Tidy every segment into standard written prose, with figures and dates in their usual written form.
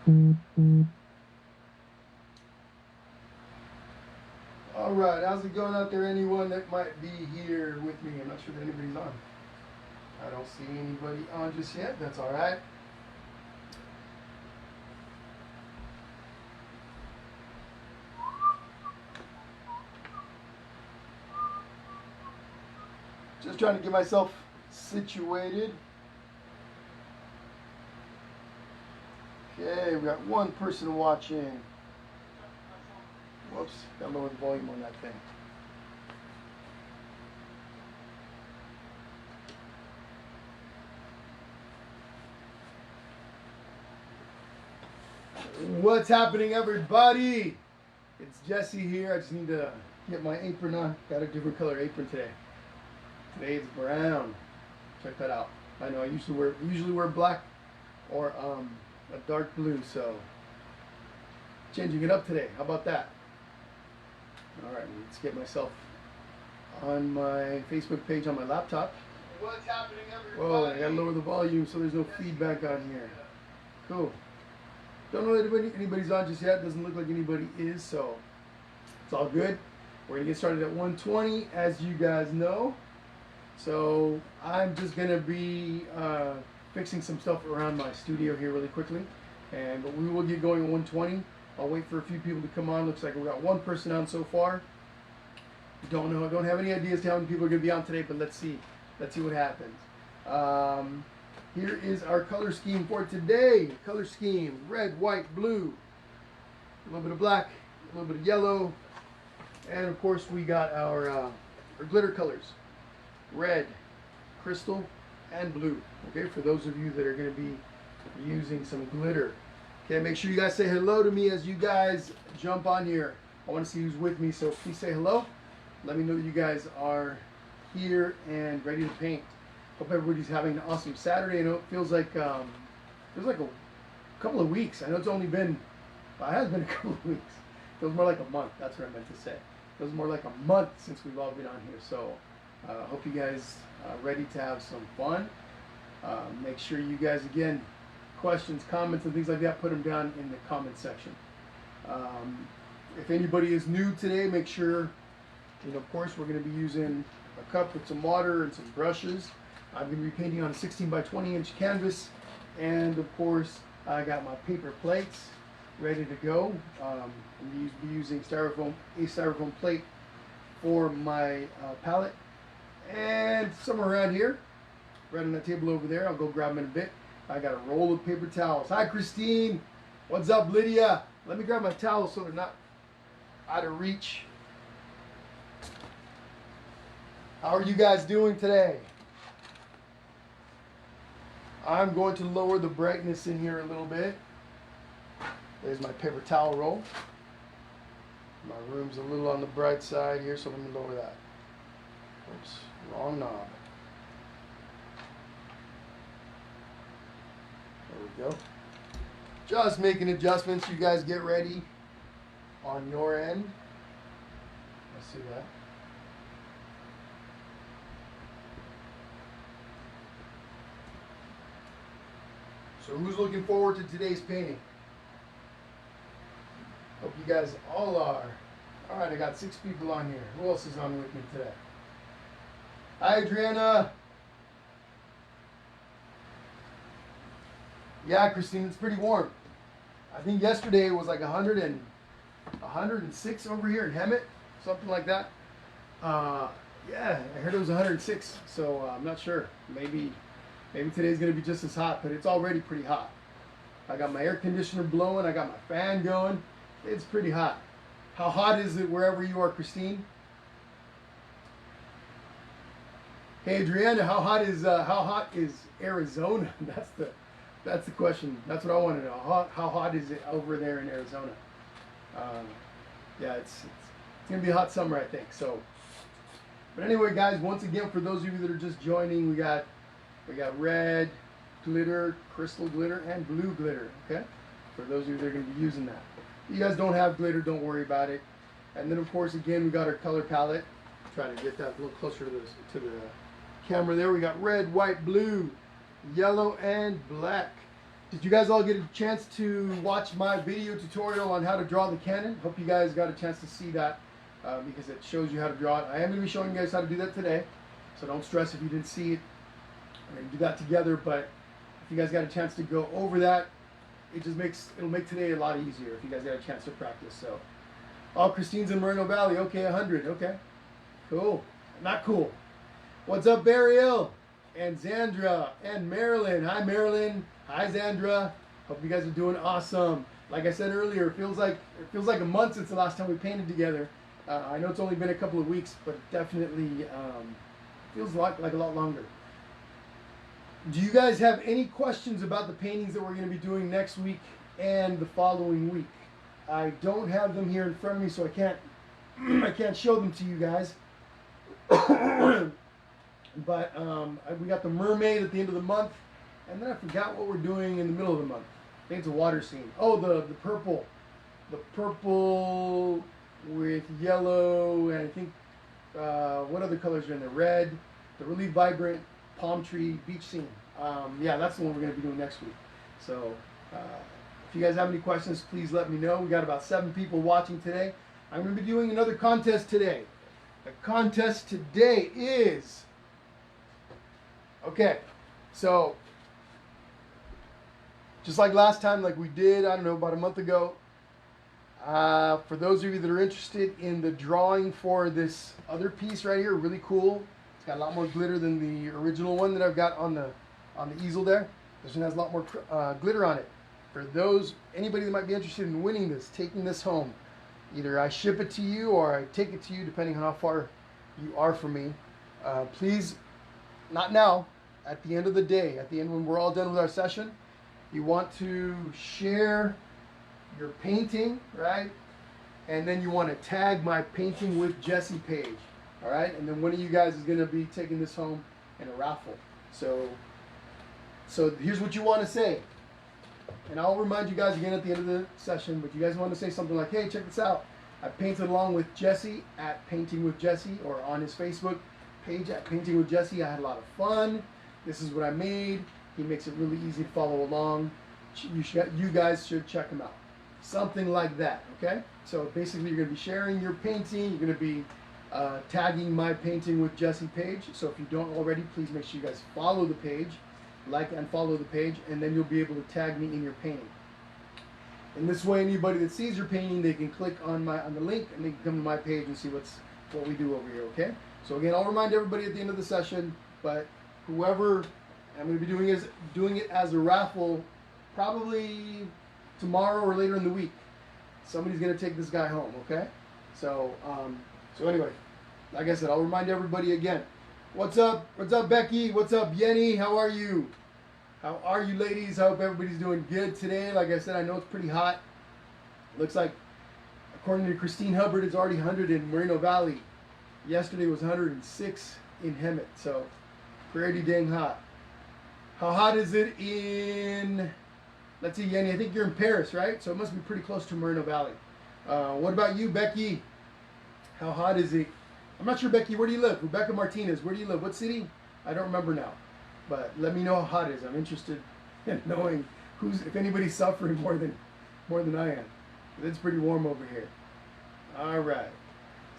All right, how's it going out there? Anyone that might be here with me? I'm not sure that anybody's on. I don't see anybody on just yet. That's all right. Just trying to get myself situated. Okay, we got one person watching. Whoops, got lower the volume on that thing. What's happening, everybody? It's Jesse here. I just need to get my apron on. Got a different color apron today. Today it's brown. Check that out. I know I usually wear black or a dark blue, so changing it up today. How about that? All right, let's get myself on my Facebook page on my laptop. What's happening, everybody? Whoa, I gotta lower the volume so there's no feedback on here. Cool. Don't know that anybody's on just yet. Doesn't look like anybody is, so it's all good. We're gonna get started at 1:20, as you guys know. So I'm just gonna be fixing some stuff around my studio here really quickly, but we will get going at 1:20. I'll wait for a few people to come on. Looks like we got one person on so far. Don't know. I don't have any ideas to how many people are gonna be on today, but let's see. Let's see what happens. Here is our color scheme for today. Color scheme: red, white, blue, a little bit of black, a little bit of yellow, and of course we got our glitter colors: red, crystal, and blue. Okay, for those of you that are going to be using some glitter. Okay, make sure you guys say hello to me as you guys jump on here. I want to see who's with me, so please say hello. Let me know that you guys are here and ready to paint. Hope everybody's having an awesome Saturday. I know it feels like a couple of weeks. I know it's only been, well, it has been a couple of weeks. It feels more like a month. That's what I meant to say. It feels more like a month since we've all been on here. So hope you guys are ready to have some fun. Make sure you guys, again, questions, comments, and things like that, put them down in the comment section. If anybody is new today, make sure, of course, we're going to be using a cup with some water and some brushes. I'm going to be painting on a 16 by 20 inch canvas, and of course I got my paper plates ready to go. I'm going to be using a styrofoam plate for my palette, and somewhere around here, right on that table over there, I'll go grab them in a bit. I got a roll of paper towels. Hi Christine, what's up Lydia? Let me grab my towels so they're not out of reach. How are you guys doing today? I'm going to lower the brightness in here a little bit. There's my paper towel roll. My room's a little on the bright side here, so let me lower that. Oops, wrong knob. There we go. Just making adjustments. You guys get ready on your end. Let's see that. So who's looking forward to today's painting? Hope you guys all are. All right, I got 6 people on here. Who else is on with me today? Hi, Adriana. Yeah, Christine, it's pretty warm. I think yesterday it was like 106 over here in Hemet, something like that. Yeah, I heard it was 106, so I'm not sure. Maybe today's gonna be just as hot, but it's already pretty hot. I got my air conditioner blowing, I got my fan going. It's pretty hot. How hot is it wherever you are, Christine? Hey Adriana, how hot is Arizona? That's the question. That's what I want to know. How hot is it over there in Arizona? Yeah, it's gonna be a hot summer, I think. So, but anyway, guys, once again, for those of you that are just joining, we got red glitter, crystal glitter, and blue glitter. Okay, for those of you that are gonna be using that. If you guys don't have glitter, don't worry about it. And then, of course, again, we got our color palette. Try to get that a little closer to the camera there. We got red, white, blue, yellow, and black. Did you guys all get a chance to watch my video tutorial on how to draw the cannon? Hope you guys got a chance to see that because it shows you how to draw it. I am going to be showing you guys how to do that today, so don't stress if you didn't see it. We're going to do that together, but if you guys got a chance to go over that, it'll make today a lot easier if you guys got a chance to practice. So, oh, Christine's in Moreno Valley. Okay, 100. Okay, cool. Not cool. What's up, Burial and Zandra and Marilyn? Hi, Marilyn. Hi, Zandra. Hope you guys are doing awesome. Like I said earlier, it feels like a month since the last time we painted together. I know it's only been a couple of weeks, but it definitely feels like a lot longer. Do you guys have any questions about the paintings that we're going to be doing next week and the following week? I don't have them here in front of me, so I can't show them to you guys. But we got the mermaid at the end of the month, and then I forgot what we're doing in the middle of the month. I think it's a water scene. Oh, the purple with yellow, and I think what other colors are in there? Red, the really vibrant palm tree beach scene. Yeah, that's the one we're going to be doing next week. So if you guys have any questions, please let me know. We got about 7 people watching today. I'm going to be doing another contest today. The contest today is, okay, so just like last time, like we did, I don't know, about a month ago, for those of you that are interested in the drawing for this other piece right here, really cool. It's got a lot more glitter than the original one that I've got on the easel there. This one has a lot more glitter on it. For anybody that might be interested in winning this, taking this home, either I ship it to you or I take it to you, depending on how far you are from me. Please, not now, at the end of the day, at the end when we're all done with our session, you want to share your painting, right? And then you want to tag my Painting with Jesse page, all right? And then one of you guys is going to be taking this home in a raffle. So here's what you want to say. And I'll remind you guys again at the end of the session, but you guys want to say something like, hey, check this out. I painted along with Jesse at Painting with Jesse, or on his Facebook page at Painting with Jesse. I had a lot of fun. This is what I made. He makes it really easy to follow along. You guys should check him out. Something like that, okay? So basically you're going to be sharing your painting. You're going to be tagging my Painting with Jesse page. So if you don't already, please make sure you guys follow the page, like and follow the page, and then you'll be able to tag me in your painting. And this way, anybody that sees your painting, they can click on the link and they can come to my page and see what we do over here, okay? So again, I'll remind everybody at the end of the session, but whoever, I'm going to be doing it as a raffle probably tomorrow or later in the week. Somebody's going to take this guy home, okay? So anyway, like I said, I'll remind everybody again. What's up? What's up, Becky? What's up, Yenny? How are you? How are you, ladies? I hope everybody's doing good today. Like I said, I know it's pretty hot. Looks like, according to Christine Hubbard, it's already 100 in Moreno Valley. Yesterday was 106 in Hemet, so pretty dang hot. How hot is it in, let's see, Yenny, I think you're in Paris, right? So it must be pretty close to Moreno Valley. What about you, Becky? How hot is it? I'm not sure, Becky, where do you live? Rebecca Martinez, where do you live? What city? I don't remember now. But let me know how hot it is. I'm interested in knowing if anybody's suffering more than I am. It's pretty warm over here. All right.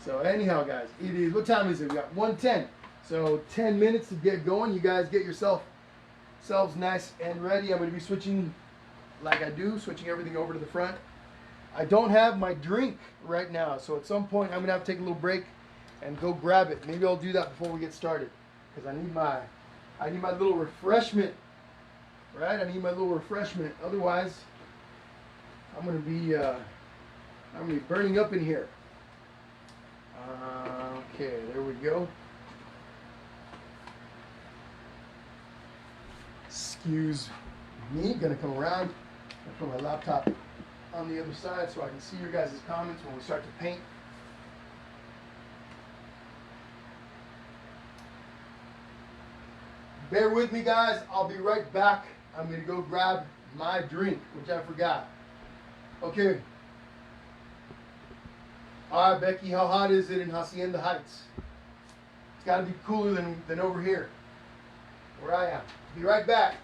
So anyhow, guys, it is, what time is it? We got 1:10. So 10 minutes to get going. You guys get yourselves nice and ready. I'm going to be switching, like I do, switching everything over to the front. I don't have my drink right now, so at some point I'm going to have to take a little break and go grab it. Maybe I'll do that before we get started, because I need my little refreshment, right? I need my little refreshment. Otherwise, I'm gonna be burning up in here. Okay, there we go. Excuse me. Gonna come around. I put my laptop on the other side so I can see your guys' comments when we start to paint. Bear with me, guys. I'll be right back. I'm going to go grab my drink, which I forgot. Okay. All right, Becky, how hot is it in Hacienda Heights? It's got to be cooler than over here, where I am. Be right back.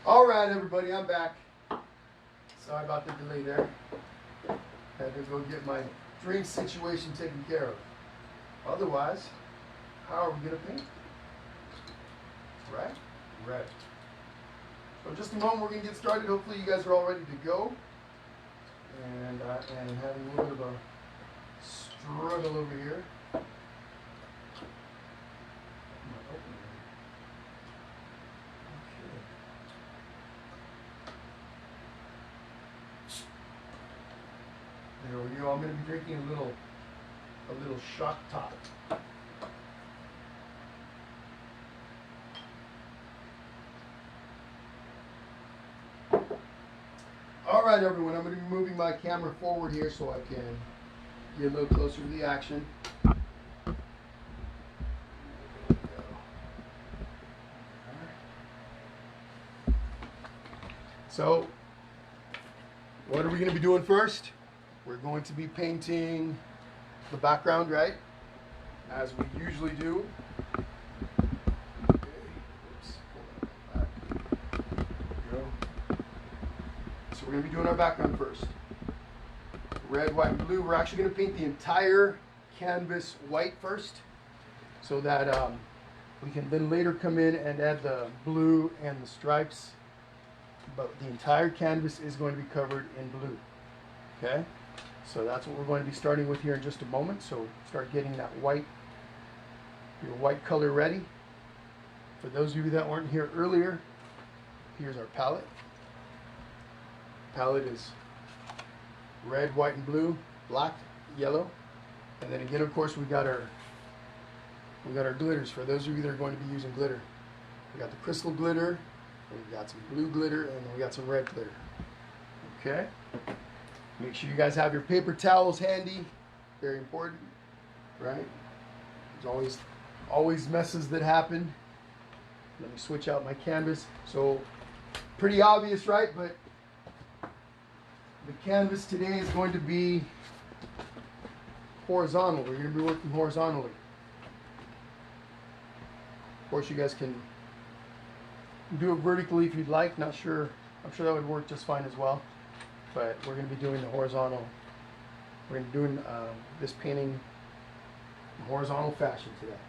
All right, everybody, I'm back. Sorry about the delay there. Had to go get my drink situation taken care of. Otherwise, how are we gonna paint? Right? Right. So in just a moment, we're gonna get started. Hopefully, you guys are all ready to go. And I am having a little bit of a struggle over here. There we go. I'm going to be drinking a little shock top. All right, everyone. I'm going to be moving my camera forward here so I can get a little closer to the action. So, what are we going to be doing first? We're going to be painting the background, right? As we usually do. Okay. Oops. Hold on. Back. There we go. So we're going to be doing our background first. Red, white, and blue. We're actually going to paint the entire canvas white first, so that we can then later come in and add the blue and the stripes. But the entire canvas is going to be covered in blue. Okay? So that's what we're going to be starting with here in just a moment. So start getting that white, your white color ready. For those of you that weren't here earlier, here's our palette. Palette is red, white, and blue, black, yellow. And then again, of course, we got our glitters. For those of you that are going to be using glitter, we got the crystal glitter, and we got some blue glitter, and then we got some red glitter. Okay? Make sure you guys have your paper towels handy. Very important, right? There's always messes that happen. Let me switch out my canvas. So, pretty obvious, right? But the canvas today is going to be horizontal. We're going to be working horizontally. Of course, you guys can do it vertically if you'd like. Not sure. I'm sure that would work just fine as well. But we're going to be doing the horizontal. We're going to be doing this painting in horizontal fashion today.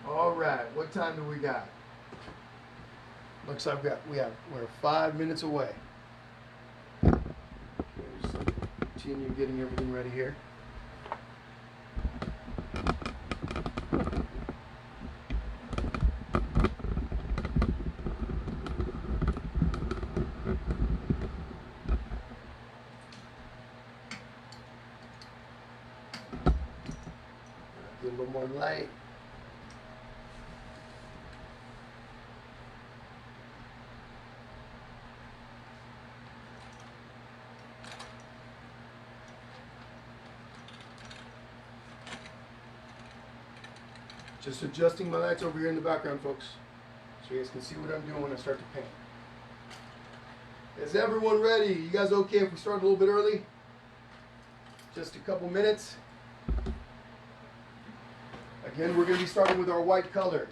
All right, what time do we got? Looks like we're 5 minutes away. Okay, just continue getting everything ready here. Get a little more light. Just adjusting my lights over here in the background, folks, so you guys can see what I'm doing when I start to paint. Is everyone ready? You guys okay if we start a little bit early? Just a couple minutes. Again, we're going to be starting with our white color.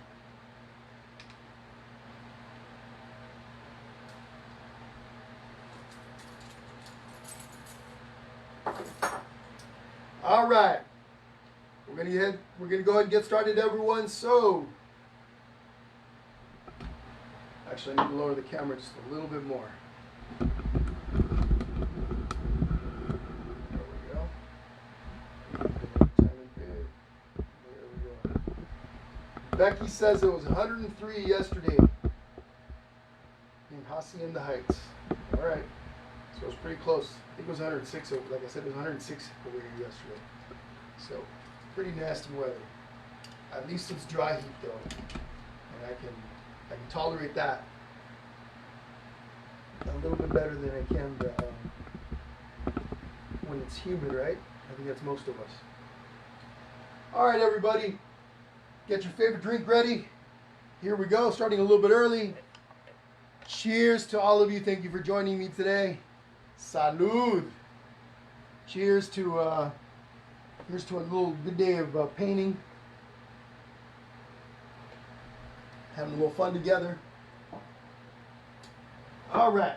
All right. We're going to go ahead and get started, everyone. So, actually, I need to lower the camera just a little bit more. Becky says it was 103 yesterday in Hacienda Heights. All right. So it was pretty close. I think it was 106. Like I said, it was 106 over here yesterday. So pretty nasty weather. At least it's dry heat though, and I can tolerate that a little bit better than I can when it's humid, right? I think that's most of us. All right, everybody. Get your favorite drink ready. Here we go, starting a little bit early. Cheers to all of you. Thank you for joining me today. Salud. Cheers to here's to a little good day of painting. Having a little fun together. All right.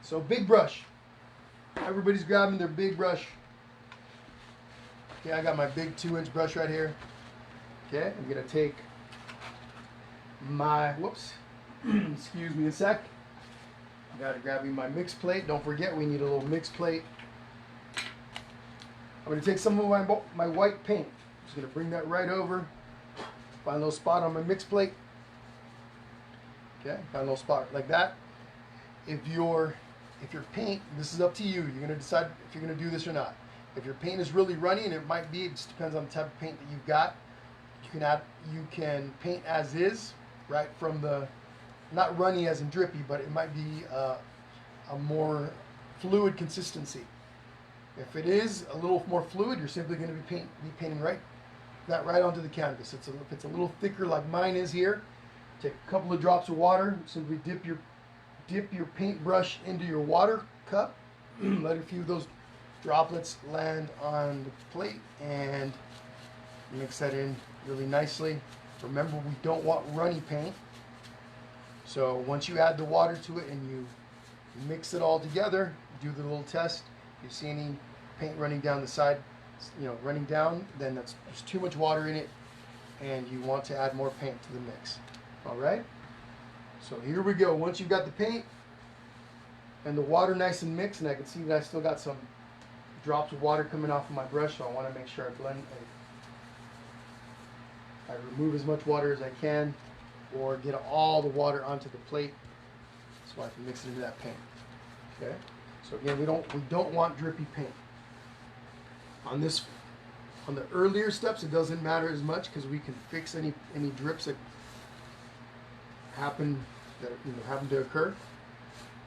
So big brush. Everybody's grabbing their big brush. Okay, I got my big 2-inch brush right here. Okay, I'm gonna take my, whoops, excuse me a sec. I gotta grab me my mix plate. Don't forget, we need a little mix plate. I'm gonna take some of my white paint. I'm just gonna bring that right over. Find a little spot on my mix plate. Okay, find a little spot like that. If your paint, this is up to you. You're gonna decide if you're gonna do this or not. If your paint is really runny, and it might be, it just depends on the type of paint that you've got. You can paint as is, right from the, not runny as in drippy, but it might be a more fluid consistency. If it is a little more fluid, you're simply going to be painting right onto the canvas. If it's a little thicker like mine is here, take a couple of drops of water, simply dip your paintbrush into your water cup, let a few of those droplets land on the plate, and mix that in really nicely. Remember, we don't want runny paint. So once you add the water to it and you mix it all together, do the little test. If you see any paint running down the side, running down, then there's too much water in it, and you want to add more paint to the mix. All right. So here we go. Once you've got the paint and the water nice and mixed, and I can see that I still got some drops of water coming off of my brush, so I want to make sure I remove as much water as I can, or get all the water onto the plate so I can mix it into that paint. Okay. So again, we don't want drippy paint. On the earlier steps, it doesn't matter as much because we can fix any drips that happen to occur.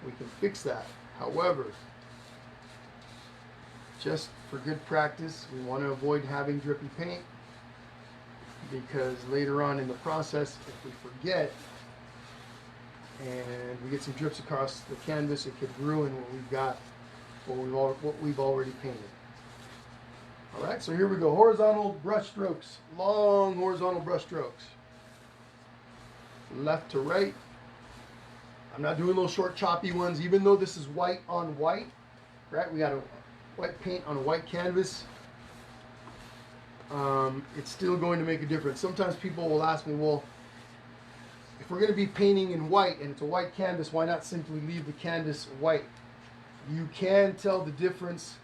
We can fix that. However, just for good practice, we want to avoid having drippy paint, because later on in the process, if we forget and we get some drips across the canvas, it could ruin what we've already painted. All right, so here we go. Horizontal brush strokes, long horizontal brush strokes, left to right. I'm not doing little short choppy ones, even though this is white on white. Right, we got a white paint on a white canvas. It's still going to make a difference. Sometimes people will ask me, well, if we're going to be painting in white and it's a white canvas, why not simply leave the canvas white? You can tell the difference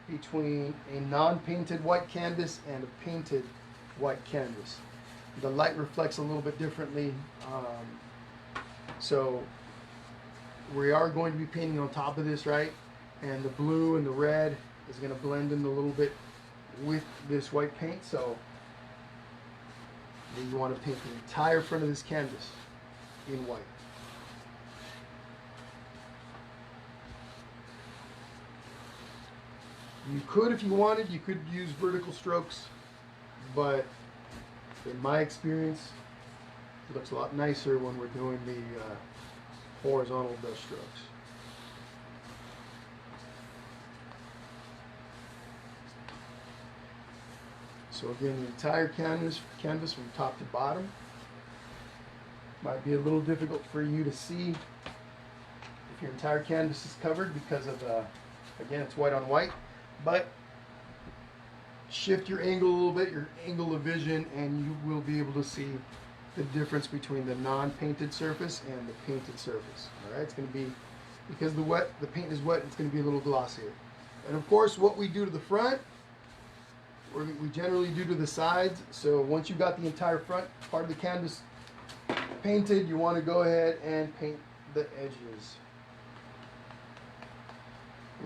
between a non-painted white canvas and a painted white canvas. The light reflects a little bit differently. So we are going to be painting on top of this, right? And the blue and the red is going to blend in a little bit with this white paint. So you want to paint the entire front of this canvas in white. You could, if you wanted, you could use vertical strokes, but in my experience, it looks a lot nicer when we're doing the horizontal brush strokes. So again, the entire canvas from top to bottom. Might be a little difficult for you to see if your entire canvas is covered because of, again, it's white on white. But shift your angle a little bit, your angle of vision, and you will be able to see the difference between the non-painted surface and the painted surface. All right, it's going to be, because the paint is wet, it's going to be a little glossier. And of course, what we do to the front, we generally do to the sides. So once you've got the entire front part of the canvas painted, you want to go ahead and paint the edges,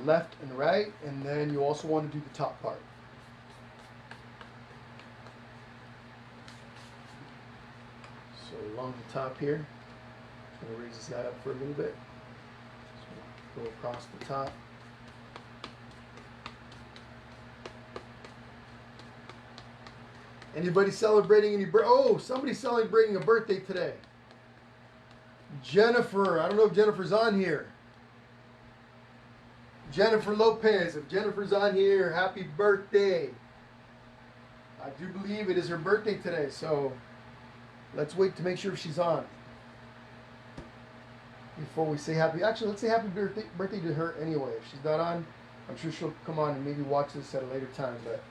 left and right, and then you also want to do the top part. So along the top here, I'm going to raise that up for a little bit. So go across the top. Anybody celebrating any somebody's celebrating a birthday today. Jennifer, I don't know if Jennifer's on here. Jennifer Lopez, if Jennifer's on here, happy birthday. I do believe it is her birthday today, so let's wait to make sure she's on. before we say happy. Actually, let's say happy birthday to her anyway. If she's not on, I'm sure she'll come on and maybe watch this at a later time. But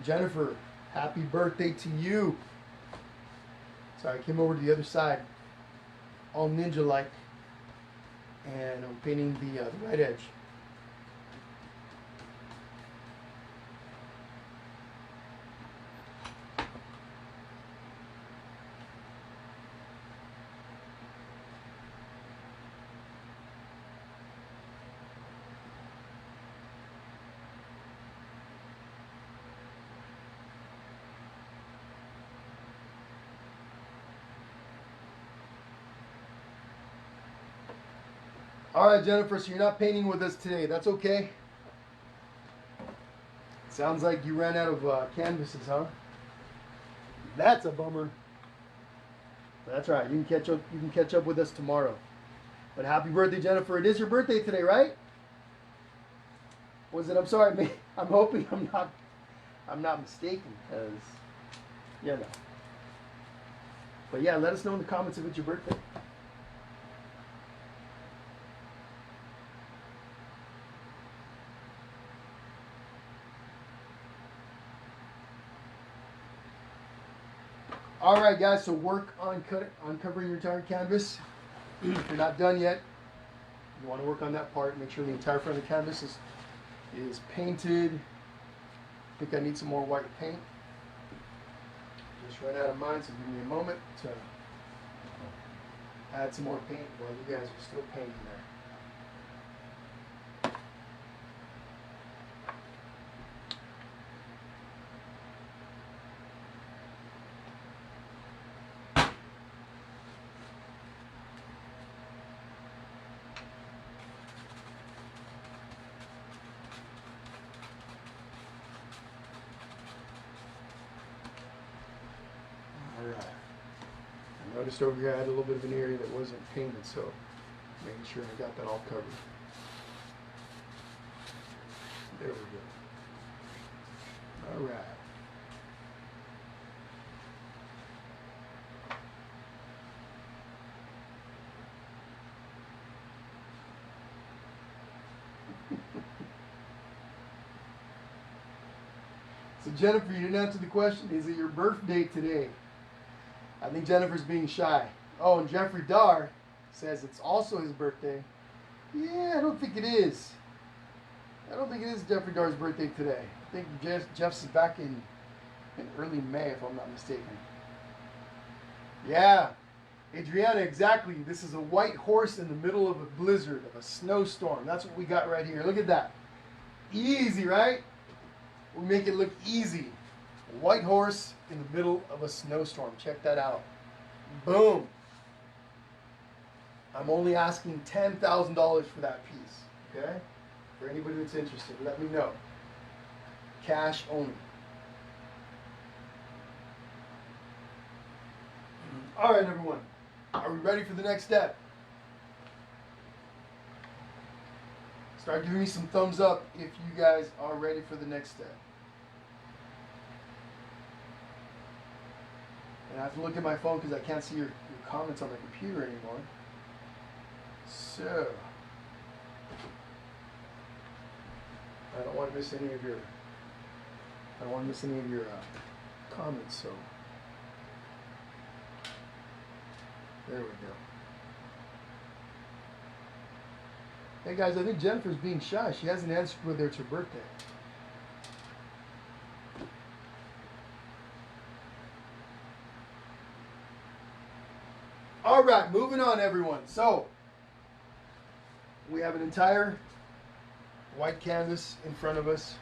Jennifer, happy birthday to you. Sorry, I came over to the other side, all ninja-like, and I'm painting the right edge. All right, Jennifer, so you're not painting with us today. That's okay. Sounds like you ran out of canvases, huh? That's a bummer. That's right. You can catch up with us tomorrow. But happy birthday, Jennifer. It is your birthday today, right? Was it? I'm sorry. I'm hoping I'm not mistaken, because you know. But yeah, let us know in the comments if it's your birthday. All right, guys, so work on covering your entire canvas. If you're not done yet, you want to work on that part. Make sure the entire front of the canvas is painted. I think I need some more white paint. Just ran out of mine, so give me a moment to add some more paint while you guys are still painting there. I noticed over here I had a little bit of an area that wasn't painted, so making sure I got that all covered. There we go. All right. So Jennifer, you didn't answer the question. Is it your birthday today? I think Jennifer's being shy. Oh, and Jeffrey Dar says it's also his birthday. Yeah, I don't think it is. I don't think it is Jeffrey Dar's birthday today. I think Jeff's back in early May, if I'm not mistaken. Yeah, Adriana, exactly. This is a white horse in the middle of a blizzard, of a snowstorm. That's what we got right here. Look at that. Easy, right? We make it look easy. A white horse in the middle of a snowstorm. Check that out. Boom. I'm only asking $10,000 for that piece. Okay? For anybody that's interested, let me know. Cash only. All right, everyone. Are we ready for the next step? Start giving me some thumbs up if you guys are ready for the next step. And I have to look at my phone because I can't see your comments on the computer anymore. So, I don't want to miss any of your comments. So, there we go. Hey guys, I think Jennifer's being shy. She hasn't answered whether it's her birthday. All right, moving on, everyone. So, we have an entire white canvas in front of us.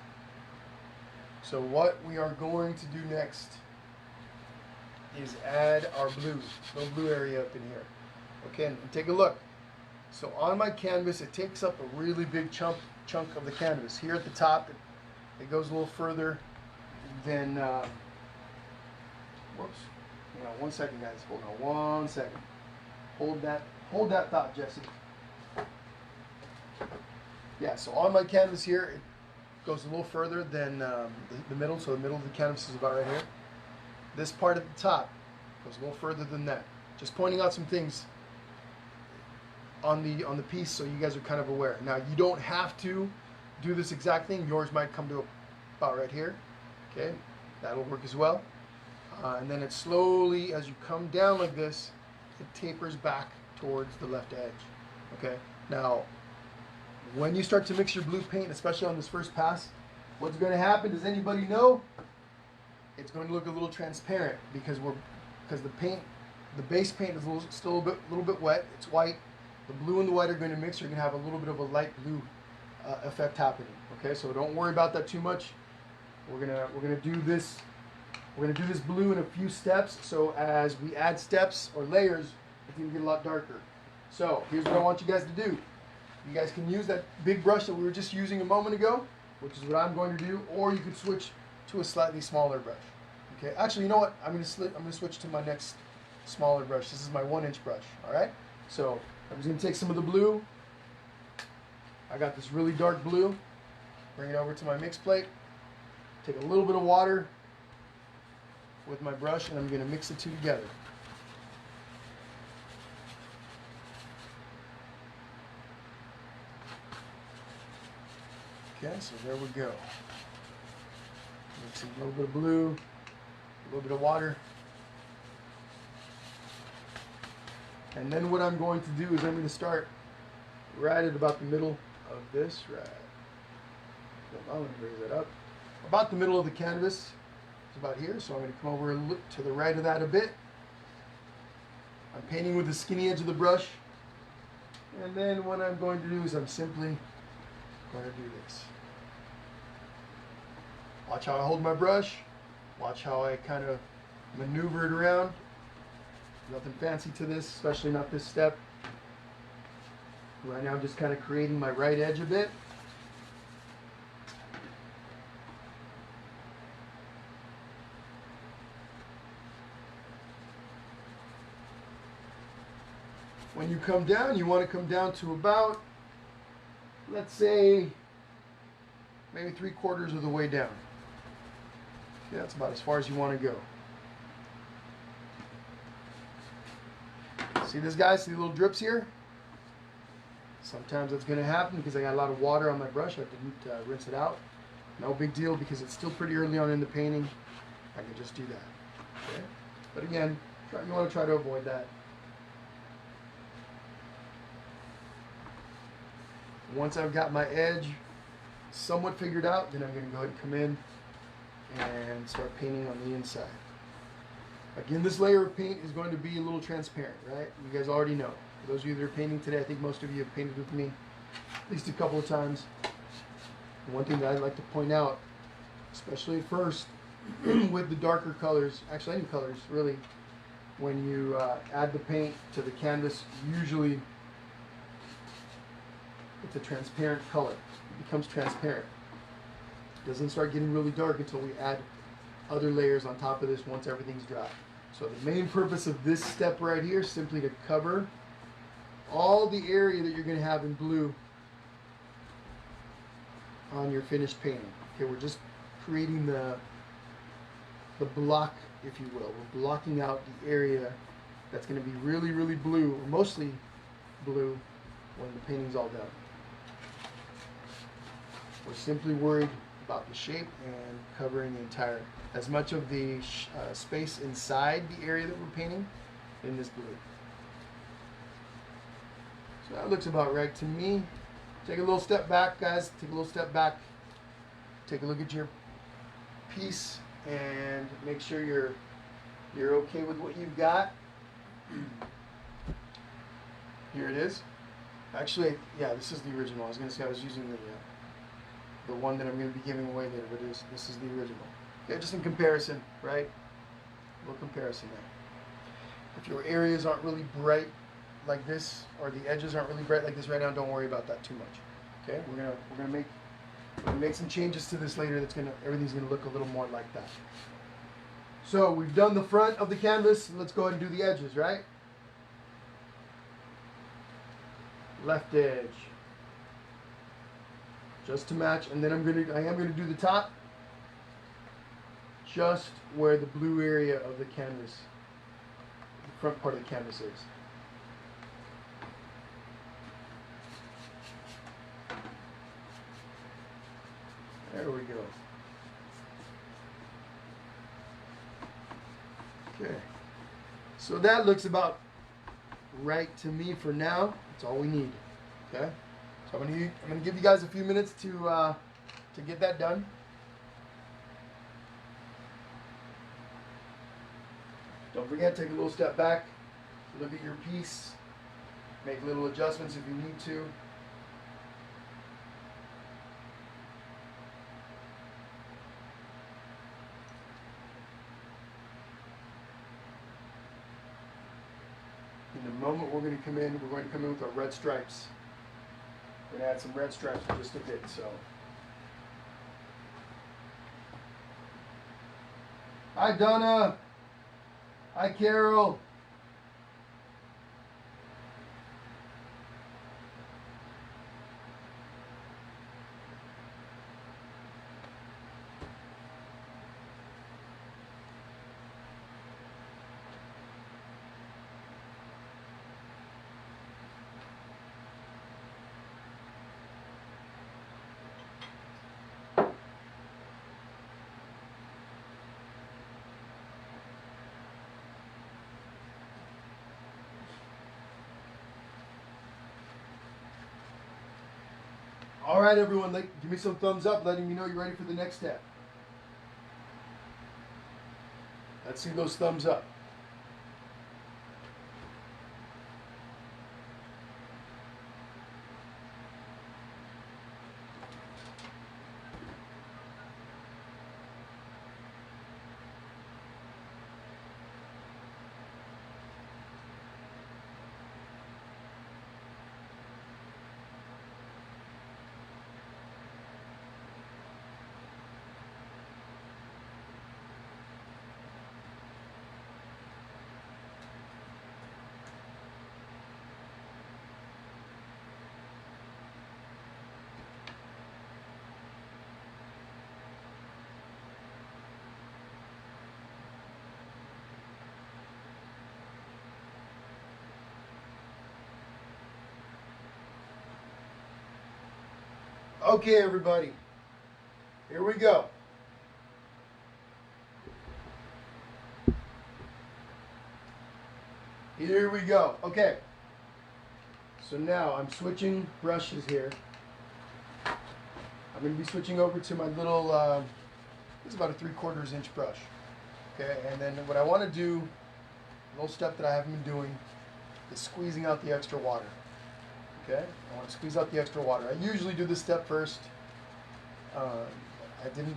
So what we are going to do next is add our blue, little blue area up in here. Okay, and take a look. So on my canvas, it takes up a really big chunk of the canvas. Here at the top, it goes a little further than, whoops. Hang on one second, guys. Hold on one second. Hold that thought, Jesse. Yeah, so on my canvas here, it goes a little further than the middle. So the middle of the canvas is about right here. This part at the top goes a little further than that. Just pointing out some things. on the piece, so you guys are kind of aware. Now you don't have to do this exact thing. Yours might come to about right here. Okay, that'll work as well. And then it slowly, as you come down like this, it tapers back towards the left edge. Okay, now when you start to mix your blue paint, especially on this first pass, what's going to happen, does anybody know? It's going to look a little transparent because the paint, the base paint is still a little bit wet. It's white. The blue and the white are going to mix. You're going to have a little bit of a light blue effect happening. Okay, so don't worry about that too much. We're gonna do this. We're gonna do this blue in a few steps. So as we add steps or layers, it's gonna get a lot darker. So here's what I want you guys to do. You guys can use that big brush that we were just using a moment ago, which is what I'm going to do, or you could switch to a slightly smaller brush. Okay, actually, you know what? I'm gonna switch to my next smaller brush. This is my 1-inch brush. All right. So I'm just gonna take some of the blue. I got this really dark blue. Bring it over to my mix plate. Take a little bit of water with my brush, and I'm gonna mix the two together. Okay, so there we go. Mix a little bit of blue, a little bit of water. And then what I'm going to do is I'm going to start right at about the middle of this, right. I'm going to raise that up. About the middle of the canvas. It's about here, so I'm going to come over and look to the right of that a bit. I'm painting with the skinny edge of the brush. And then what I'm going to do is I'm simply going to do this. Watch how I hold my brush. Watch how I kind of maneuver it around. Nothing fancy to this, especially not this step. Right now I'm just kind of creating my right edge a bit. When you come down, you want to come down to about, let's say, maybe 3/4 of the way down. Okay, that's about as far as you want to go. See this, guys? See the little drips here? Sometimes that's going to happen because I got a lot of water on my brush. I didn't rinse it out. No big deal because it's still pretty early on in the painting. I can just do that. Okay? But again, you want to try to avoid that. Once I've got my edge somewhat figured out, then I'm going to go ahead and come in and start painting on the inside. Again, this layer of paint is going to be a little transparent, right? You guys already know. For those of you that are painting today, I think most of you have painted with me at least a couple of times. And one thing that I'd like to point out, especially at first, with the darker colors, actually any colors really, when you add the paint to the canvas, usually it's a transparent color. It becomes transparent. It doesn't start getting really dark until we add other layers on top of this once everything's dry. So the main purpose of this step right here is simply to cover all the area that you're going to have in blue on your finished painting. Okay, we're just creating the block, if you will. We're blocking out the area that's going to be really, really blue, or mostly blue, when the painting's all done. We're simply worried about the shape and covering the entire, as much of the space inside the area that we're painting in this blue. So that looks about right to me. Take a little step back, guys. Take a little step back. Take a look at your piece and make sure you're okay with what you've got. Here it is. Actually, yeah, this is the original. I was going to say I was using the one that I'm going to be giving away there, but this is the original. Okay, just in comparison, right? A little comparison there. If your areas aren't really bright like this, or the edges aren't really bright like this right now, don't worry about that too much. Okay, we're gonna make some changes to this later. Everything's gonna look a little more like that. So we've done the front of the canvas. Let's go ahead and do the edges, right? Left edge, just to match, and then I am gonna do the top, just where the blue area of the canvas, the front part of the canvas is. There we go. Okay. So that looks about right to me for now. That's all we need. Okay. So I'm gonna give you guys a few minutes to get that done. Don't forget, take a little step back, look at your piece, make little adjustments if you need to. In a moment we're going to come in with our red stripes. We're going to add some red stripes in just a bit, so. Hi Donna. Hi Carol. All right, everyone, give me some thumbs up, letting me know you're ready for the next step. Let's see those thumbs up. Okay, everybody, here we go. Here we go. Okay, so now I'm switching brushes here. I'm going to be switching over to my little, it's about a 3/4 inch brush. Okay, and then what I want to do, a little step that I haven't been doing, is squeezing out the extra water. Okay, I want to squeeze out the extra water. I usually do this step first. I didn't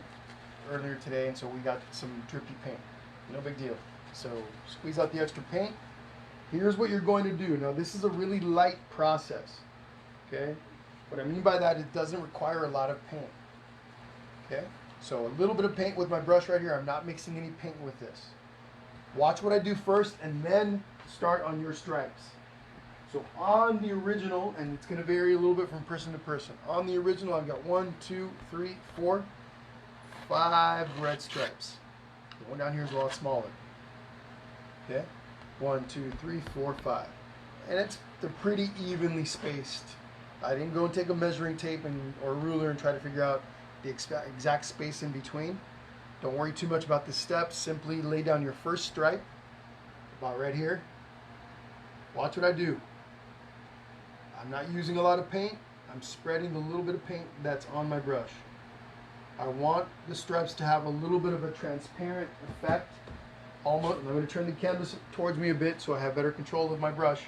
earlier today, and so we got some drippy paint. No big deal. So squeeze out the extra paint. Here's what you're going to do. Now this is a really light process. Okay, what I mean by that, it doesn't require a lot of paint. Okay, so a little bit of paint with my brush right here. I'm not mixing any paint with this. Watch what I do first, and then start on your stripes. So on the original, and it's going to vary a little bit from person to person. On the original, I've got 1, 2, 3, 4, 5 red stripes. The one down here is a lot smaller. Okay, 1, 2, 3, 4, 5, and they're pretty evenly spaced. I didn't go and take a measuring tape or a ruler and try to figure out the exact space in between. Don't worry too much about the steps. Simply lay down your first stripe, about right here. Watch what I do. I'm not using a lot of paint. I'm spreading the little bit of paint that's on my brush. I want the stripes to have a little bit of a transparent effect. Almost. I'm going to turn the canvas towards me a bit so I have better control of my brush,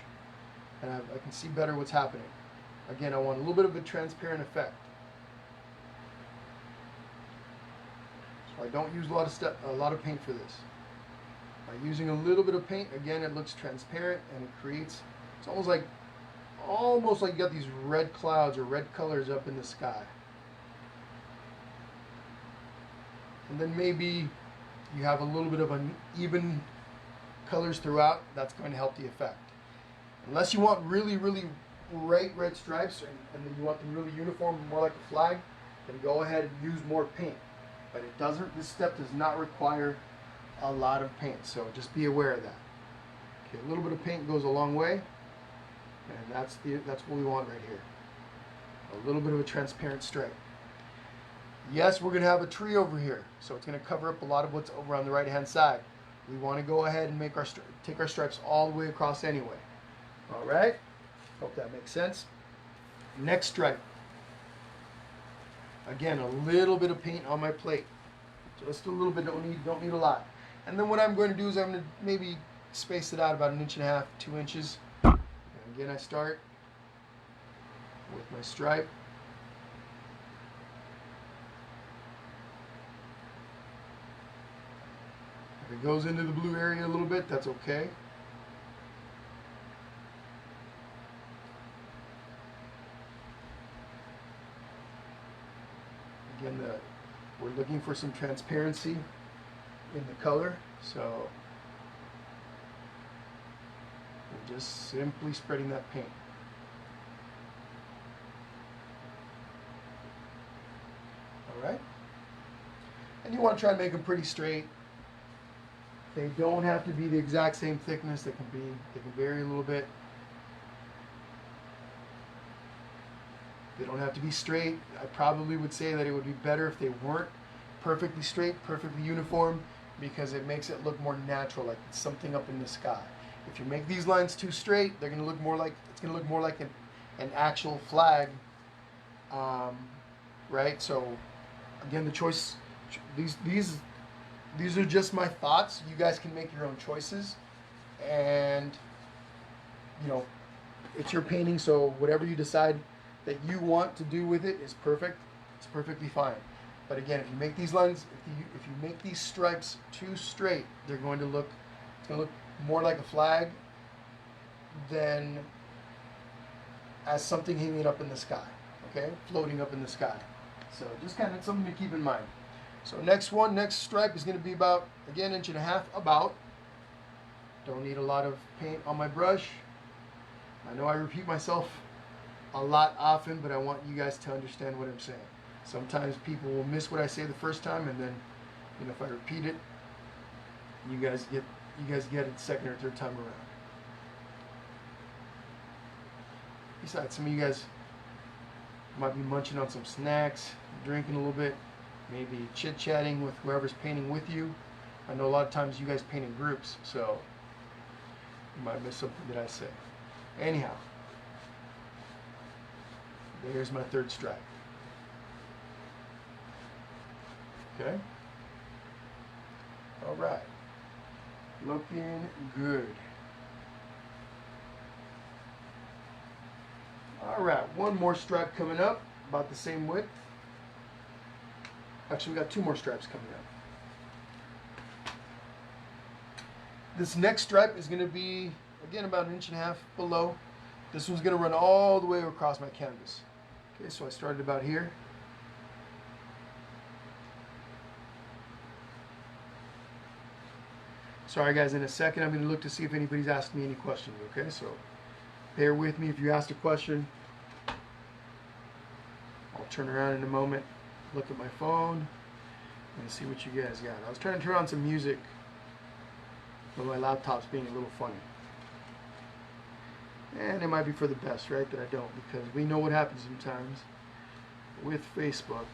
and I can see better what's happening. Again, I want a little bit of a transparent effect. So I don't use a lot of paint for this. By using a little bit of paint, again, it looks transparent, and it creates, it's almost like you got these red clouds or red colors up in the sky. And then maybe you have a little bit of uneven colors throughout. That's going to help the effect. Unless you want really, really bright red stripes, and then you want them really uniform, more like a flag, then go ahead and use more paint. But this step does not require a lot of paint, so just be aware of that. Okay, a little bit of paint goes a long way, and that's what we want right here. A little bit of a transparent stripe. Yes, we're going to have a tree over here, so it's going to cover up a lot of what's over on the right-hand side. We want to go ahead and make take our stripes all the way across anyway. All right? Hope that makes sense. Next stripe. Again, a little bit of paint on my plate. Just a little bit, don't need a lot. And then what I'm going to do is I'm going to maybe space it out about 1.5 inches, 2 inches. And again, I start with my stripe. If it goes into the blue area a little bit, that's okay. Again, we're looking for some transparency in the color, so we're just simply spreading that paint. All right? And you want to try and make them pretty straight. They don't have to be the exact same thickness. They can vary a little bit. They don't have to be straight. I probably would say that it would be better if they weren't perfectly straight, perfectly uniform, because it makes it look more natural, like it's something up in the sky. If you make these lines too straight, they're going to look more like an actual flag, right? So again, the choice. These are just my thoughts. You guys can make your own choices, and you know, it's your painting. So whatever you decide that you want to do with it is perfect. It's perfectly fine. But again, if you make these lines, if you make these stripes too straight, they're going to look, it's going to look more like a flag than as something hanging up in the sky, okay? Floating up in the sky. So just kind of something to keep in mind. So next stripe is going to be about, again, 1.5 inches, about. Don't need a lot of paint on my brush. I know I repeat myself a lot often, but I want you guys to understand what I'm saying. Sometimes people will miss what I say the first time, and then, you know, if I repeat it, you guys get it the second or third time around. Besides, some of you guys might be munching on some snacks, drinking a little bit, maybe chit-chatting with whoever's painting with you. I know a lot of times you guys paint in groups, so you might miss something that I say. Anyhow, there's my third stripe. Okay? All right. Looking good. All right, one more stripe coming up, about the same width. Actually, we got 2 more stripes coming up. This next stripe is going to be, again, about 1.5 inches below. This one's going to run all the way across my canvas. Okay, so I started about here. Sorry guys, in a second I'm going to look to see if anybody's asked me any questions, okay? So bear with me if you asked a question. I'll turn around in a moment, look at my phone, and see what you guys got. I was trying to turn on some music, but my laptop's being a little funny. And it might be for the best, right, that I don't, because we know what happens sometimes with Facebook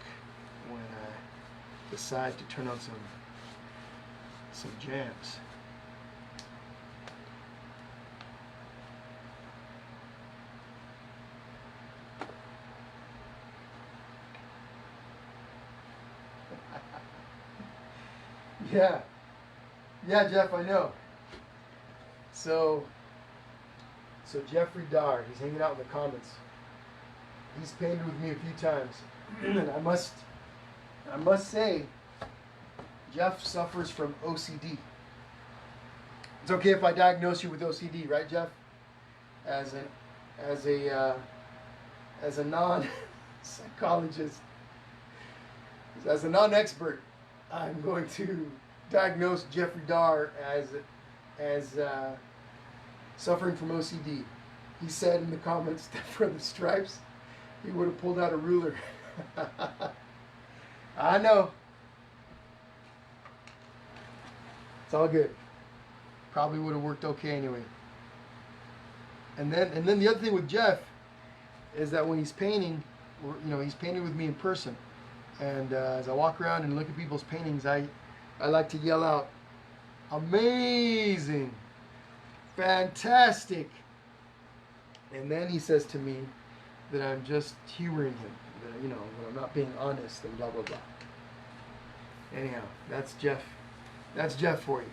when I decide to turn on some jams. Yeah, Jeff, I know. So Jeffrey Dar, he's hanging out in the comments. He's painted with me a few times, and I must say, Jeff suffers from OCD. It's okay if I diagnose you with OCD, right, Jeff? As a non-psychologist, as a non-expert, I'm going to diagnose Jeffrey Dar as suffering from OCD. He said in the comments that for the stripes, he would have pulled out a ruler. I know. It's all good. Probably would have worked okay anyway. And then the other thing with Jeff is that when he's painting, he's painting with me in person. And as I walk around and look at people's paintings, I like to yell out, amazing, fantastic. And then he says to me that I'm just humoring him, that, you know, that I'm not being honest and blah, blah, blah. Anyhow, that's Jeff. That's Jeff for you.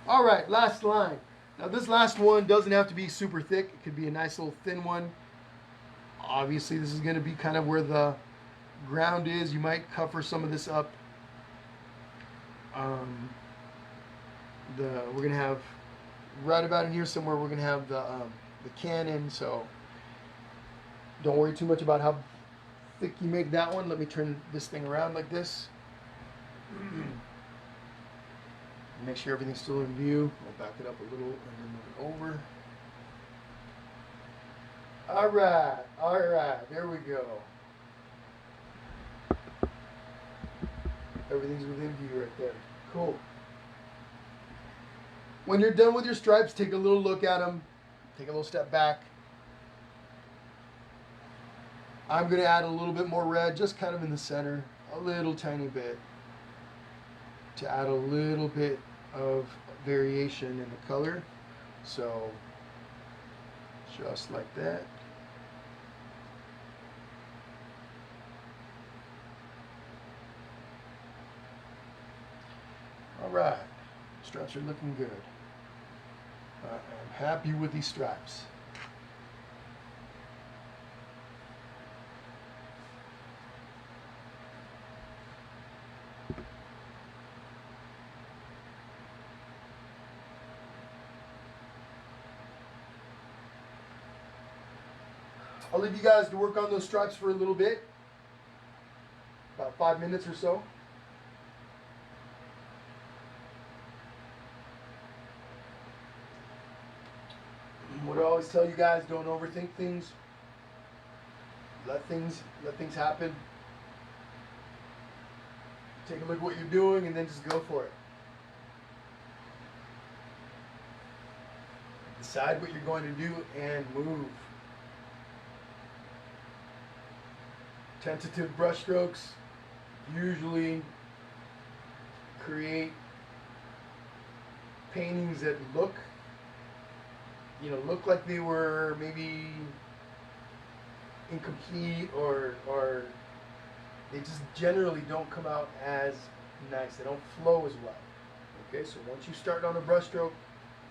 All right, last line. Now this last one doesn't have to be super thick. It could be a nice little thin one. Obviously, this is going to be kind of where the ground is. You might cover some of this up. We're going to have, right about in here somewhere, we're going to have the cannon. So don't worry too much about how thick you make that one. Let me turn this thing around like this. Make sure everything's still in view. I'll back it up a little and then move it over. All right, there we go. Everything's within view right there. Cool. When you're done with your stripes, take a little look at them. Take a little step back. I'm going to add a little bit more red, just kind of in the center, a little tiny bit, to add a little bit of variation in the color. So just like that. All right, stripes are looking good. I'm happy with these stripes. I'll leave you guys to work on those stripes for a little bit, about 5 minutes or so. What I always tell you guys, don't overthink things. Let things happen. Take a look at what you're doing and then just go for it. Decide what you're going to do and move. Tentative brush strokes usually create paintings that look like they were maybe incomplete, or they just generally don't come out as nice. They don't flow as well. Okay, so once you start on a brush stroke,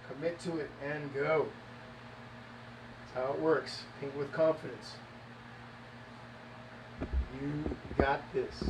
commit to it and go. That's how it works. Paint with confidence. You got this.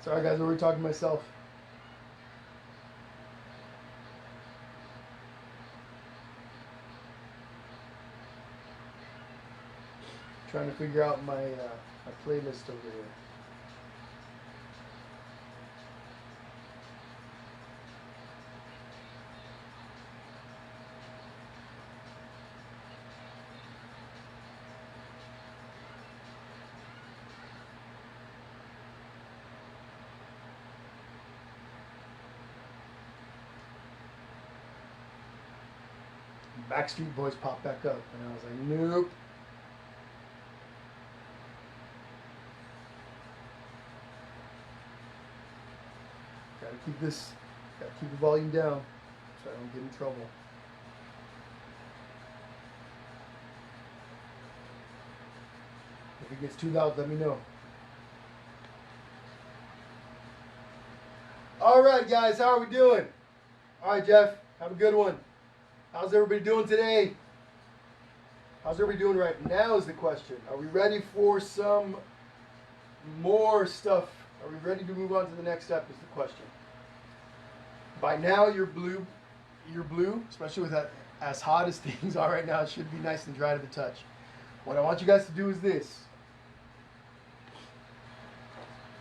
Sorry guys, I was talking to myself. Trying to figure out my playlist over here. Backstreet Boys popped back up, and I was like, nope. Gotta keep the volume down so I don't get in trouble. If it gets too loud, let me know. All right, guys, how are we doing? All right, Jeff, have a good one. How's everybody doing today? How's everybody doing right now is the question. Are we ready for some more stuff? Are we ready to move on to the next step is the question. By now your blue, especially with that as hot as things are right now, it should be nice and dry to the touch. What I want you guys to do is this.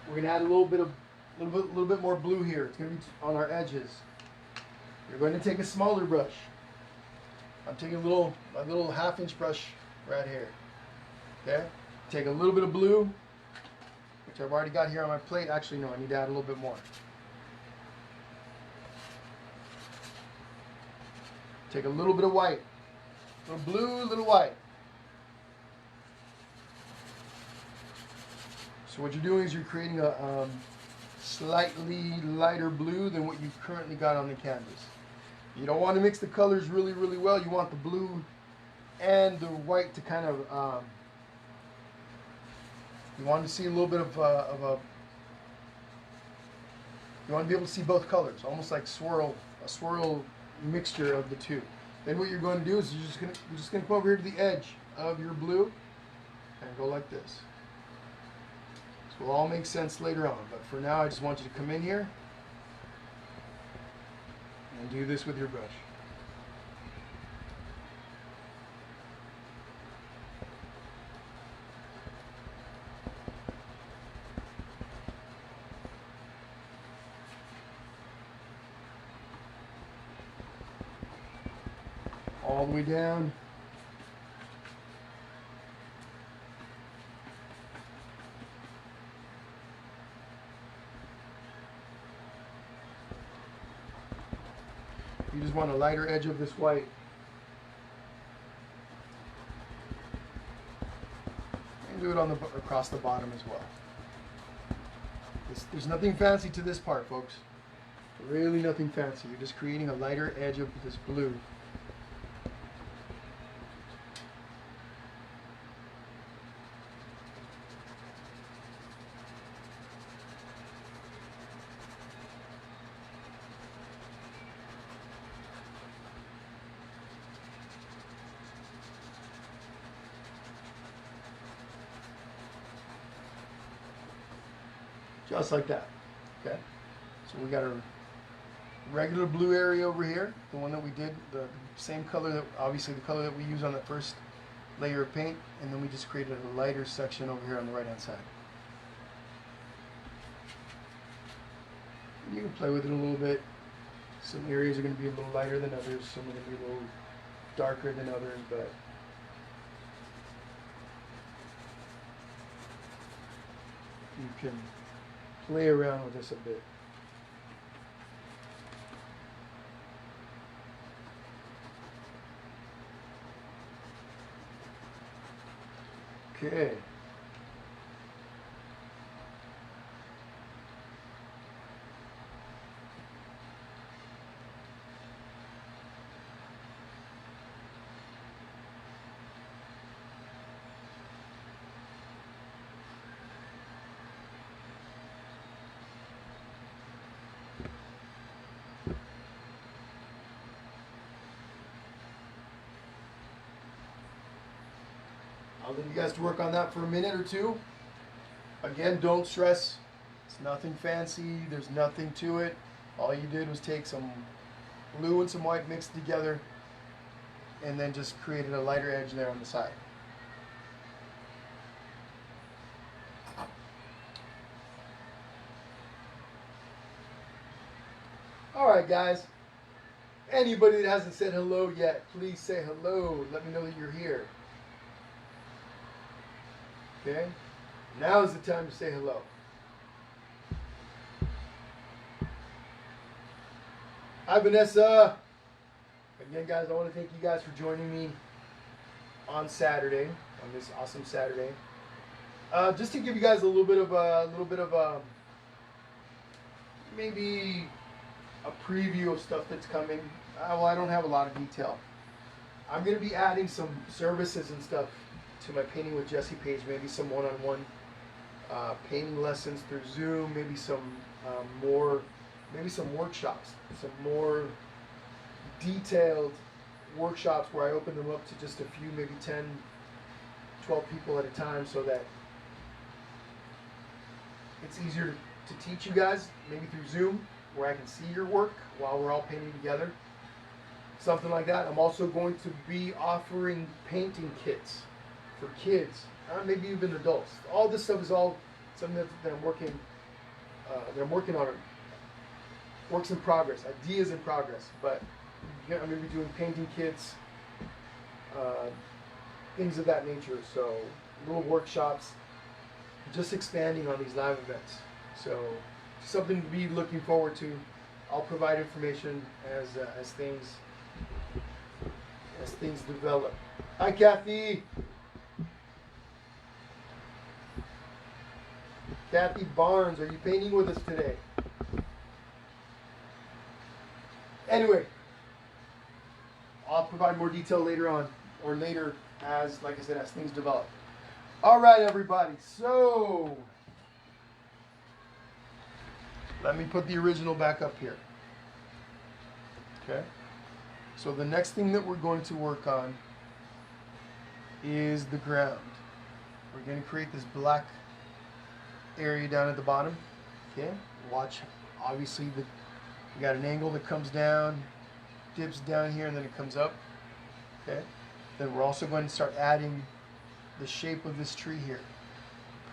We're gonna add a little bit more blue here. It's gonna be on our edges. You're going to take a smaller brush. I'm taking a little 1/2-inch brush right here. Okay? Take a little bit of blue, which I've already got here on my plate. Actually, no, I need to add a little bit more. Take a little bit of white. Little blue, little white. So what you're doing is you're creating a slightly lighter blue than what you've currently got on the canvas. You don't want to mix the colors really, really well. You want the blue and the white to kind of, you want to see a little bit of a, you want to be able to see both colors, almost like a swirl mixture of the two. Then what you're going to do is you're just going to come over here to the edge of your blue and go like this. This will all make sense later on, but for now I just want you to come in here and do this with your brush. All the way down. You just want a lighter edge of this white. And do it on across the bottom as well. There's nothing fancy to this part, folks. Really nothing fancy. You're just creating a lighter edge of this blue. Just like that. Okay. So we got a regular blue area over here, the one that we did, the same color that obviously the color that we used on the first layer of paint, and then we just created a lighter section over here on the right hand side. And you can play with it a little bit. Some areas are going to be a little lighter than others, some are going to be a little darker than others, but you can play around with this a bit. Okay. I'll leave you guys to work on that for a minute or two. Again, don't stress. It's nothing fancy. There's nothing to it. All you did was take some blue and some white mixed together and then just created a lighter edge there on the side. Alright guys, anybody that hasn't said hello yet, please say hello. Let me know that you're here. Okay, now is the time to say hello. Hi Vanessa. Again guys, I want to thank you guys for joining me on Saturday, on this awesome Saturday. Just to give you guys a little bit of maybe a preview of stuff that's coming. Well, I don't have a lot of detail. I'm going to be adding some services and stuff to my Painting with Jesse page, maybe some one-on-one painting lessons through Zoom, maybe some workshops, some more detailed workshops where I open them up to just a few, maybe 10, 12 people at a time, so that it's easier to teach you guys, maybe through Zoom, where I can see your work while we're all painting together. Something like that. I'm also going to be offering painting kits for kids, maybe even adults. All this stuff is all something that I'm working on. Works in progress, ideas in progress. But I'm going to be doing painting kits, things of that nature. So little workshops, just expanding on these live events. So something to be looking forward to. I'll provide information as things develop. Hi, Kathy. Kathy Barnes, are you painting with us today? Anyway, I'll provide more detail later on, or later, as, like I said, as things develop. All right, everybody. So let me put the original back up here. Okay. So the next thing that we're going to work on is the ground. We're going to create this black area down at the bottom. Okay. Watch. Obviously, we got an angle that comes down, dips down here, and then it comes up. Okay. Then we're also going to start adding the shape of this tree here.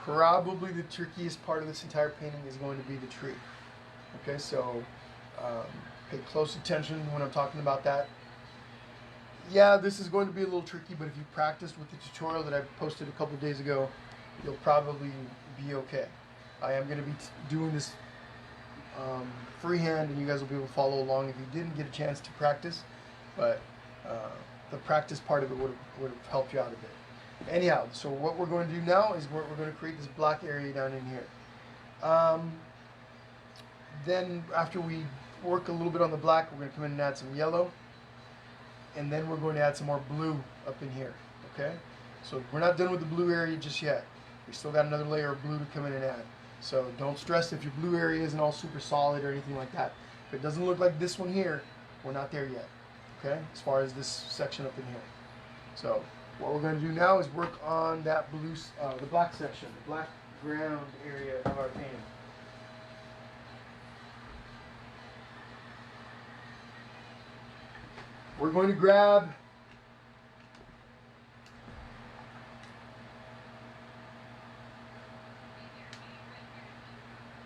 Probably the trickiest part of this entire painting is going to be the tree. Okay, so pay close attention when I'm talking about that. Yeah, this is going to be a little tricky, but if you practiced with the tutorial that I posted a couple days ago, you'll probably be okay. I am going to be doing this freehand, and you guys will be able to follow along if you didn't get a chance to practice, but the practice part of it would have helped you out a bit. Anyhow, so what we're going to do now is we're going to create this black area down in here. Then after we work a little bit on the black, we're going to come in and add some yellow, and then we're going to add some more blue up in here. Okay, so we're not done with the blue area just yet. We still got another layer of blue to come in and add. So don't stress if your blue area isn't all super solid or anything like that. If it doesn't look like this one here, we're not there yet. Okay, as far as this section up in here. So what we're going to do now is work on that blue, the black section, the black ground area of our painting. We're going to grab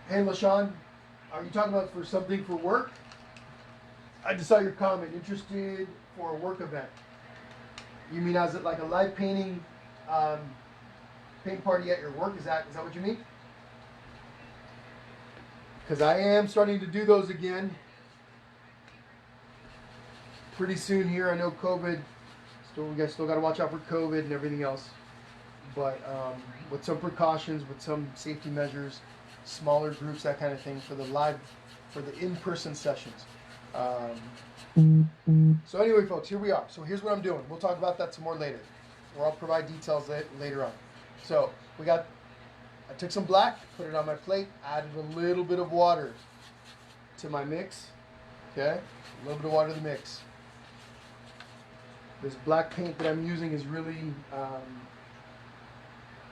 Hey LaShawn, are you talking about for something for work? I just saw your comment. Interested for a work event. You mean as it like a live painting paint party at your work? Is that what you mean? Because I am starting to do those again pretty soon here. I know COVID, we guys still got to watch out for COVID and everything else, but with some precautions, with some safety measures, smaller groups, that kind of thing for the in-person sessions. So anyway, folks, here we are. So here's what I'm doing. We'll talk about that some more later, or I'll provide details later on. So I took some black, put it on my plate, added a little bit of water to my mix. Okay, a little bit of water to the mix. This black paint that I'm using is really,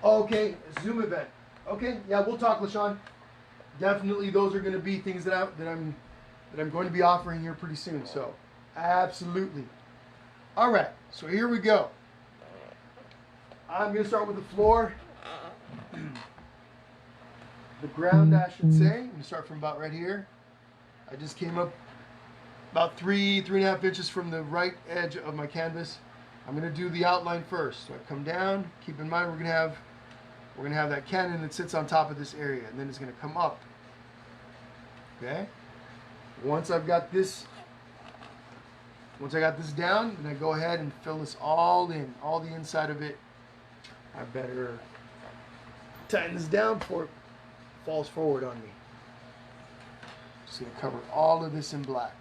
okay, Zoom event. Okay, yeah, we'll talk, LaShawn. Definitely, those are going to be things that I'm going to be offering here pretty soon. So, absolutely. All right, so here we go. I'm going to start with the floor. The ground, I should say. I'm going to start from about right here. I just came up about 3.5 inches from the right edge of my canvas. I'm going to do the outline first. So I come down. Keep in mind we're going to have that cannon that sits on top of this area, and then it's going to come up. Okay. Once I got this down, then I go ahead and fill this all in, all the inside of it. I better tighten this down before it falls forward on me. Just going to cover all of this in black.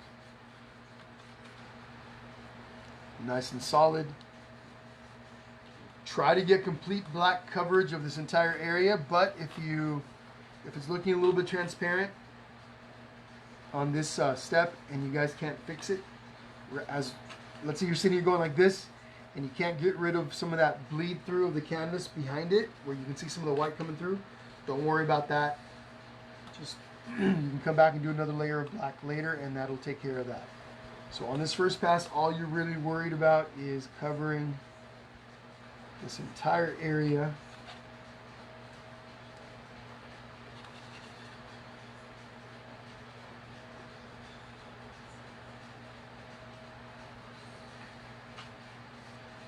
Nice and solid. Try to get complete black coverage of this entire area, but if it's looking a little bit transparent on this step and you guys can't fix it, as let's say you're sitting here going like this, and you can't get rid of some of that bleed through of the canvas behind it, where you can see some of the white coming through. Don't worry about that. Just you can come back and do another layer of black later, and that'll take care of that. So on this first pass, all you're really worried about is covering this entire area.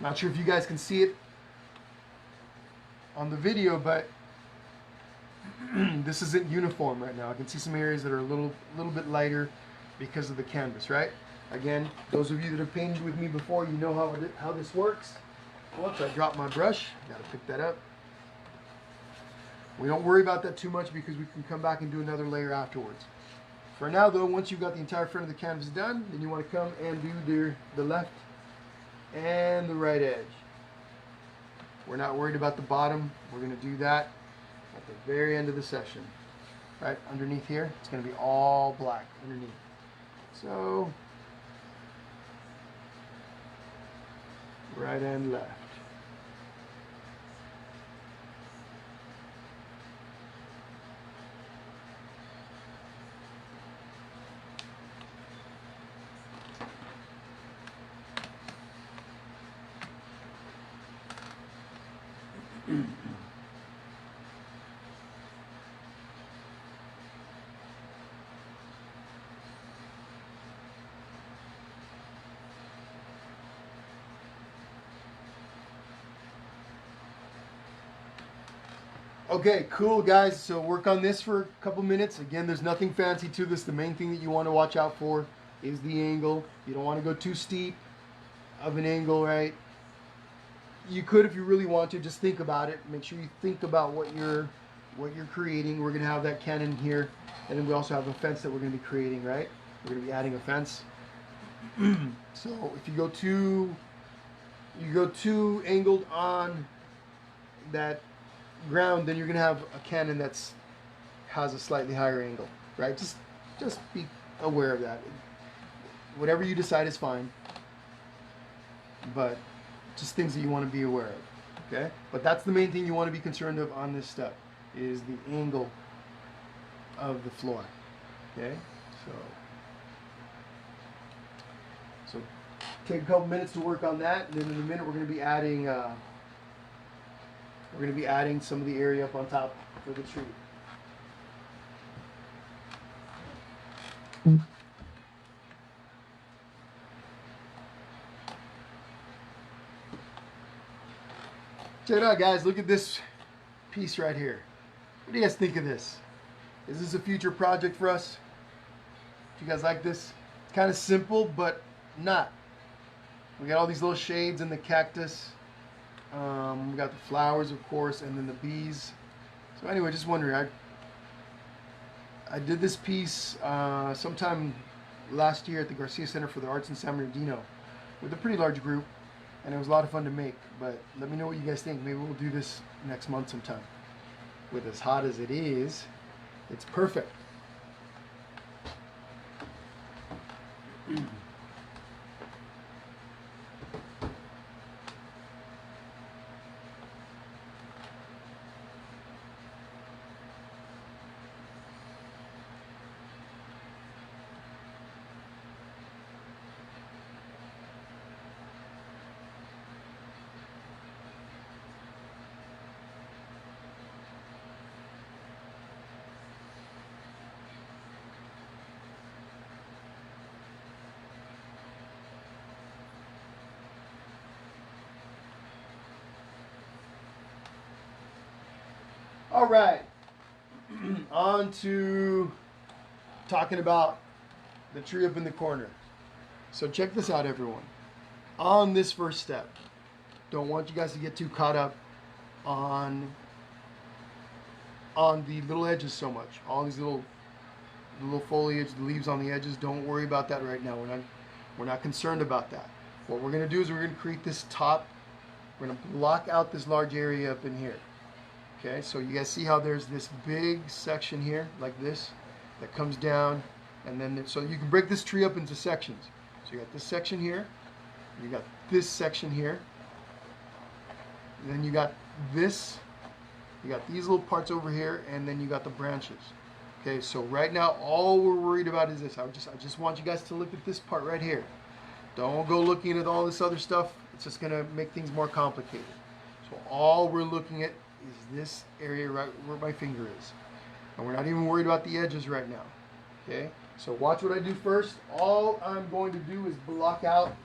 Not sure if you guys can see it on the video, but this isn't uniform right now. I can see some areas that are a little bit lighter because of the canvas, right? Again, those of you that have painted with me before, you know how this works. Whoops, I dropped my brush. Gotta pick that up. We don't worry about that too much because we can come back and do another layer afterwards. For now though, once you've got the entire front of the canvas done, then you want to come and do the left and the right edge. We're not worried about the bottom. We're going to do that at the very end of the session. Right underneath here, it's going to be all black underneath. So, right and left. Okay, cool guys, so work on this for a couple minutes. Again, there's nothing fancy to this. The main thing that you want to watch out for is the angle. You don't want to go too steep of an angle, right? You could if you really want to, just think about it. Make sure you think about what you're creating. We're going to have that cannon here, and then we also have a fence that we're going to be creating, right? We're going to be adding a fence. So if you go too angled on that ground, then you're going to have a cannon that's has a slightly higher angle, right? Just be aware of that. Whatever you decide is fine, but just things that you want to be aware of, okay? But that's the main thing you want to be concerned of on this step, is the angle of the floor, okay? So take a couple minutes to work on that, and then in a minute we're going to be adding some of the area up on top for the tree. Check it out, guys. Look at this piece right here. What do you guys think of this? Is this a future project for us? Do you guys like this? It's kind of simple, but not. We got all these little shades in the cactus. We got the flowers, of course, and then the bees. So anyway, just wondering, I did this piece sometime last year at the Garcia Center for the Arts in San Bernardino with a pretty large group, and it was a lot of fun to make. But let me know what you guys think. Maybe we'll do this next month sometime. With as hot as it is, it's perfect. All right, on to talking about the tree up in the corner. So check this out, everyone. On this first step, don't want you guys to get too caught up on the little edges so much. All these little foliage, the leaves on the edges. Don't worry about that right now. We're not concerned about that. What we're going to do is we're going to create this top. We're going to block out this large area up in here. Okay, so you guys see how there's this big section here, like this, that comes down, and then so you can break this tree up into sections. So you got this section here, You got this section here. And then you got this. You got these little parts over here, and then you got the branches. Okay, so right now all we're worried about is this. I just want you guys to look at this part right here. Don't go looking at all this other stuff. It's just gonna make things more complicated. So all we're looking at is this area right where my finger is. And we're not even worried about the edges right now. Okay, so watch what I do first. All I'm going to do is block out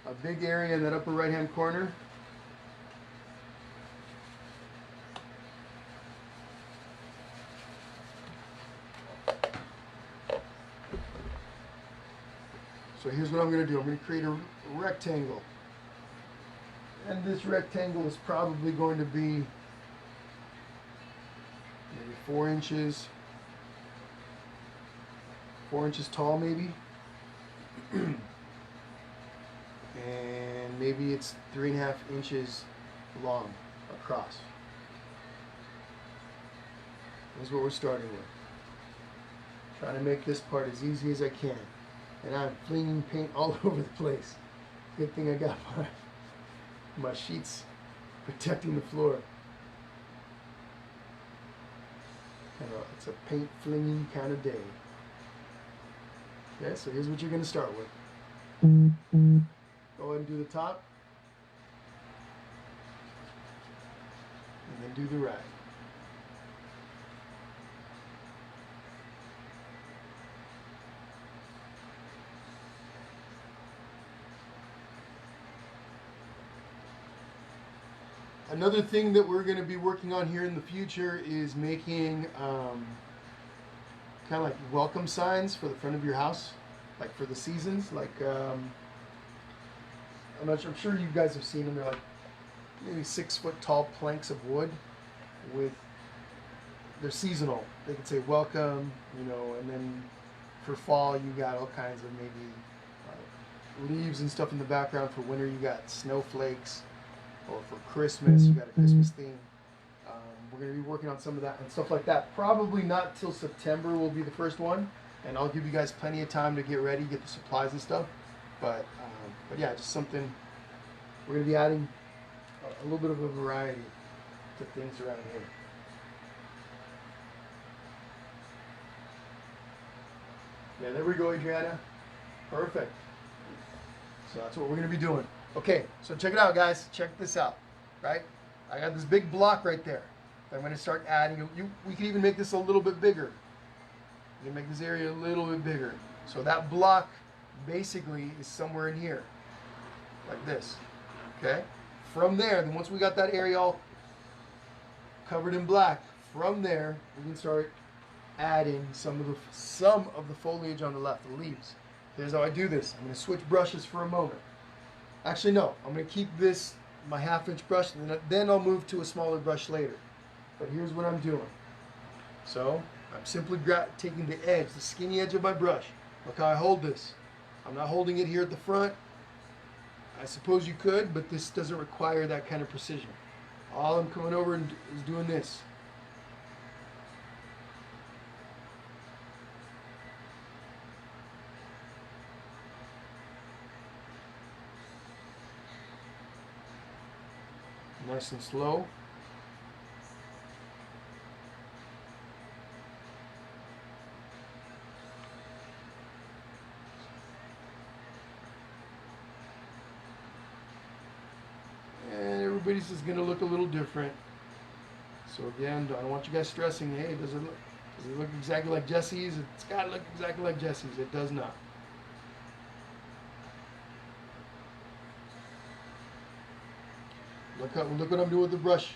a big area in that upper right hand corner. So here's what I'm going to do. I'm going to create a rectangle. And this rectangle is probably going to be maybe 4 inches. 4 inches tall maybe. And maybe it's 3.5 inches long across. That's what we're starting with. Trying to make this part as easy as I can. And I'm flinging paint all over the place. Good thing I got my sheets protecting the floor. It's a paint flinging kind of day. Okay, so here's what you're going to start with. Go ahead and do the top. And then do the right. Another thing that we're going to be working on here in the future is making kind of like welcome signs for the front of your house, like for the seasons. Like I'm sure you guys have seen them. They're like maybe 6 foot tall planks of wood they're seasonal. They can say welcome, and then for fall you got all kinds of maybe leaves and stuff in the background. For winter you got snowflakes. Or for Christmas, you got a Christmas theme. We're going to be working on some of that and stuff like that. Probably not till September will be the first one, and I'll give you guys plenty of time to get ready, get the supplies and stuff. But yeah, just something. We're going to be adding a little bit of a variety to things around here. Yeah, there we go, Adriana. Perfect. So that's what we're going to be doing. Okay, so check it out, guys. Check this out, right? I got this big block right there. I'm going to start adding. We can even make this a little bit bigger. We can make this area a little bit bigger. So that block basically is somewhere in here, like this. Okay. From there, then once we got that area all covered in black, from there we can start adding some of the foliage on the left, the leaves. Here's how I do this. I'm going to switch brushes for a moment. Actually, no. I'm going to keep this, my 1/2 inch brush, and then I'll move to a smaller brush later. But here's what I'm doing. So, I'm simply taking the edge, the skinny edge of my brush. Look how I hold this. I'm not holding it here at the front. I suppose you could, but this doesn't require that kind of precision. All I'm coming over and is doing this. Nice and slow. And everybody's is going to look a little different. So again, I don't want you guys stressing, hey, does it look exactly like Jesse's? It's got to look exactly like Jesse's. It does not. Look what I'm doing with the brush.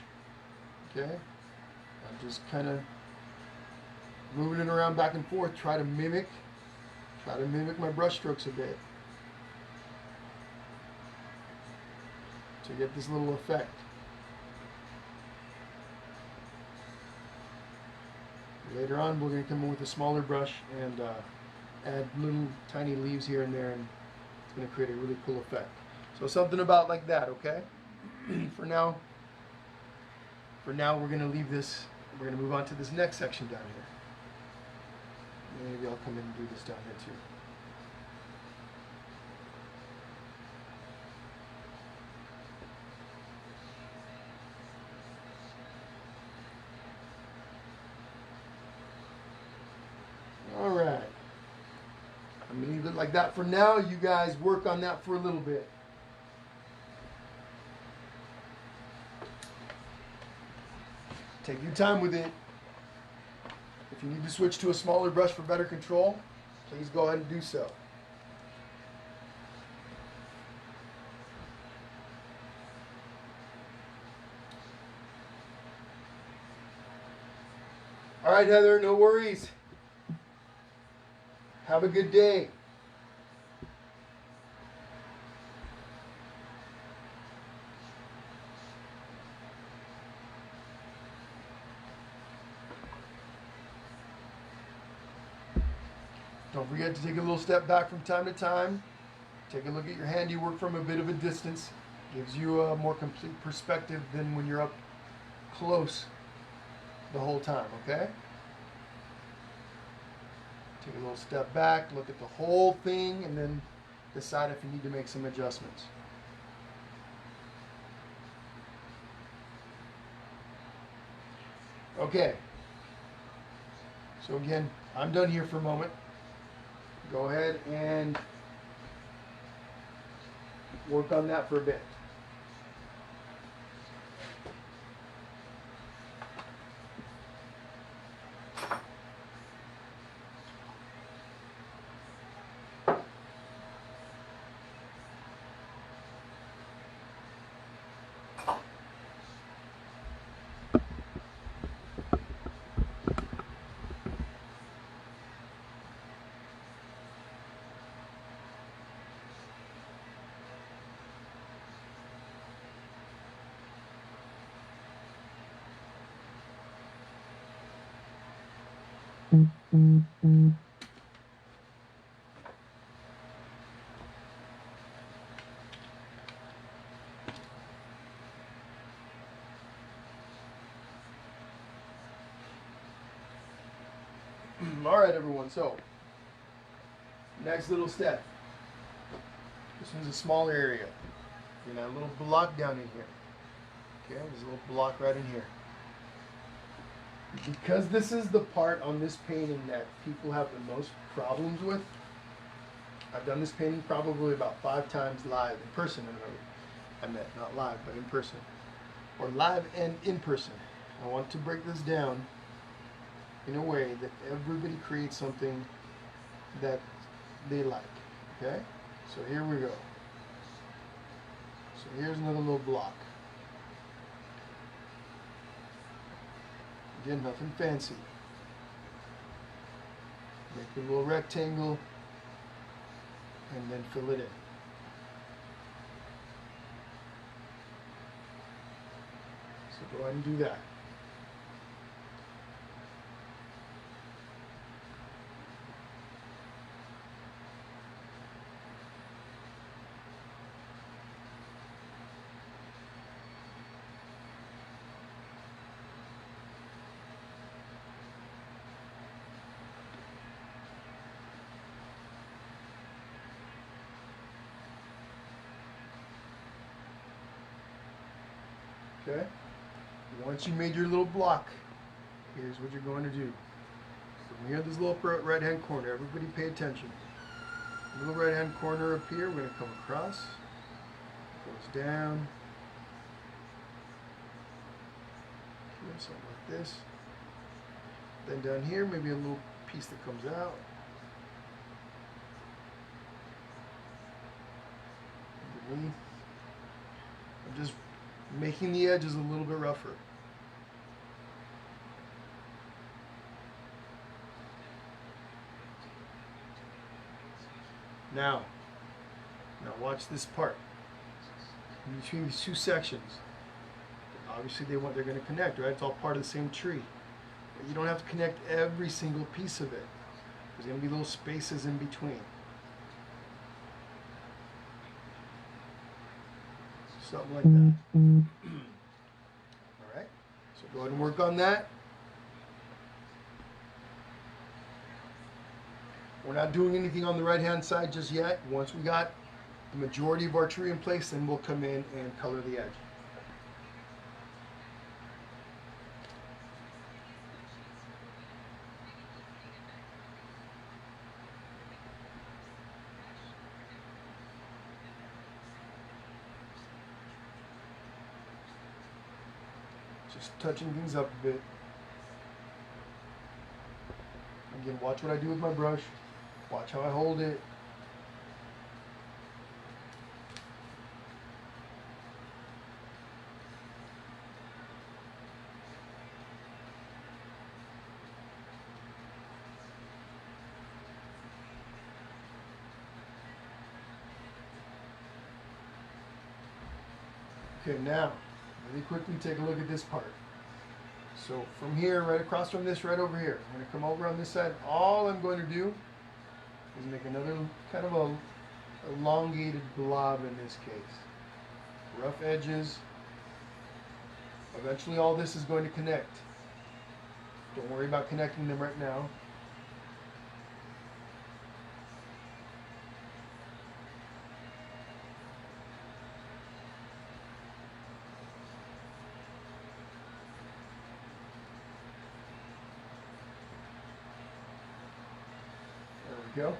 Okay? I'm just kind of moving it around back and forth, try to mimic my brush strokes a bit to get this little effect. Later on, we're going to come in with a smaller brush and add little tiny leaves here and there, and it's going to create a really cool effect. So something about like that, okay? For now, we're going to leave this. We're going to move on to this next section down here. Maybe I'll come in and do this down here too. I'm going to leave it like that for now. You guys work on that for a little bit. Take your time with it. If you need to switch to a smaller brush for better control, please go ahead and do so. All right, Heather, no worries. Have a good day. Don't forget to take a little step back from time to time. Take a look at your handiwork from a bit of a distance. Gives you a more complete perspective than when you're up close the whole time, okay? Take a little step back, look at the whole thing, and then decide if you need to make some adjustments. Okay. So again, I'm done here for a moment. Go ahead and work on that for a bit. All right, everyone, so next little step. This one's a smaller area. You know, a little block down in here. Okay, there's a little block right in here. Because this is the part on this painting that people have the most problems with, I've done this painting probably about 5 times live in person. I meant not live, but in person. Or live and in person. I want to break this down in a way that everybody creates something that they like. Okay? So here we go. So here's another little block. Again, nothing fancy. Make a little rectangle and then fill it in. So go ahead and do that. Okay? Once you made your little block, here's what you're going to do. From here, this little right hand corner, everybody pay attention. Little right hand corner up here, we're going to come across, goes down, okay, something like this. Then down here, maybe a little piece that comes out. Underneath. I'm just making the edges a little bit rougher. Now watch this part. In between these two sections, obviously they're going to connect, right? It's all part of the same tree. But you don't have to connect every single piece of it. There's going to be little spaces in between. Something like that. All right, so go ahead and work on that. We're not doing anything on the right hand side just yet. Once we got the majority of our tree in place, then we'll come in and color the edge. Just touching things up a bit. Again, watch what I do with my brush. Watch how I hold it. Okay, now, really quickly take a look at this part. So from here, right across from this, right over here, I'm going to come over on this side. All I'm going to do is make another kind of a elongated blob in this case. Rough edges. Eventually all this is going to connect. Don't worry about connecting them right now. There we go.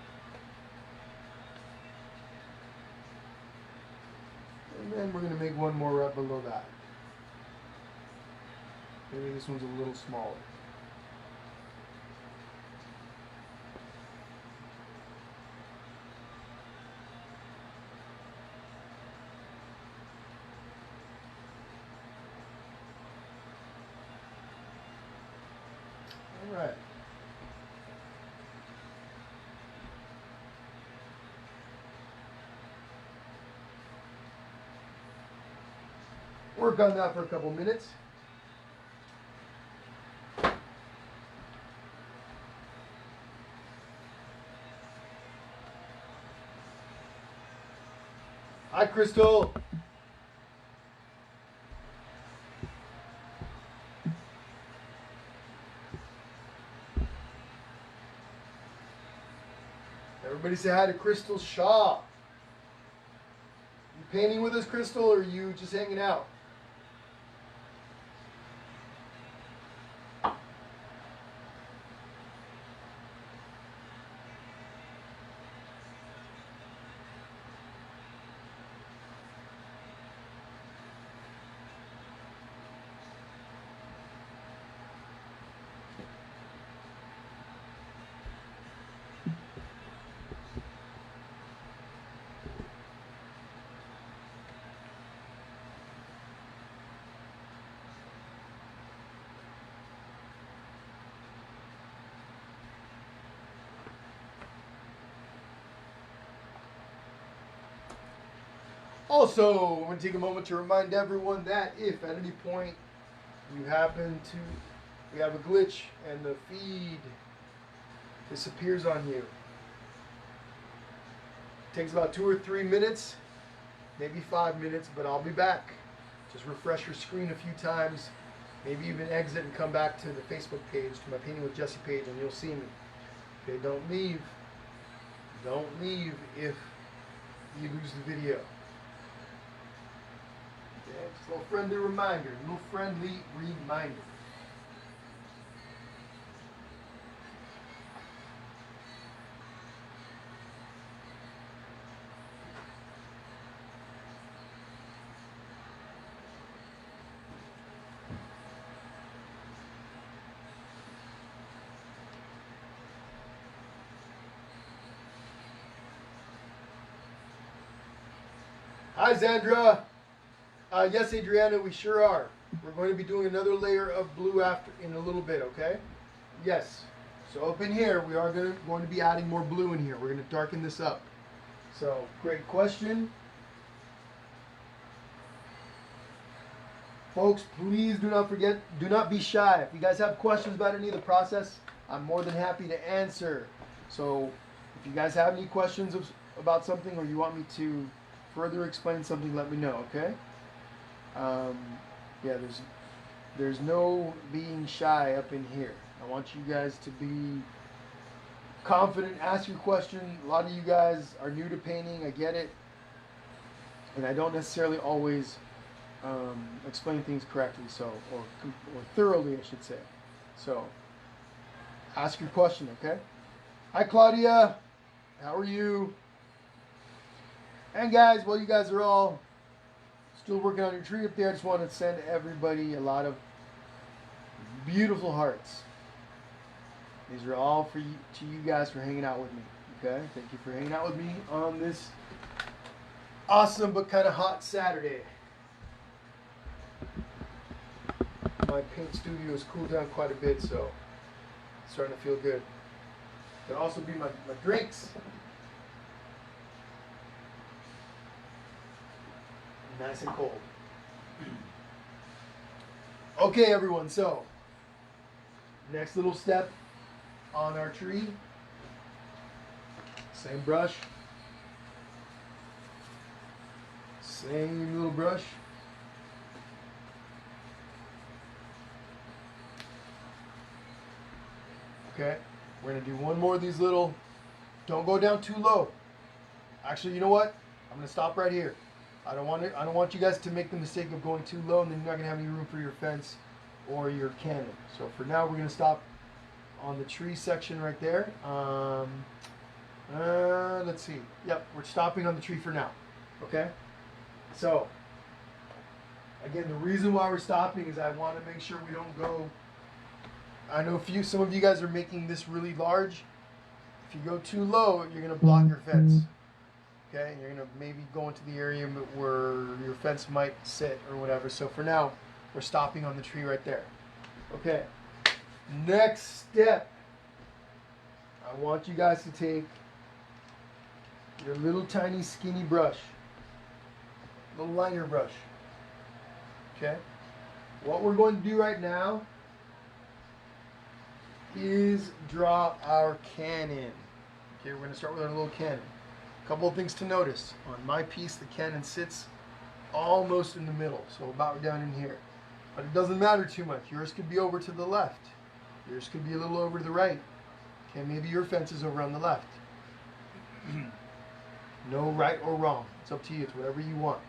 And then we're going to make one more right below that. Maybe this one's a little smaller. All right. Work on that for a couple minutes. Hi, Crystal. Everybody say hi to Crystal Shaw. You painting with us, Crystal, or are you just hanging out? Also, I want to take a moment to remind everyone that if at any point you happen to, we have a glitch and the feed disappears on you, it takes about 2 or 3 minutes, maybe 5 minutes, but I'll be back. Just refresh your screen a few times, maybe even exit and come back to the Facebook page, to my Painting with Jesse page, and you'll see me. Okay, don't leave. Don't leave if you lose the video. Okay, just a little friendly reminder. Little friendly reminder. Hi, Zandra. Yes, Adriana, we sure are. We're going to be doing another layer of blue after in a little bit, okay? Yes. So up in here, we are going to be adding more blue in here. We're going to darken this up. So, great question. Folks, please do not forget, do not be shy. If you guys have questions about any of the process, I'm more than happy to answer. So, if you guys have any questions about something, or you want me to further explain something, let me know, okay? Yeah, there's no being shy up in here. I want you guys to be confident, ask your question. A lot of you guys are new to painting, I get it, and I don't necessarily always explain things correctly, so or thoroughly, I should say. So ask your question, okay? Hi, Claudia. How are you? And guys, while you guys are all still working on your tree up there, I just want to send everybody a lot of beautiful hearts. These are all for you, to you guys for hanging out with me. Okay? Thank you for hanging out with me on this awesome but kind of hot Saturday. My paint studio has cooled down quite a bit, so it's starting to feel good. Could also be my drinks. Nice and cold. Okay, everyone, so next little step on our tree. Same brush. Same little brush. Okay, we're gonna do one more of these little, don't go down too low. Actually, you know what? I'm gonna stop right here. I don't want you guys to make the mistake of going too low and then you're not gonna have any room for your fence or your cannon. So for now, we're gonna stop on the tree section right there. Let's see. Yep, we're stopping on the tree for now. Okay? So, again, the reason why we're stopping is I want to make sure we don't go. I know some of you guys are making this really large. If you go too low, you're going to block your fence. Okay? You're going to maybe go into the area where your fence might sit or whatever. So for now, we're stopping on the tree right there. Okay. Next step. I want you guys to take your little tiny skinny brush. Little liner brush. Okay? What we're going to do right now is draw our cannon. Okay, we're going to start with our little cannon. A couple of things to notice. On my piece, the cannon sits almost in the middle, so about down in here. But it doesn't matter too much. Yours could be over to the left. Yours could be a little over to the right. Okay, maybe your fence is over on the left. No right or wrong. It's up to you. It's whatever you want.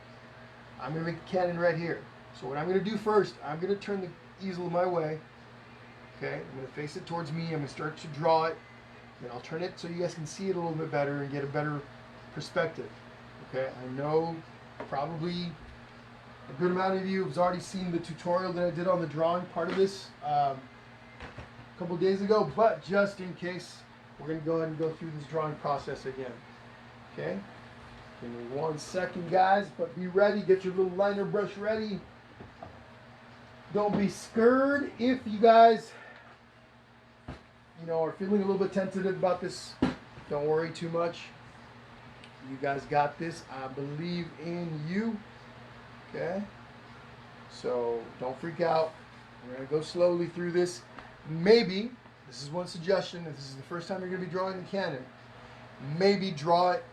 I'm going to make the cannon right here. So what I'm going to do first, I'm going to turn the easel my way. Okay, I'm going to face it towards me. I'm going to start to draw it. Then I'll turn it so you guys can see it a little bit better and get a better perspective. Okay, I know probably a good amount of you have already seen the tutorial that I did on the drawing part of this a couple days ago, but just in case, we're going to go ahead and go through this drawing process again. Okay, give me 1 second, guys, but be ready. Get your little liner brush ready. Don't be scared if you guys, are feeling a little bit tentative about this. Don't worry too much. You guys got this. I believe in you. Okay, so don't freak out. We're going to go slowly through this. Maybe, this is one suggestion, if this is the first time you're going to be drawing the cannon, maybe draw it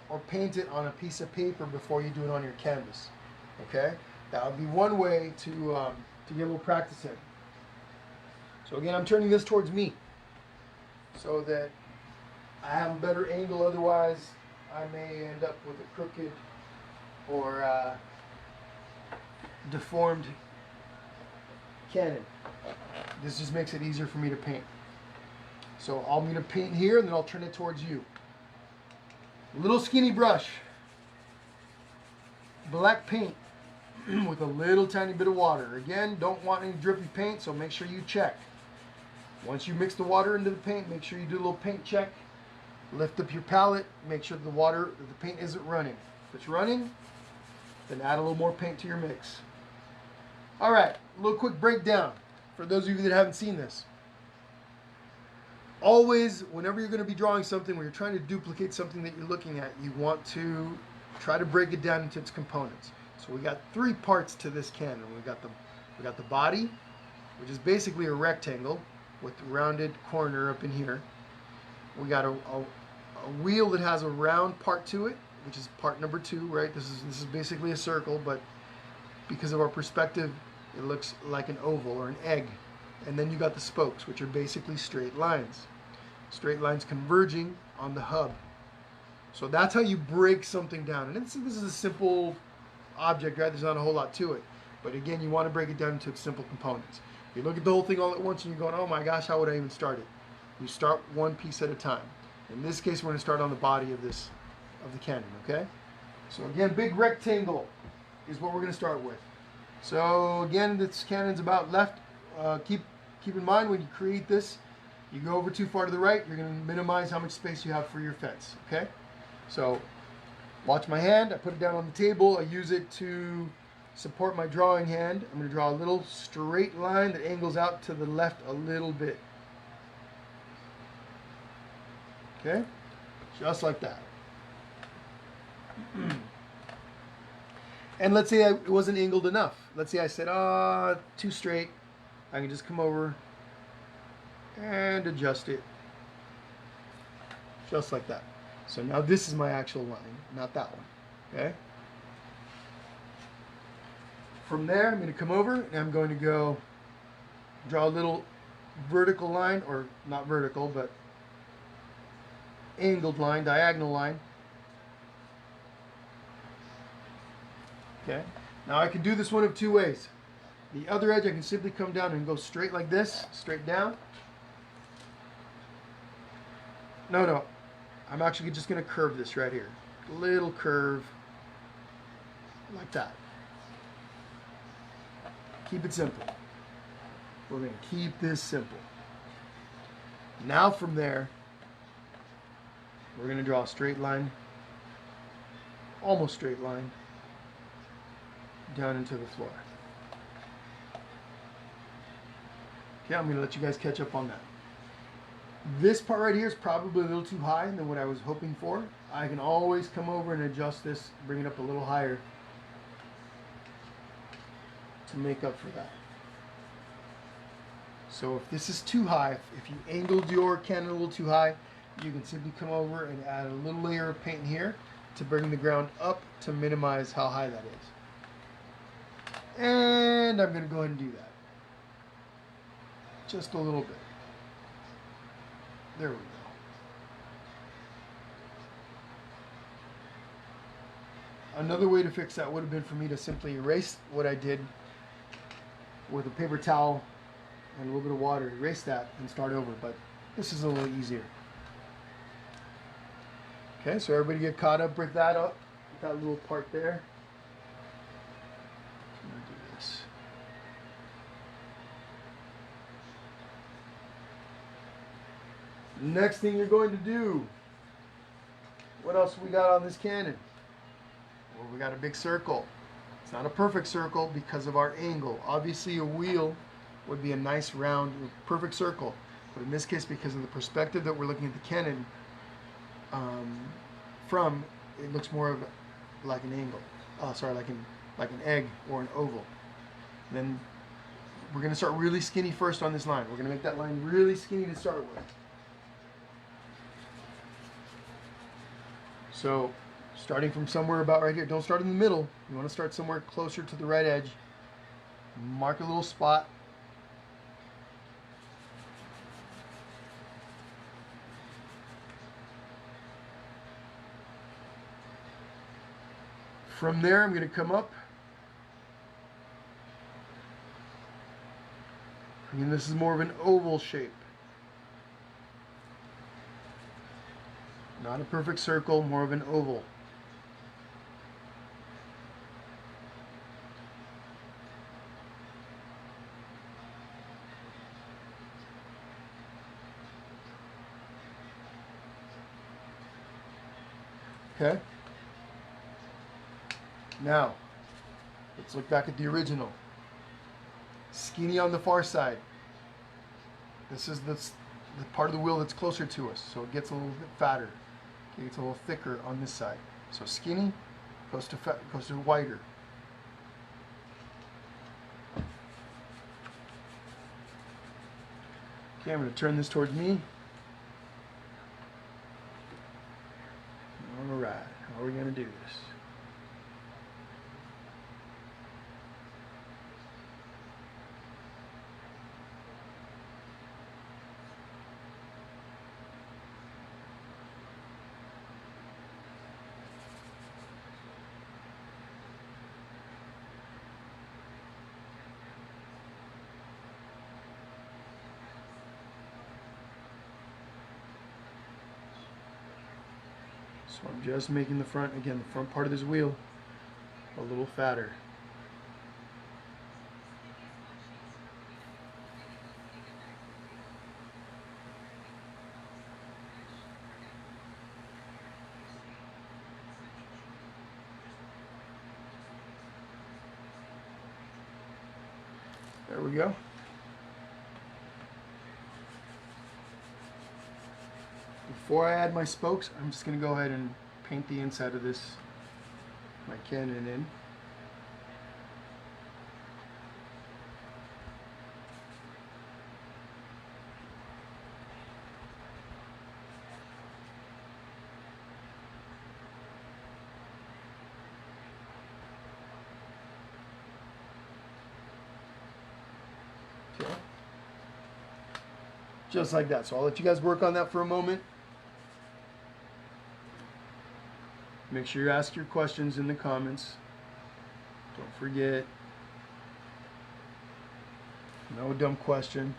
or paint it on a piece of paper before you do it on your canvas. Okay? That would be one way to get a little practice in. So again, I'm turning this towards me so that I have a better angle. Otherwise, I may end up with a crooked or deformed cannon. This just makes it easier for me to paint. So I'm going to paint here and then I'll turn it towards you. Little skinny brush, black paint with a little tiny bit of water. Again, don't want any drippy paint, so make sure you check. Once you mix the water into the paint, make sure you do a little paint check. Lift up your palette, make sure the paint isn't running. If it's running, then add a little more paint to your mix. All right, a little quick breakdown for those of you that haven't seen this. Always, whenever you're going to be drawing something, when you're trying to duplicate something that you're looking at, you want to try to break it down into its components. So we got 3 parts to this cannon. We got the body, which is basically a rectangle with a rounded corner up in here. We got a wheel that has a round part to it, which is part number 2, right? This is basically a circle, but because of our perspective, it looks like an oval or an egg. And then you got the spokes, which are basically straight lines. Straight lines converging on the hub. So that's how you break something down. And this is a simple object, right? There's not a whole lot to it. But again, you want to break it down into simple components. You look at the whole thing all at once and you're going, oh my gosh, how would I even start it? You start one piece at a time. In this case, we're going to start on the body of the cannon, okay? So again, big rectangle is what we're going to start with. So again, this cannon's about left. Keep keep in mind when you create this, you go over too far to the right, you're going to minimize how much space you have for your fence, okay? So watch my hand. I put it down on the table. I use it to support my drawing hand. I'm going to draw a little straight line that angles out to the left a little bit. Okay? Just like that. And let's say it wasn't angled enough. Let's say I said, too straight. I can just come over and adjust it. Just like that. So now this is my actual line, not that one. Okay? From there, I'm going to come over and I'm going to go draw a little vertical line, or not vertical, but angled line, diagonal line. Okay? Now I can do this one of two ways. The other edge I can simply come down and go straight like this, straight down. No. I'm actually just going to curve this right here. A little curve like that. Keep it simple. We're going to keep this simple. Now from there, we're going to draw a straight line, almost straight line, down into the floor. Okay, I'm going to let you guys catch up on that. This part right here is probably a little too high than what I was hoping for. I can always come over and adjust this, bring it up a little higher to make up for that. So if this is too high, if you angled your cannon a little too high, you can simply come over and add a little layer of paint here to bring the ground up to minimize how high that is. And I'm going to go ahead and do that. Just a little bit. There we go. Another way to fix that would have been for me to simply erase what I did with a paper towel and a little bit of water, erase that and start over, but this is a little easier. Okay, so everybody get caught up, break that up, that little part there. I'm gonna do this. Next thing you're going to do, what else we got on this cannon? Well, we got a big circle. It's not a perfect circle because of our angle. Obviously a wheel would be a nice round, perfect circle. But in this case, because of the perspective that we're looking at the cannon from, it looks more of like an angle. Like an egg or an oval. Then we're going to start really skinny first on this line. We're going to make that line really skinny to start with. So, starting from somewhere about right here. Don't start in the middle. You want to start somewhere closer to the right edge. Mark a little spot. From there, I'm going to come up. And this is more of an oval shape. Not a perfect circle, more of an oval. Okay? Now, let's look back at the original. Skinny on the far side. This is the part of the wheel that's closer to us, so it gets a little bit fatter. It gets a little thicker on this side. So skinny goes to wider. Okay, I'm going to turn this towards me. All right, how are we going to do this? So I'm just making the front, again, the front part of this wheel a little fatter. we go. Before I add my spokes, I'm just going to go ahead and paint the inside of this, my cannon in. Okay. Just like that. So I'll let you guys work on that for a moment. Make sure you ask your questions in the comments. Don't forget. No dumb question.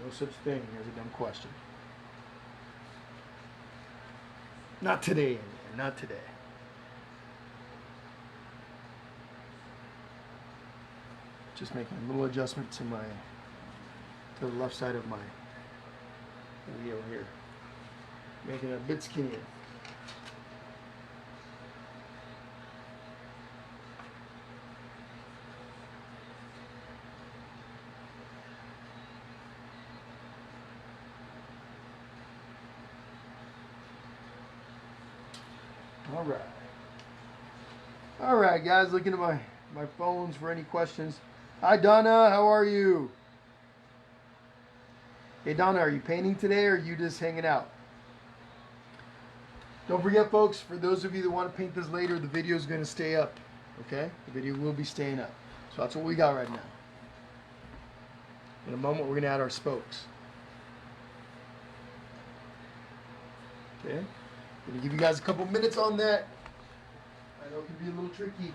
No such thing as a dumb question. Not today, not today. Just making a little adjustment to the left side of my wheel here. Making it a bit skinnier. All right, guys, looking at my phones for any questions. Hi, Donna, how are you? Hey, Donna, are you painting today or are you just hanging out? Don't forget, folks, for those of you that want to paint this later, the video is going to stay up, okay? The video will be staying up. So that's what we got right now. In a moment, we're going to add our spokes. Okay? Going to give you guys a couple minutes on that. I know it can be a little tricky.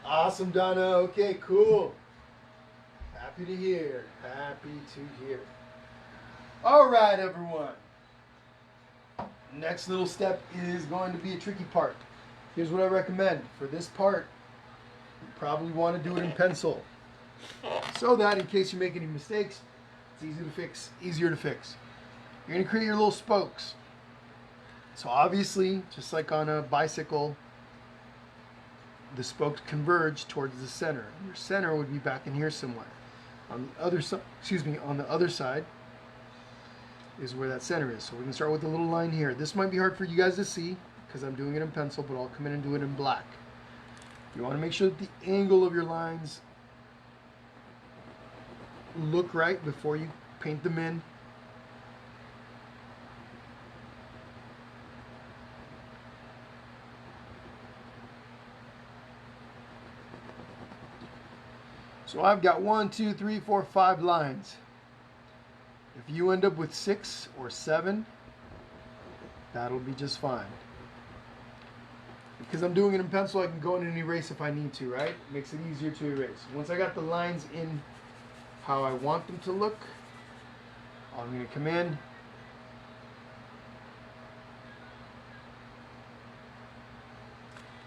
Awesome, Donna. Okay, cool. Happy to hear. Happy to hear. All right, everyone. Next little step is going to be a tricky part. Here's what I recommend. For this part, you probably want to do it in pencil. So that in case you make any mistakes, it's easier to fix. You're going to create your little spokes. So obviously, just like on a bicycle, the spokes converge towards the center. Your center would be back in here somewhere. On the other side, on the other side is where that center is. So we can start with a little line here. This might be hard for you guys to see because I'm doing it in pencil, but I'll come in and do it in black. You want to make sure that the angle of your lines look right before you paint them in. So I've got 1, 2, 3, 4, 5 lines. If you end up with 6 or 7, that'll be just fine. Because I'm doing it in pencil, I can go in and erase if I need to, right? It makes it easier to erase. Once I got the lines in how I want them to look, I'm going to come in.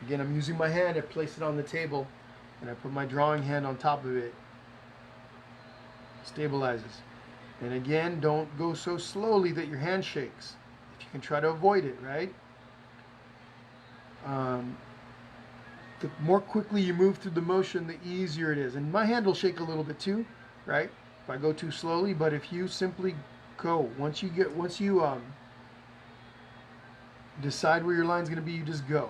Again, I'm using my hand, I place it on the table, and I put my drawing hand on top of it. Stabilizes. And again, don't go so slowly that your hand shakes. If you can try to avoid it, right? The more quickly you move through the motion, the easier it is. And my hand will shake a little bit too. right? If I go too slowly, but if you simply go, once you decide where your line's going to be, you just go.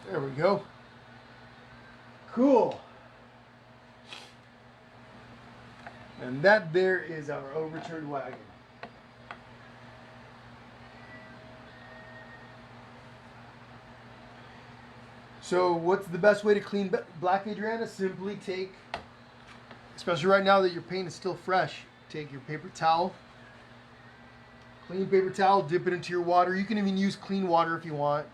There we go. Cool. And that there is our overturned wagon. So what's the best way to clean black, Adriana? Simply take, especially right now that your paint is still fresh, take your paper towel, clean paper towel, dip it into your water. You can even use clean water if you want,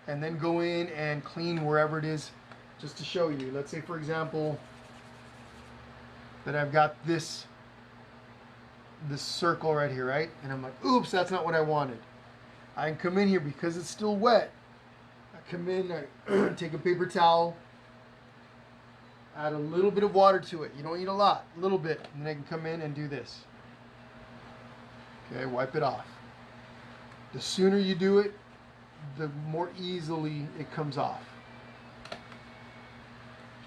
and then go in and clean wherever it is. Just to show you, let's say for example that I've got this circle right here, right? And I'm like, oops, that's not what I wanted. I can come in here because it's still wet. I come in, I take a paper towel, add a little bit of water to it. You don't need a lot, a little bit. And then I can come in and do this. Okay, wipe it off. The sooner you do it, the more easily it comes off.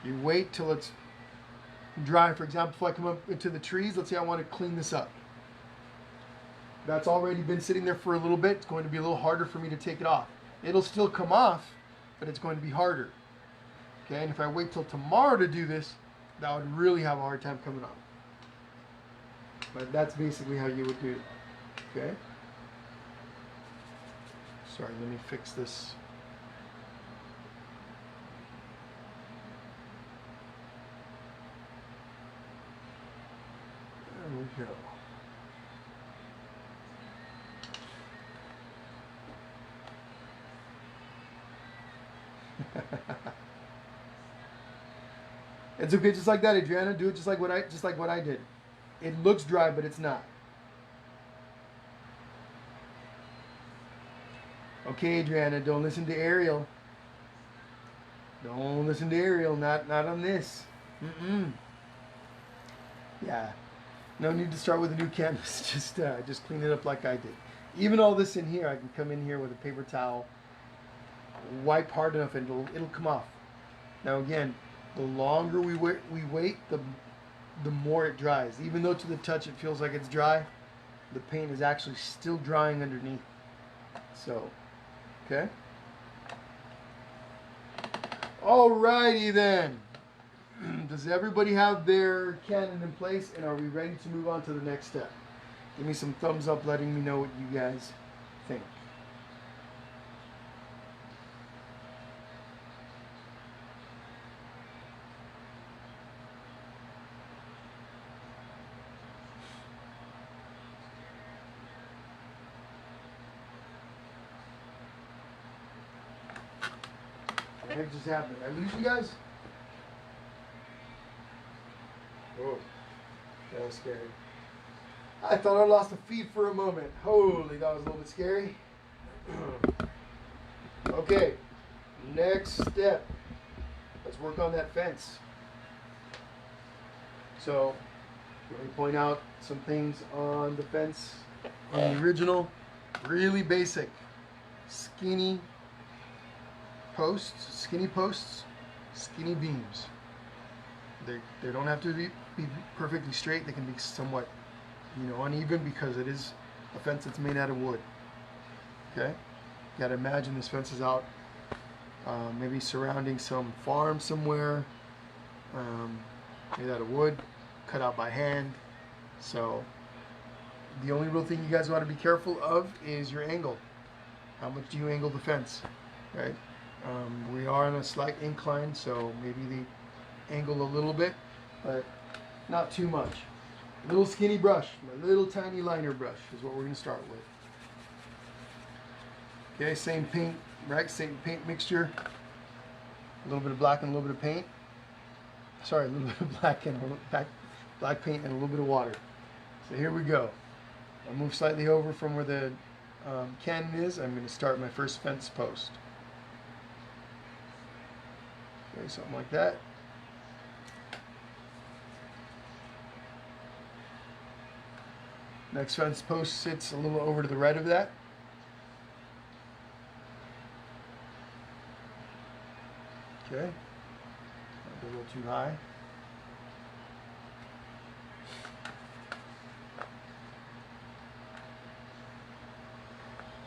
You wait till it's dry. For example, if I come up into the trees, let's say I want to clean this up. That's already been sitting there for a little bit. It's going to be a little harder for me to take it off. It'll still come off, but it's going to be harder. Okay, and if I wait till tomorrow to do this, that would really have a hard time coming off. But that's basically how you would do it. Okay? Sorry, let me fix this. There we go. It's okay, just like that, Adriana. Do it just like what I did. It looks dry, but it's not. Okay, Adriana, don't listen to Ariel. Don't listen to Ariel. Not on this. Yeah. No need to start with a new canvas. Just clean it up like I did. Even all this in here, I can come in here with a paper towel, wipe hard enough, and it'll come off. Now again, the longer we wait, the more it dries. Even though to the touch it feels like it's dry, the paint is actually still drying underneath. So, okay. Alrighty then. Does everybody have their cannon in place, and are we ready to move on to the next step? Give me some thumbs up letting me know what you guys think. What the heck just happened? Did I lose you guys? Whoa, that was scary. I thought I lost the feed for a moment. Holy, that was a little bit scary. Okay, next step. Let's work on that fence. So, let me point out some things on the fence. On the original, really basic. Skinny posts, skinny beams. They don't have to be perfectly straight. They can be somewhat, uneven because it is a fence that's made out of wood. Okay, you got to imagine this fence is out, maybe surrounding some farm somewhere, made out of wood, cut out by hand. So the only real thing you guys want to be careful of is your angle. How much do you angle the fence, right? We are on a slight incline, so maybe the angle a little bit, but not too much. Little skinny brush, my little tiny liner brush is what we're going to start with. Okay, same paint, right? Same paint mixture. A little bit of black and a little bit of paint. Sorry, a little bit of black paint and a little bit of water. So here we go. I'll move slightly over from where the cannon is. I'm going to start my first fence post. Okay, something like that. Next fence post sits a little over to the right of that. Okay, might be a little too high.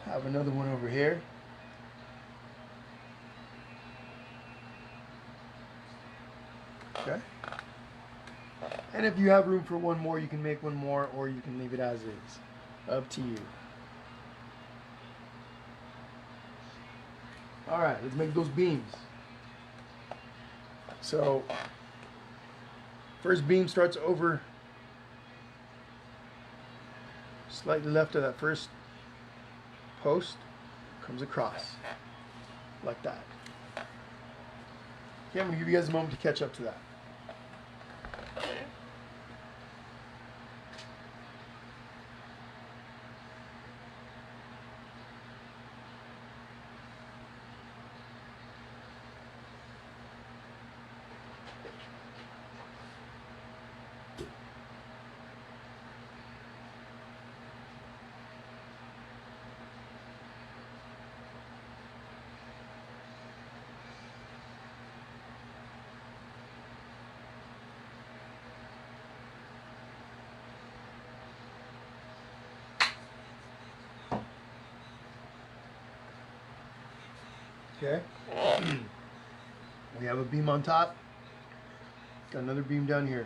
Have another one over here. Okay. And if you have room for one more, you can make one more, or you can leave it as is. Up to you. Alright, let's make those beams. So, first beam starts over slightly left of that first post, comes across like that. Okay, I'm going to give you guys a moment to catch up to that. Okay. We have a beam on top. Got another beam down here.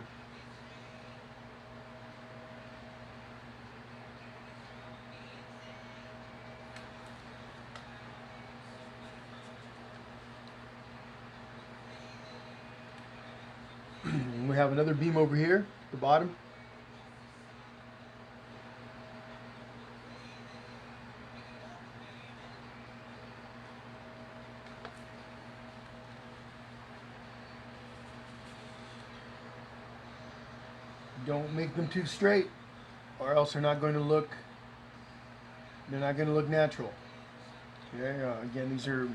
We have another beam over here at the bottom. Don't make them too straight, or else they're not going to look natural. Okay, again, these are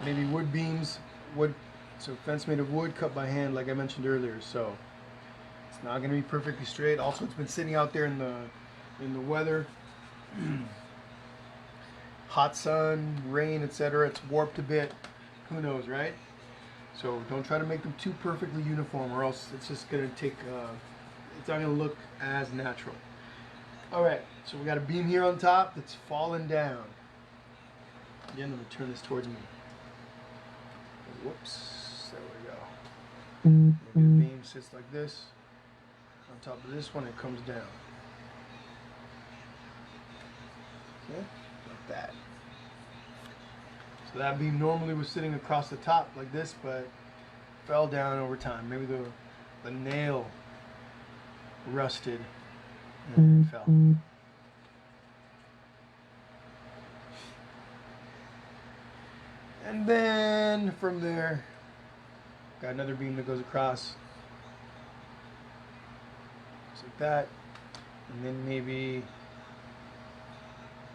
maybe wood beams, so fence made of wood cut by hand, like I mentioned earlier. So it's not going to be perfectly straight. Also, it's been sitting out there in the weather, hot sun, rain, etc. It's warped a bit. Who knows, right? So don't try to make them too perfectly uniform, or else it's just going to take. It's not going to look as natural. Alright, so we got a beam here on top that's fallen down. Again, let me turn this towards me. Whoops, there we go. Maybe the beam sits like this. On top of this one, it comes down. Okay, like that. So that beam normally was sitting across the top like this, but fell down over time. Maybe the nail rusted and it fell. And then from there, got another beam that goes across, just like that. And then maybe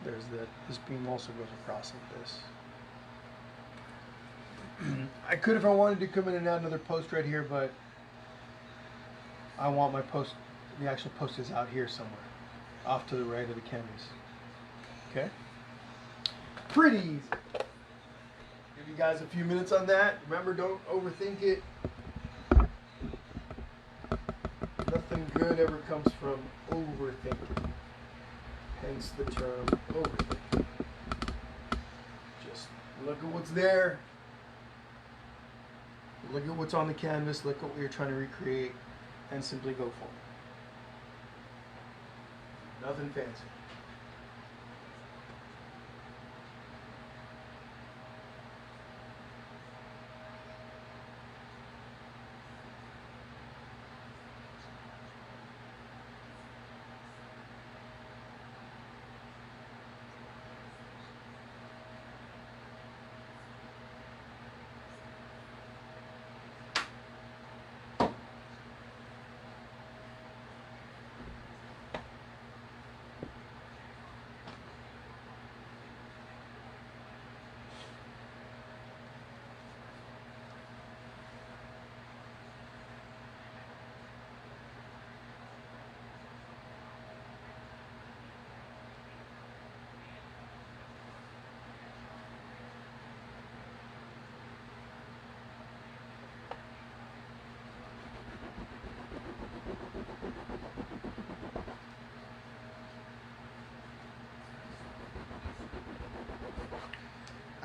there's this beam also goes across like this. I could, if I wanted to, come in and add another post right here, but I want my post. The actual post is out here somewhere, off to the right of the canvas. Okay? Pretty easy. Give you guys a few minutes on that. Remember, don't overthink it. Nothing good ever comes from overthinking. Hence the term overthink. Just look at what's there. Look at what's on the canvas. Look at what you're trying to recreate, and simply go for it. Nothing fancy.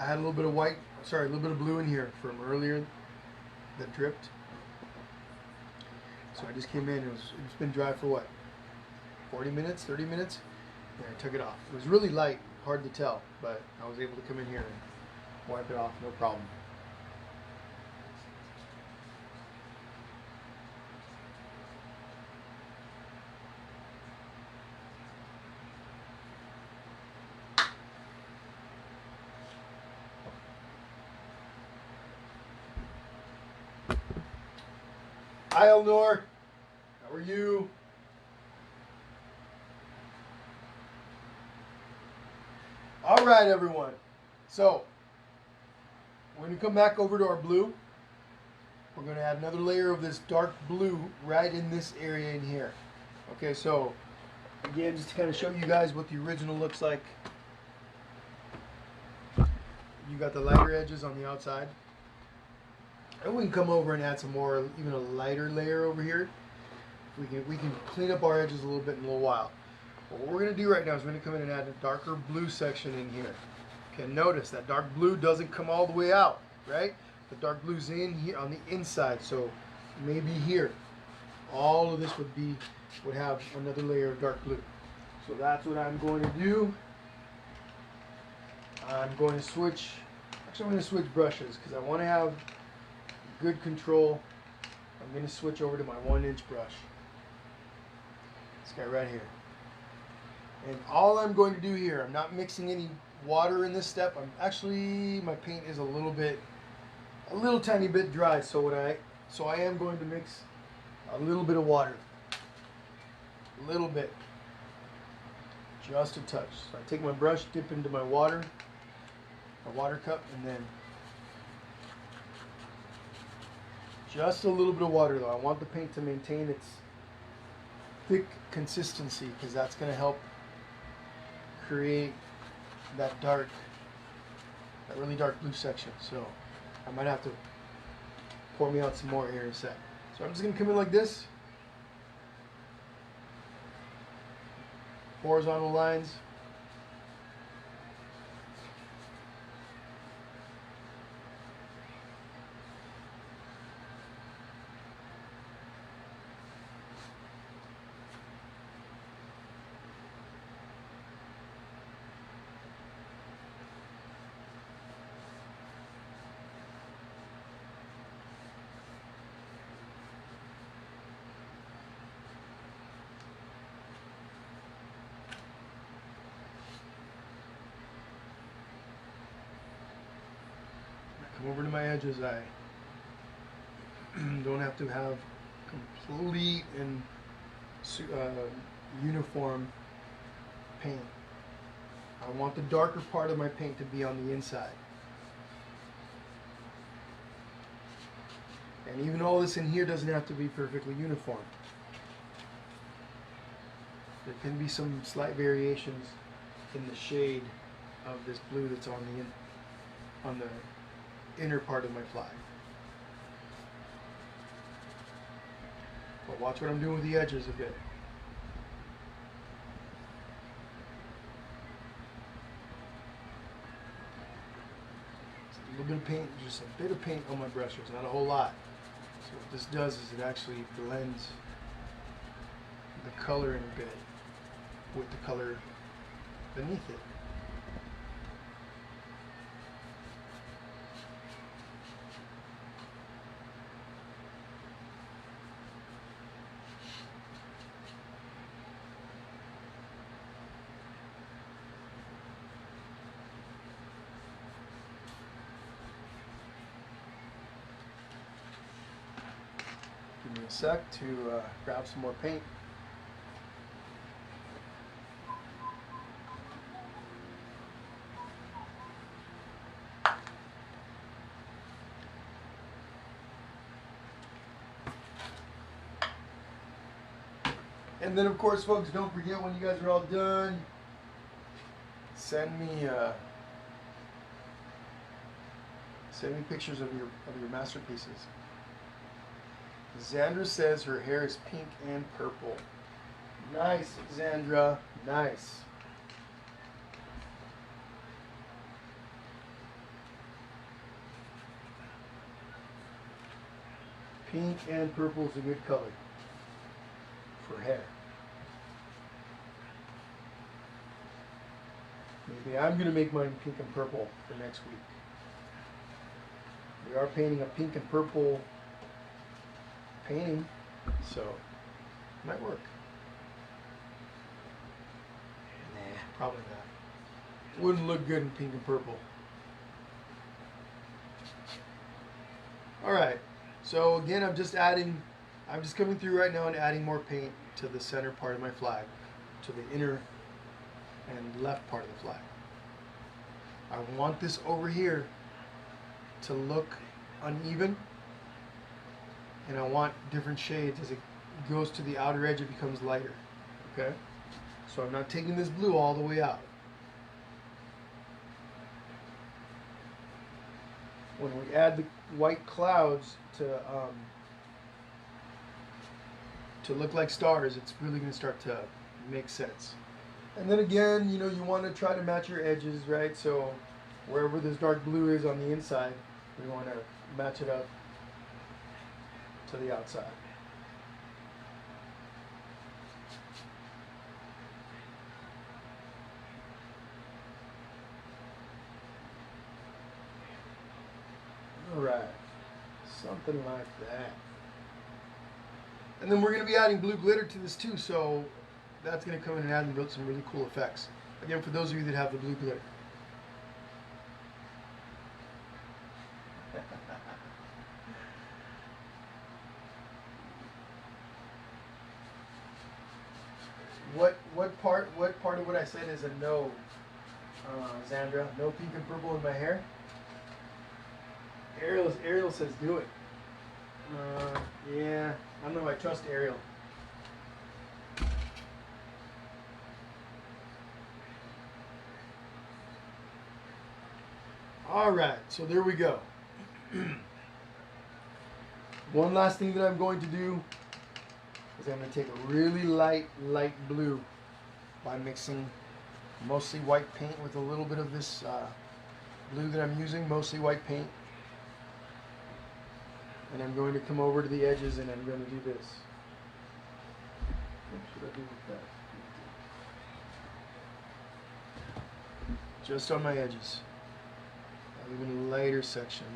had a little bit of a little bit of blue in here from earlier that dripped. So I just came in, it's been dry for what, 40 minutes, 30 minutes? And I took it off. It was really light, hard to tell, but I was able to come in here and wipe it off, no problem. Hi, Elnor. How are you? All right, everyone. So, when we come back over to our blue, we're going to add another layer of this dark blue right in this area in here. Okay, so, again, just to kind of show you guys what the original looks like. You got the lighter edges on the outside. And we can come over and add some more, even a lighter layer over here. We can clean up our edges a little bit in a little while. But what we're going to do right now is we're going to come in and add a darker blue section in here. Okay, notice that dark blue doesn't come all the way out, right? The dark blue's in here on the inside, so maybe here. All of this would have another layer of dark blue. So that's what I'm going to do. I'm going to switch brushes because I want to have good control. I'm going to switch over to my 1-inch brush. This guy right here. And all I'm going to do here, I'm not mixing any water in this step. My paint is a little tiny bit dry, so I am going to mix a little bit of water. A little bit. Just a touch. So I take my brush, dip into my water cup, and then just a little bit of water though. I want the paint to maintain its thick consistency because that's going to help create that really dark blue section. So I might have to pour me out some more here in a sec. So I'm just going to come in like this. Horizontal lines. Come over to my edges. I don't have to have complete and uniform paint. I want the darker part of my paint to be on the inside. And even all this in here doesn't have to be perfectly uniform. There can be some slight variations in the shade of this blue that's on the inner part of my flag. But watch what I'm doing with the edges a bit. Just a little bit of paint, just a bit of paint on my brushes, not a whole lot. So what this does is it actually blends the color in a bit with the color beneath it. Give me a sec to grab some more paint. And then, of course, folks, don't forget when you guys are all done, send me pictures of your masterpieces. Xandra says her hair is pink and purple. Nice, Xandra. Nice. Pink and purple is a good color for hair. Maybe I'm going to make mine pink and purple for next week. We are painting a pink and purple painting, so it might work. Nah, probably not. Wouldn't look good in pink and purple. Alright, so again I'm just coming through right now and adding more paint to the center part of my flag, to the inner and left part of the flag. I want this over here to look uneven, and I want different shades. As it goes to the outer edge, it becomes lighter. Okay? So I'm not taking this blue all the way out. When we add the white clouds to look like stars, it's really going to start to make sense. And then again, you know, you want to try to match your edges, right? So wherever this dark blue is on the inside, we want to match it up to the outside. All right, something like that. And then we're going to be adding blue glitter to this too, so that's going to come in and add some really cool effects. Again, for those of you that have the blue glitter. What part of what I said is a no, Zandra? No pink and purple in my hair? Ariel says do it. Yeah, I don't know if I trust Ariel. Alright, so there we go. One last thing that I'm going to do is I'm going to take a really light blue by mixing mostly white paint with a little bit of this blue that I'm using, mostly white paint. And I'm going to come over to the edges and I'm going to do this. What should I do with that? Just on my edges. An even lighter section.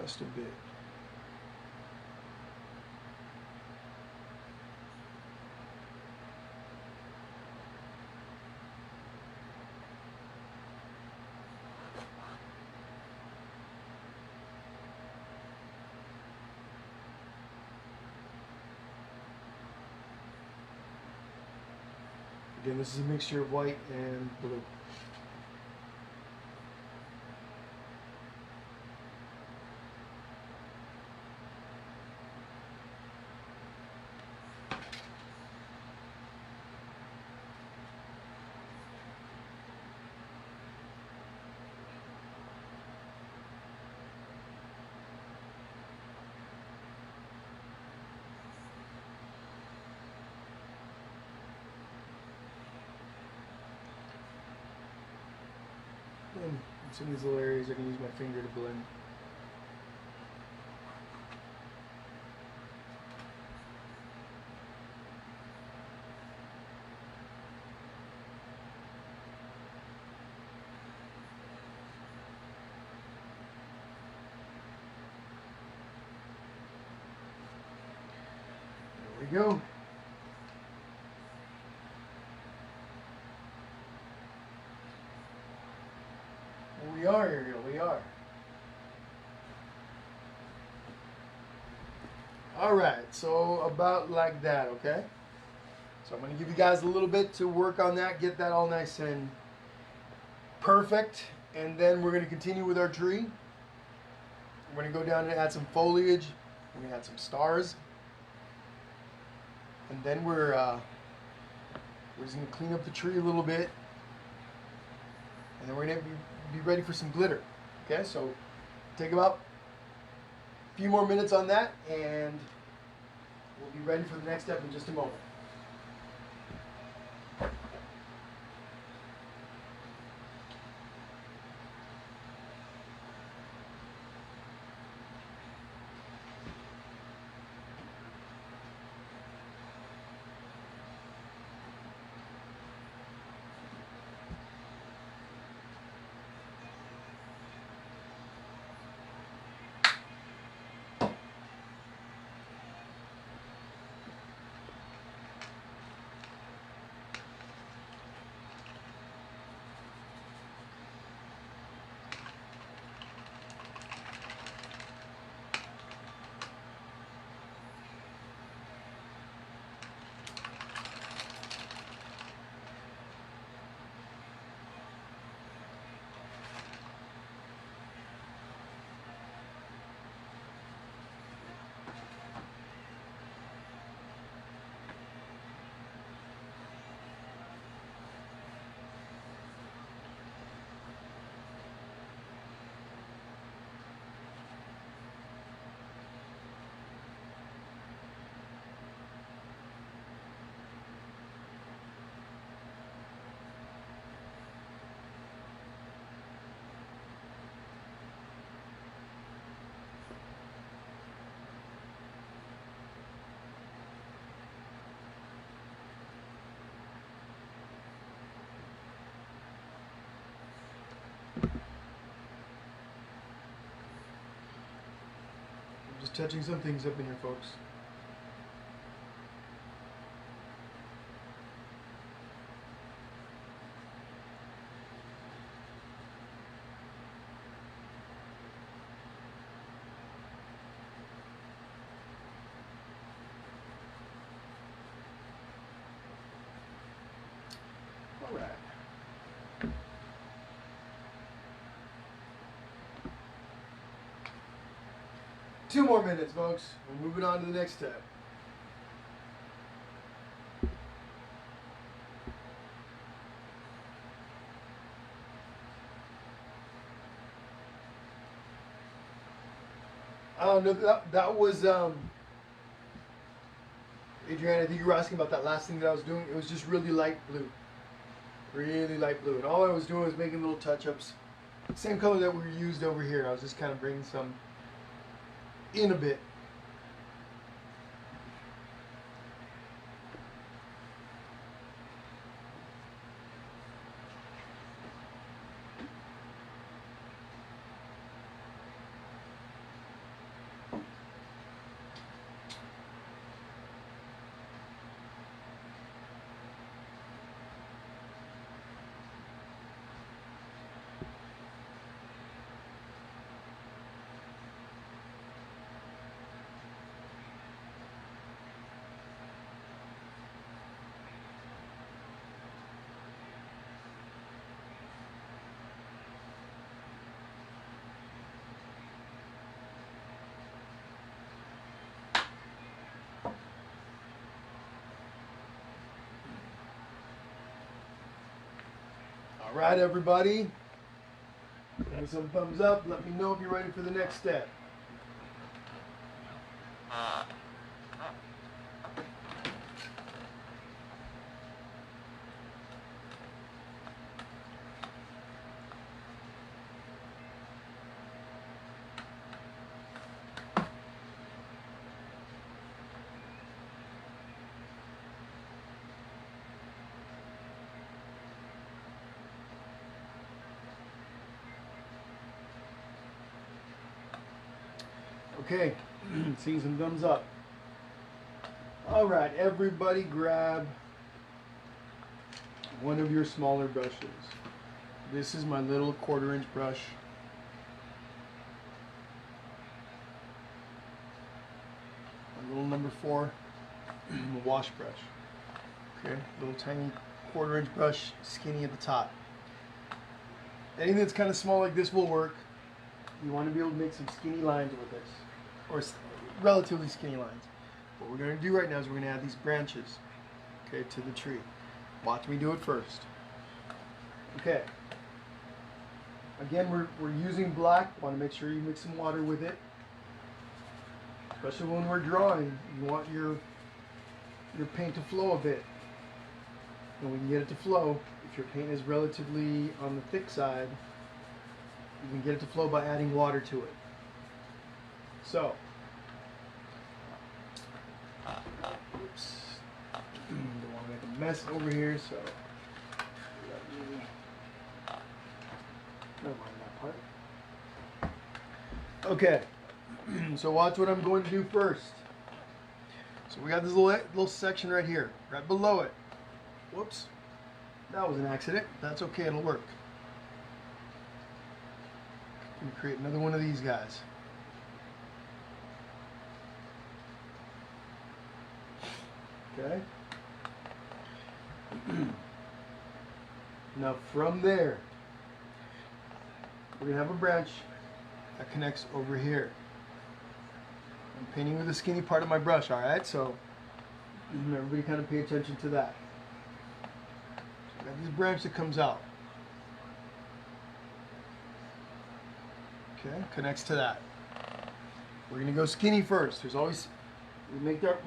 Just a bit. Again, this is a mixture of white and blue. And some of these little areas I can use my finger to blend. There we go. We are, Ariel, we are. Alright, so about like that, okay? So I'm going to give you guys a little bit to work on that, get that all nice and perfect. And then we're going to continue with our tree. We're going to go down and add some foliage. We're going to add some stars. And then we're just going to clean up the tree a little bit. And then we're going to be ready for some glitter. Okay, so take about a few more minutes on that, and we'll be ready for the next step in just a moment. Just touching some things up in here, folks. All right. Two more minutes, folks. We're moving on to the next step. I don't know, that was, Adrienne, I think you were asking about that last thing that I was doing. It was just really light blue. Really light blue. And all I was doing was making little touch-ups. Same color that we used over here. I was just kind of bringing some in a bit. All right, everybody. Give me some thumbs up. Let me know if you're ready for the next step. Okay, seeing some thumbs up. All right, everybody grab one of your smaller brushes. This is my little 1/4-inch brush. My little number 4 wash brush. Okay, little tiny 1/4-inch brush, skinny at the top. Anything that's kind of small like this will work. You want to be able to make some skinny lines with this, or relatively skinny lines. What we're going to do right now is we're going to add these branches, okay, to the tree. Watch me do it first. Okay. Again, we're using black. Want to make sure you mix some water with it. Especially when we're drawing, you want your paint to flow a bit. And we can get it to flow. If your paint is relatively on the thick side, you can get it to flow by adding water to it. So, oops, don't want to make a mess over here, so let me, never mind that part. Okay, so watch what I'm going to do first. So we got this little section right here, right below it. Whoops, that was an accident. That's okay, it'll work. I'm going to create another one of these guys. Okay. Now from there, we're going to have a branch that connects over here. I'm painting with the skinny part of my brush, alright? So everybody kind of pay attention to that. So I got this branch that comes out. Okay, connects to that. We're going to go skinny first. There's always we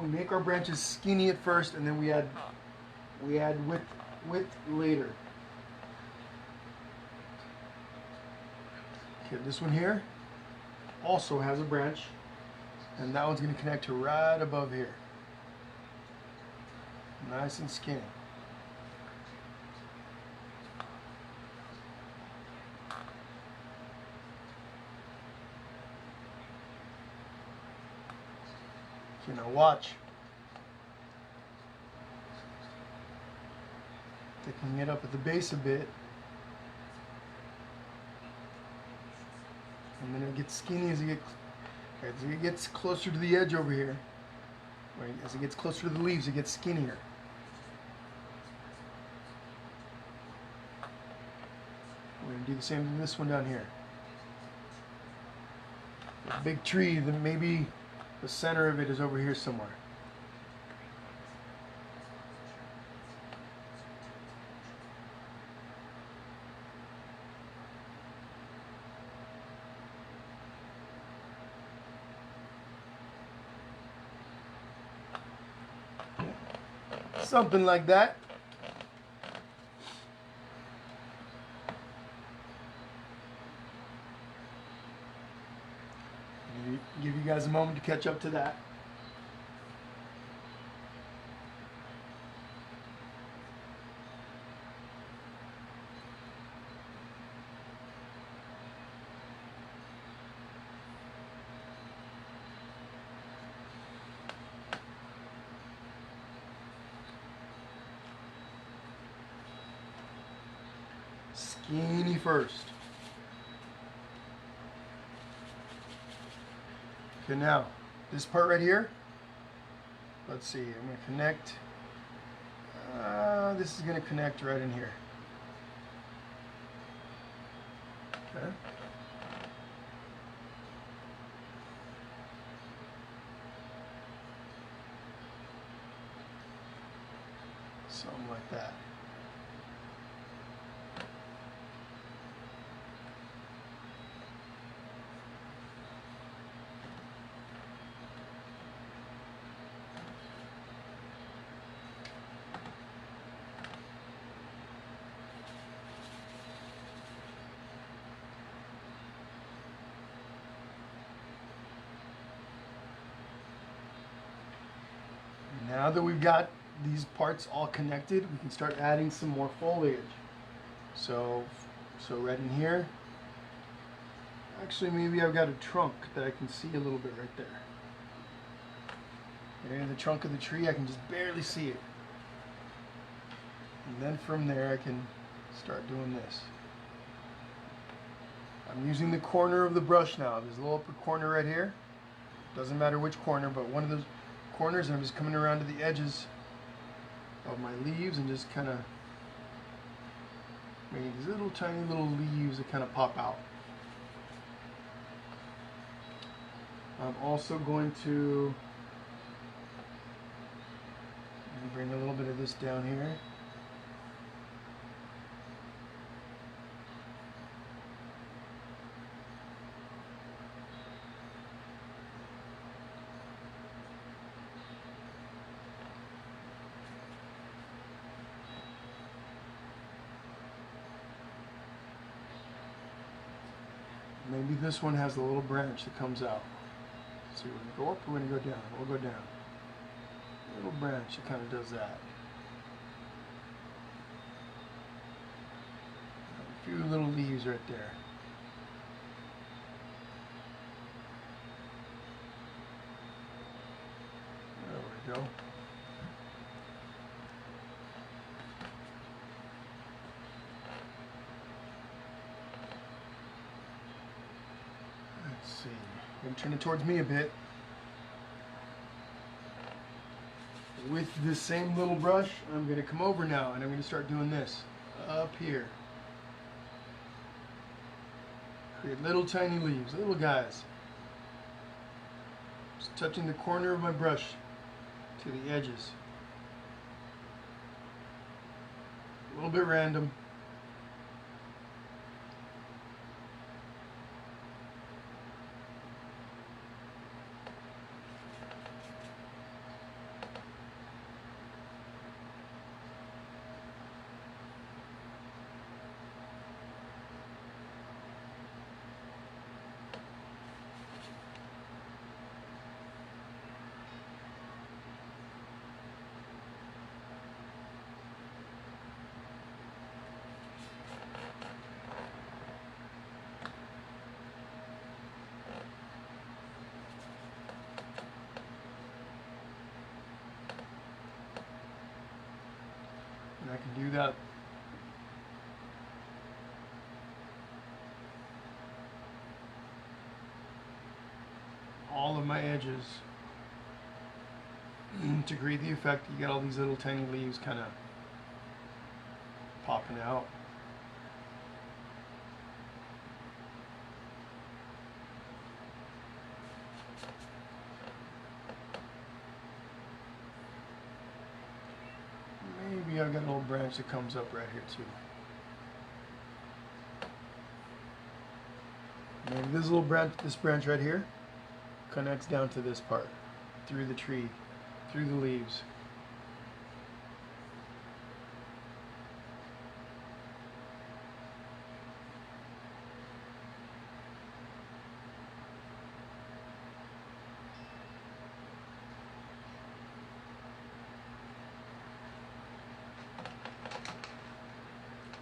make our branches skinny at first, and then we add width later. Okay, this one here also has a branch, and that one's going to connect to right above here. Nice and skinny. Okay, now watch. Taking it up at the base a bit. And then it gets skinny as it gets closer to the edge over here. Right? As it gets closer to the leaves, it gets skinnier. We're going to do the same with this one down here. A big tree, then maybe the center of it is over here somewhere. Something like that. Give you guys a moment to catch up to that. Skinny first. Okay, now this part right here, let's see, I'm going to connect, this is going to connect right in here. Okay. Something like that. Now that we've got these parts all connected, we can start adding some more foliage. So right in here, actually maybe I've got a trunk that I can see a little bit right there. There in the trunk of the tree, I can just barely see it. And then from there I can start doing this. I'm using the corner of the brush now. There's a little upper corner right here. Doesn't matter which corner, but one of those corners, and I'm just coming around to the edges of my leaves and just kind of making these little tiny little leaves that kind of pop out. I'm also going to bring a little bit of this down here. Maybe this one has a little branch that comes out. So we're going to go up, we're going to go down. We'll go down. Little branch that kind of does that. A few little leaves right there. There we go. Let's see. I'm going to turn it towards me a bit. With this same little brush, I'm going to come over now and I'm going to start doing this up here. Create little tiny leaves, little guys. Just touching the corner of my brush to the edges. A little bit random. And I can do that all of my edges to create the effect. You got all these little tiny leaves kind of popping out. Maybe I've got a little branch that comes up right here too. Maybe this little branch, this branch right here, connects down to this part, through the tree, through the leaves.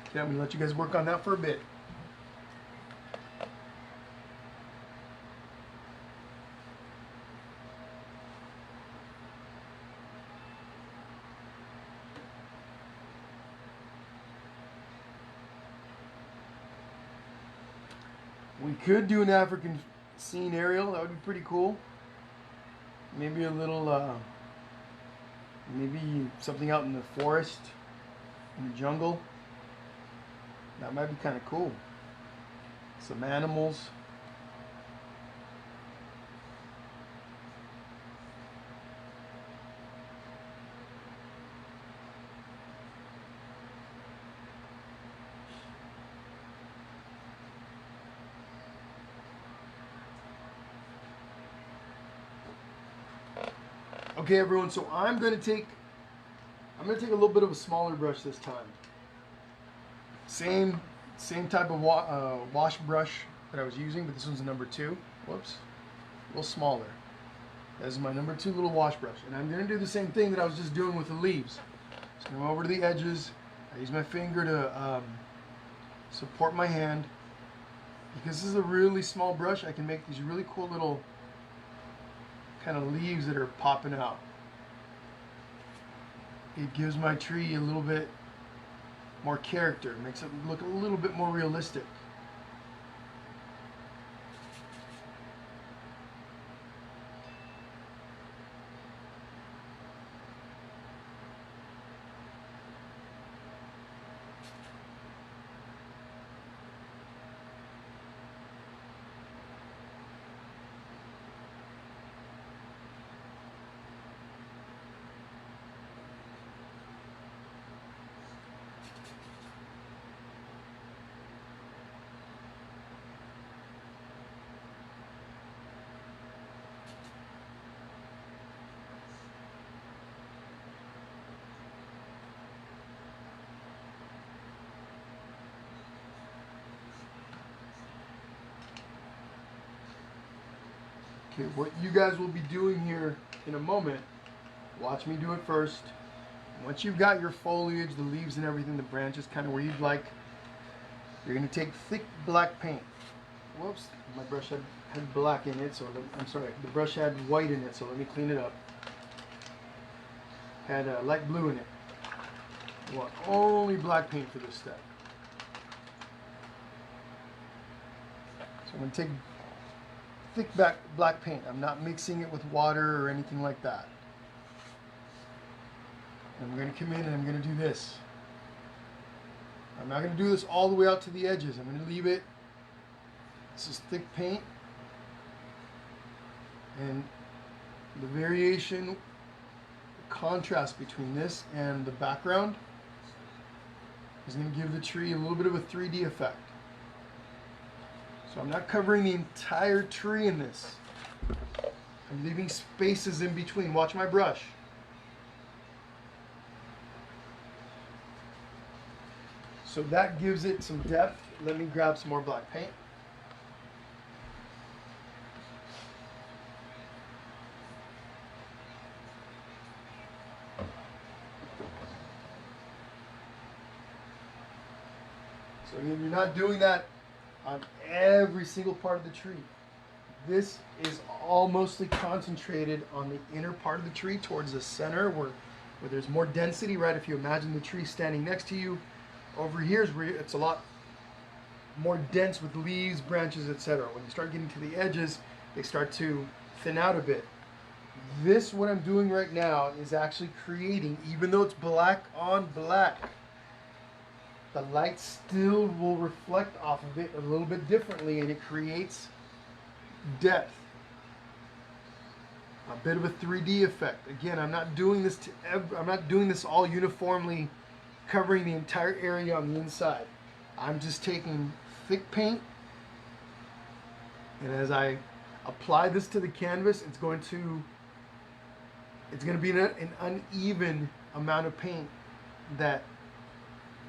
Okay, I'm going to let you guys work on that for a bit. We could do an African scene aerial. That would be pretty cool. Maybe a little, maybe something out in the forest, in the jungle. That might be kind of cool. Some animals. Okay, everyone, so I'm going to take a little bit of a smaller brush this time. Same type of wash brush that I was using, but this one's a number 2. Whoops, a little smaller. That is my number 2 little wash brush, and I'm going to do the same thing that I was just doing with the leaves. So I'm over to the edges. I use my finger to support my hand. Because this is a really small brush, I can make these really cool little kind of leaves that are popping out. It gives my tree a little bit more character, makes it look a little bit more realistic. Okay, what you guys will be doing here in a moment, watch me do it first. Once you've got your foliage, the leaves and everything, the branches kind of where you'd like, you're going to take thick black paint. Whoops, my brush had black in it, so I'm sorry, the brush had white in it, so let me clean it up. Had light blue in it. I want only black paint for this step. So I'm going to take thick black paint. I'm not mixing it with water or anything like that. I'm going to come in and I'm going to do this. I'm not going to do this all the way out to the edges. I'm going to leave it. This is thick paint. And the variation, the contrast between this and the background is going to give the tree a little bit of a 3D effect. So I'm not covering the entire tree in this. I'm leaving spaces in between. Watch my brush. So that gives it some depth. Let me grab some more black paint. So again, you're not doing that on every single part of the tree. This is all mostly concentrated on the inner part of the tree towards the center where there's more density, right? If you imagine the tree standing next to you, over here is where it's a lot more dense with leaves, branches, etc. When you start getting to the edges, they start to thin out a bit. This, what I'm doing right now, is actually creating, even though it's black on black, the light still will reflect off of it a little bit differently, and it creates depth. A bit of a 3D effect. Again, I'm not doing this I'm not doing this all uniformly, covering the entire area on the inside. I'm just taking thick paint, and as I apply this to the canvas, it's going to be an uneven amount of paint that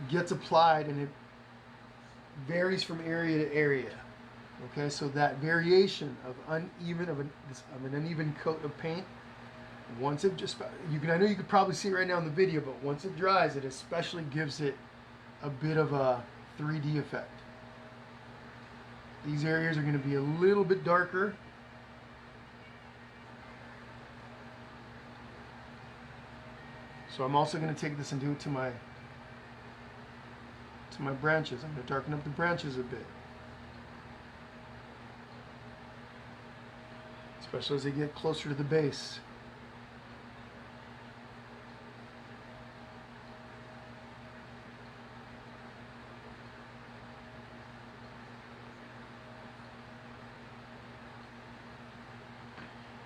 gets applied, and it varies from area to area. Okay, so that variation of an uneven coat of paint, once it just, I know you could probably see it right now in the video, but once it dries, it especially gives it a bit of a 3D effect. These areas are going to be a little bit darker. So I'm also going to take this and do it to my branches. I'm going to darken up the branches a bit, especially as they get closer to the base.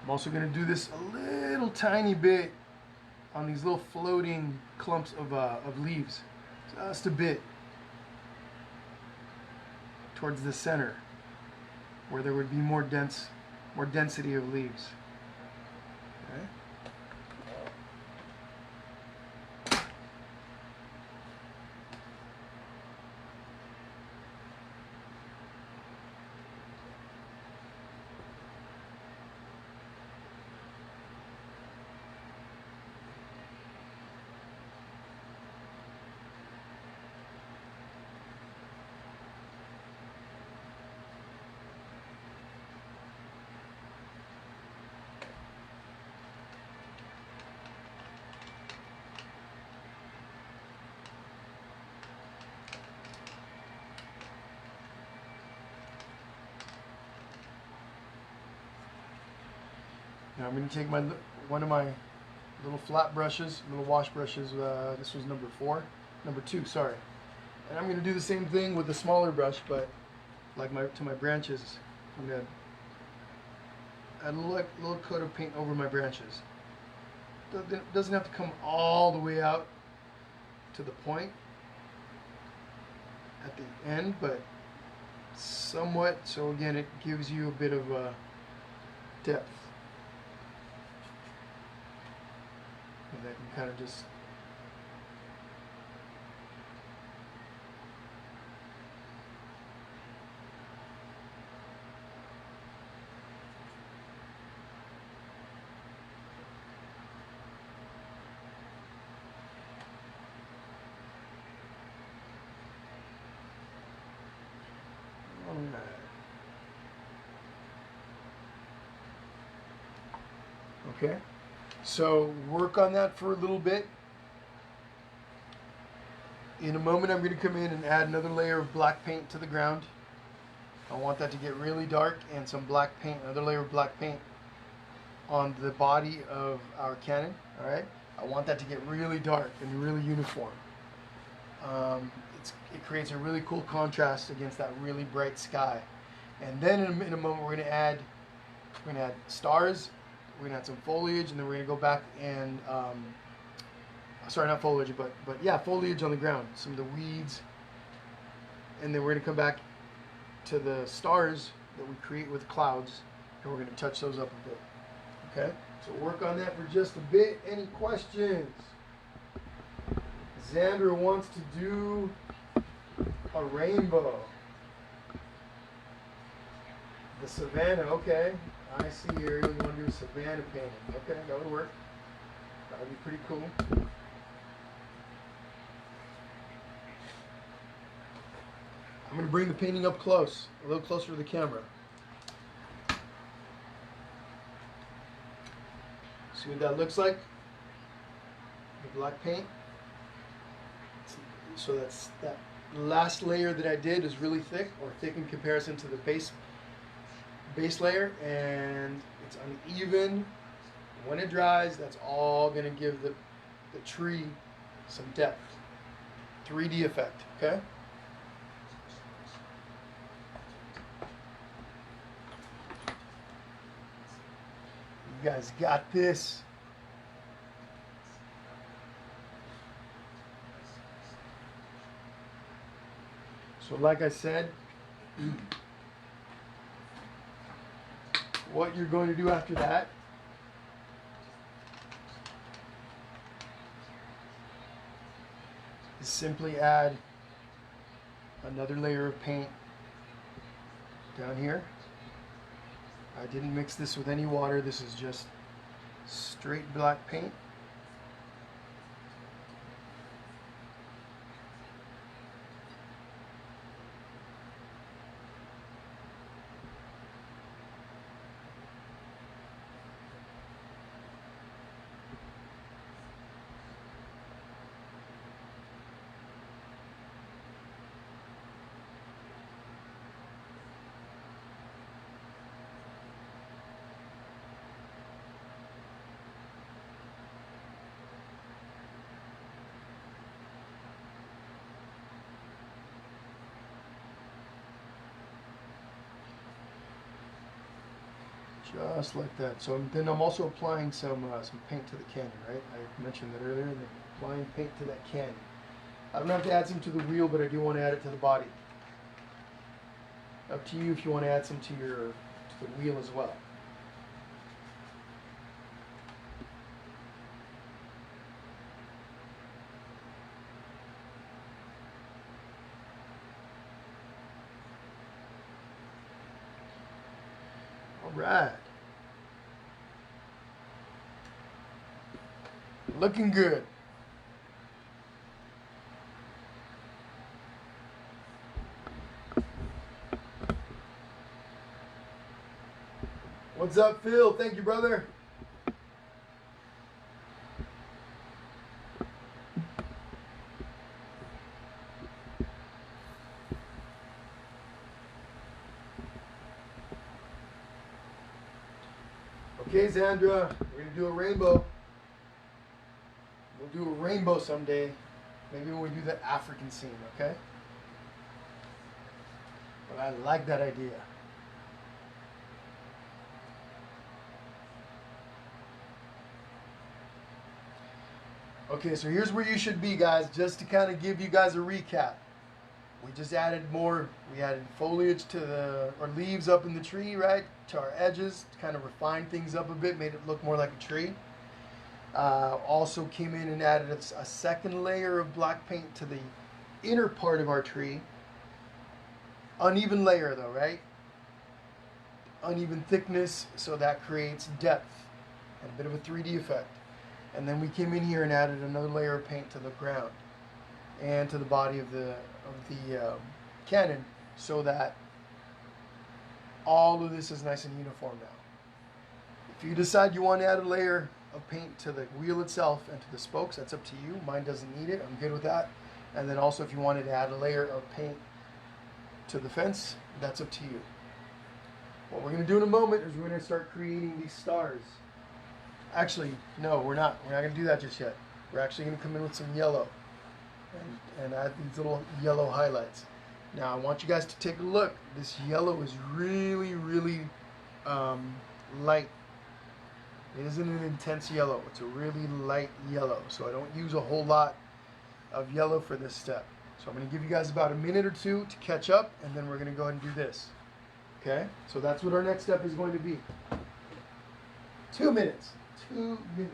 I'm also going to do this a little tiny bit on these little floating clumps of leaves, just a bit towards the center where there would be more density of leaves. Okay. Now I'm going to take one of my little flat brushes, little wash brushes. This was number 2, sorry. And I'm going to do the same thing with the smaller brush, but like to my branches, I'm going to add a little coat of paint over my branches. It doesn't have to come all the way out to the point at the end, but somewhat, so again it gives you a bit of depth. And that can kind of just Okay, so work on that for a little bit. In a moment, I'm going to come in and add another layer of black paint to the ground. I want that to get really dark, and some black paint, another layer of black paint on the body of our cannon. All right, I want that to get really dark and really uniform. It creates a really cool contrast against that really bright sky. And then in a moment, we're going to add stars. We're going to add some foliage, and then we're going to go back and sorry, not foliage, but yeah, foliage on the ground, some of the weeds, and then we're going to come back to the stars that we create with clouds, and we're going to touch those up a bit. Okay, so work on that for just a bit. Any questions? Xander wants to do a rainbow. The savannah, okay. I see here you want to do a savannah painting. Okay, that would work. That would be pretty cool. I'm going to bring the painting up close, a little closer to the camera. See what that looks like? The black paint. So that last layer that I did is really thick, or thick in comparison to the base layer, and it's uneven. When it dries, that's all going to give the tree some depth. 3D effect, okay? You guys got this. So like I said, what you're going to do after that is simply add another layer of paint down here. I didn't mix this with any water. This is just straight black paint. Just like that. So then I'm also applying some paint to the cannon, right? I mentioned that earlier. And applying paint to that cannon. I don't have to add some to the wheel, but I do want to add it to the body. Up to you if you want to add some to the wheel as well. All right. Looking good. What's up, Phil? Thank you, brother. Okay, Xandra, we're going to do a rainbow. We'll do a rainbow someday. Maybe when we do the African scene, okay? But I like that idea. Okay, so here's where you should be, guys, just to kind of give you guys a recap. We just added we added foliage or leaves up in the tree, right, to our edges, to kind of refine things up a bit, made it look more like a tree. Also came in and added a second layer of black paint to the inner part of our tree. Uneven layer though, right? Uneven thickness, so that creates depth and a bit of a 3D effect. And then we came in here and added another layer of paint to the ground and to the body of the cannon, so that all of this is nice and uniform now. If you decide you want to add a layer of paint to the wheel itself and to the spokes, that's up to you. Mine doesn't need it. I'm good with that. And then also if you wanted to add a layer of paint to the fence, that's up to you. What we're going to do in a moment is we're going to start creating these stars. Actually, no, we're not. We're not going to do that just yet. We're actually going to come in with some yellow and add these little yellow highlights. Now, I want you guys to take a look. This yellow is really, really light. It isn't an intense yellow. It's a really light yellow. So I don't use a whole lot of yellow for this step. So I'm going to give you guys about a minute or two to catch up, and then we're going to go ahead and do this. Okay? So that's what our next step is going to be. 2 minutes. 2 minutes.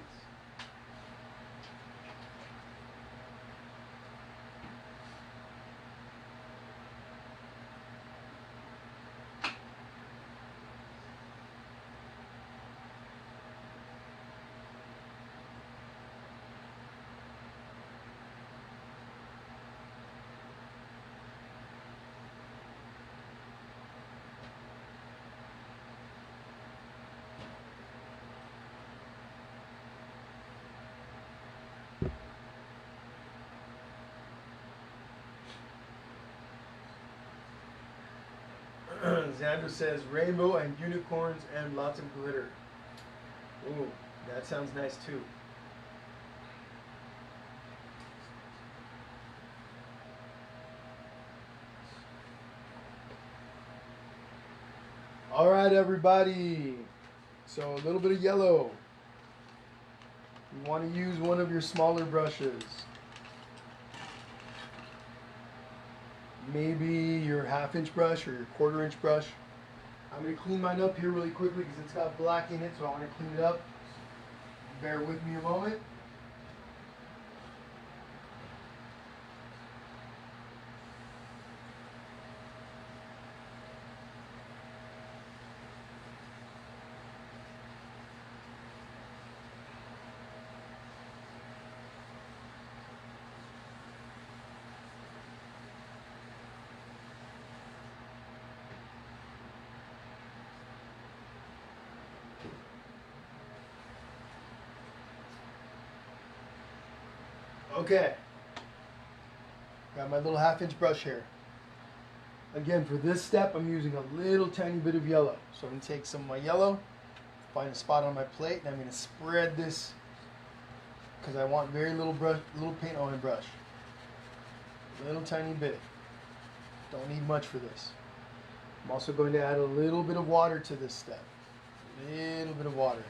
Xander says rainbow and unicorns and lots of glitter. Ooh, that sounds nice too. All right, everybody. So a little bit of yellow. You want to use one of your smaller brushes. Maybe your 1/2-inch brush or your 1/4-inch brush. I'm going to clean mine up here really quickly because it's got black in it, so I want to clean it up. Bear with me a moment. Okay, got my little 1/2-inch brush here. Again, for this step, I'm using a little tiny bit of yellow. So I'm going to take some of my yellow, find a spot on my plate, and I'm going to spread this because I want very little paint on my brush. A little tiny bit. Don't need much for this. I'm also going to add a little bit of water to this step. A little bit of water.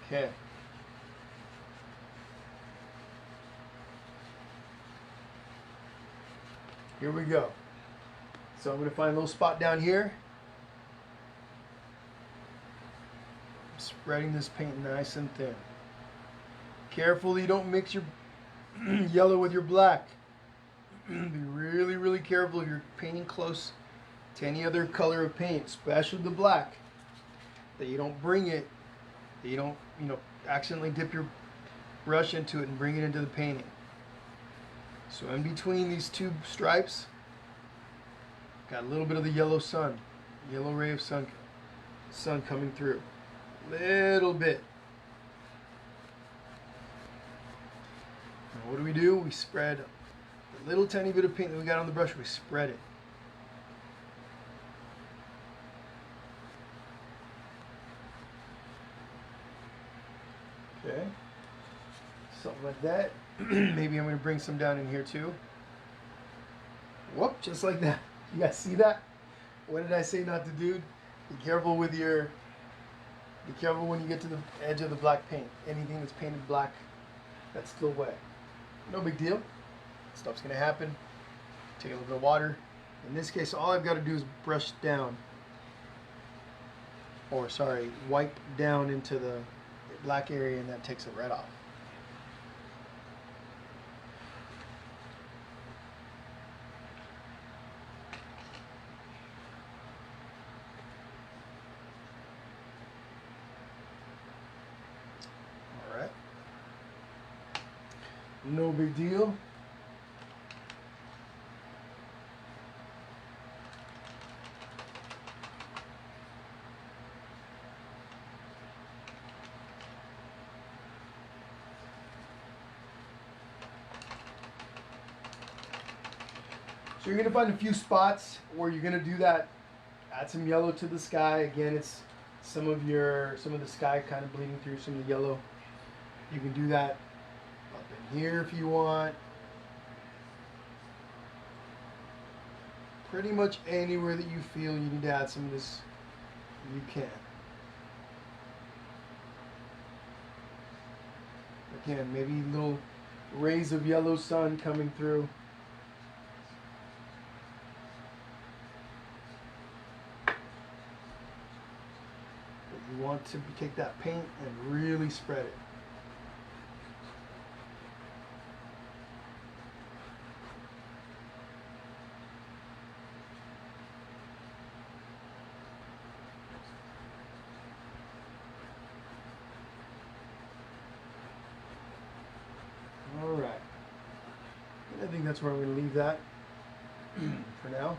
Okay. Here we go. So I'm going to find a little spot down here. I'm spreading this paint nice and thin. Careful you don't mix your yellow with your black. Be really, really careful if you're painting close to any other color of paint, especially the black, that you don't bring it, that you don't, accidentally dip your brush into it and bring it into the painting. So in between these two stripes, got a little bit of the yellow sun, yellow ray of sun coming through. Little bit. Now what do? We spread the little tiny bit of paint that we got on the brush, we spread it. Okay, something like that. Maybe I'm going to bring some down in here too. Whoop, just like that. You guys see that? What did I say not to do? Be careful with your, be careful when you get to the edge of the black paint. Anything that's painted black that's still wet. No big deal. Stuff's going to happen. Take a little bit of water. In this case, all I've got to do is brush down. Or sorry, wipe down into the black area, and that takes it right off. All right. No big deal. So you're going to find a few spots where you're going to do that. Add some yellow to the sky. Again, it's some of the sky kind of bleeding through some of the yellow. You can do that up in here if you want. Pretty much anywhere that you feel you need to add some of this, you can. Again, maybe little rays of yellow sun coming through. But you want to take that paint and really spread it. Alright, I think that's where I'm going to leave that for now.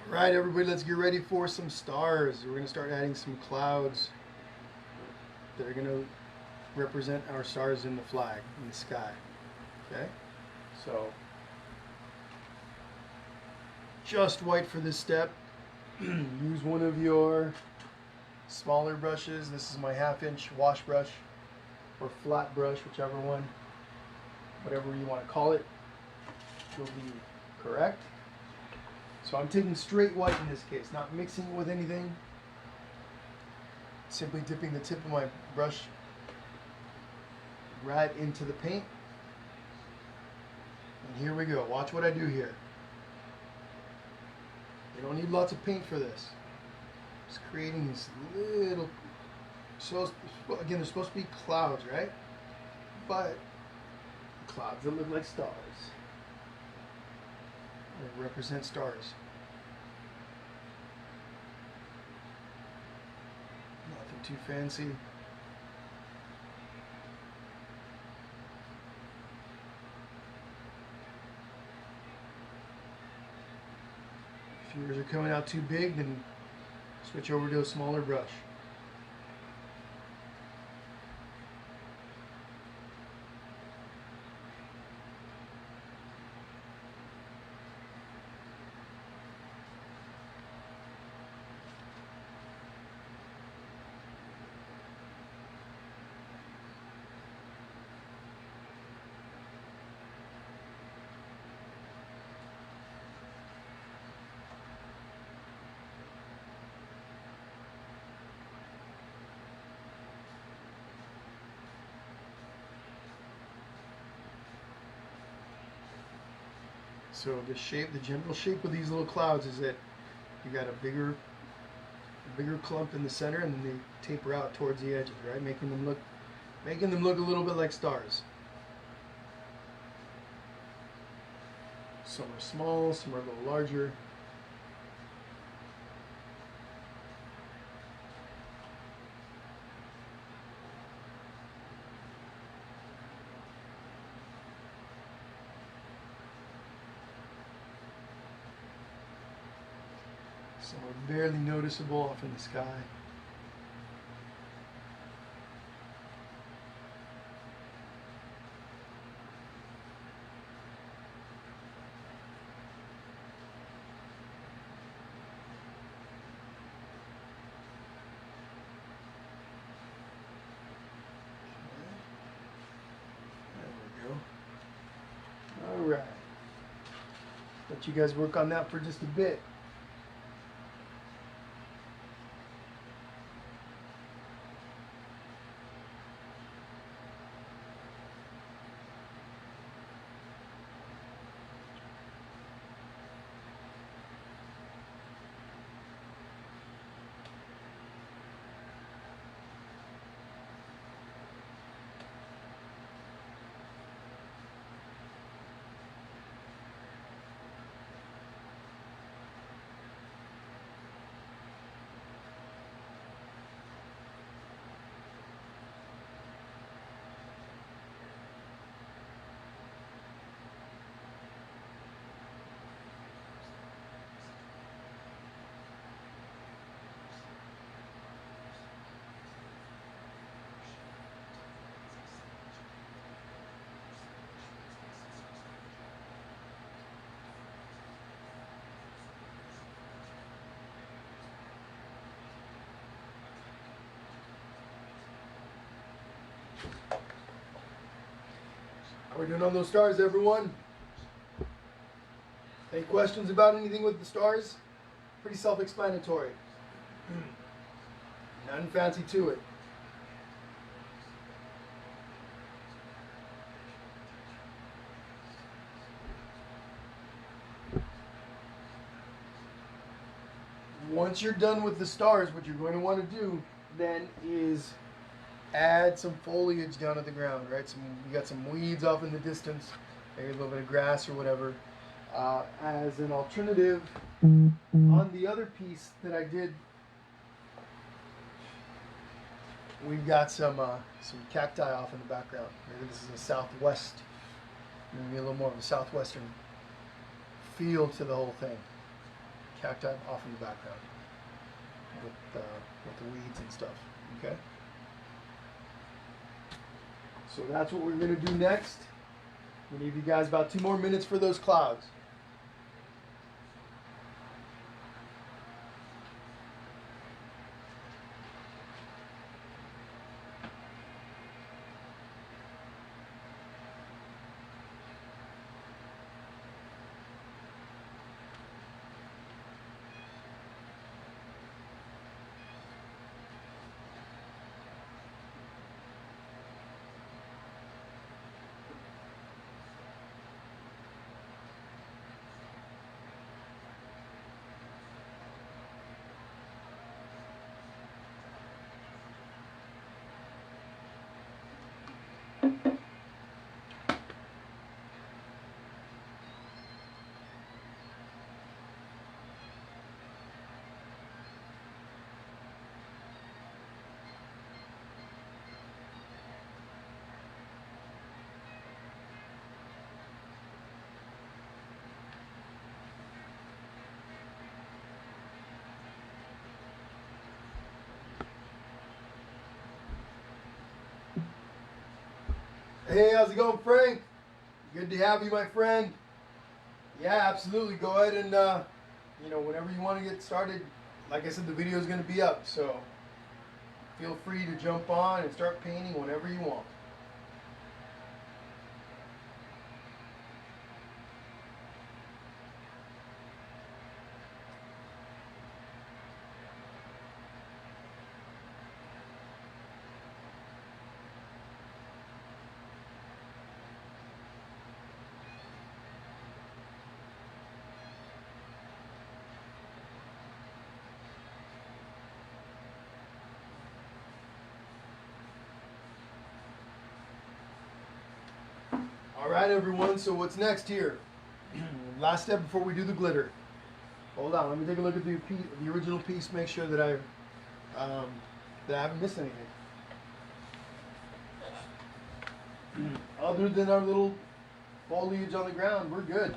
Alright everybody, let's get ready for some stars. We're going to start adding some clouds that are going to represent our stars in the flag, in the sky. Okay? So, just white for this step. Use one of your smaller brushes. This is my 1/2 inch wash brush or flat brush, whichever one, whatever you want to call it, will be correct. So I'm taking straight white in this case, not mixing it with anything. Simply dipping the tip of my brush right into the paint. And here we go. Watch what I do here. You don't need lots of paint for this. Just creating these little, so again, they're supposed to be clouds, right? But clouds that look like stars. They represent stars. Nothing too fancy. If yours are coming out too big, then switch over to a smaller brush. So the shape, the general shape of these little clouds is that you got a bigger clump in the center, and then they taper out towards the edges, right? Making them look a little bit like stars. Some are small, some are a little larger. Some are barely noticeable off in the sky. let you guys work on that for just a bit. How are we doing on those stars, everyone? Any questions about anything with the stars? Pretty self-explanatory. Nothing fancy to it. Once you're done with the stars, what you're going to want to do then is add some foliage down to the ground, right? You got some weeds off in the distance, maybe a little bit of grass or whatever. As an alternative, on the other piece that I did, we've got some cacti off in the background. Maybe this is a southwest, maybe a little more of a southwestern feel to the whole thing. Cacti off in the background with the weeds and stuff. Okay. So that's what we're going to do next. We'll give you guys about 2 more minutes for those clouds. Hey, how's it going, Frank? Good to have you, my friend. Yeah, absolutely. Go ahead and, whenever you want to get started, like I said, the video is going to be up, so feel free to jump on and start painting whenever you want. All right, everyone, so what's next here? Last step before we do the glitter. Hold on, let me take a look at the original piece, make sure that I haven't missed anything. Other than our little foliage on the ground, we're good.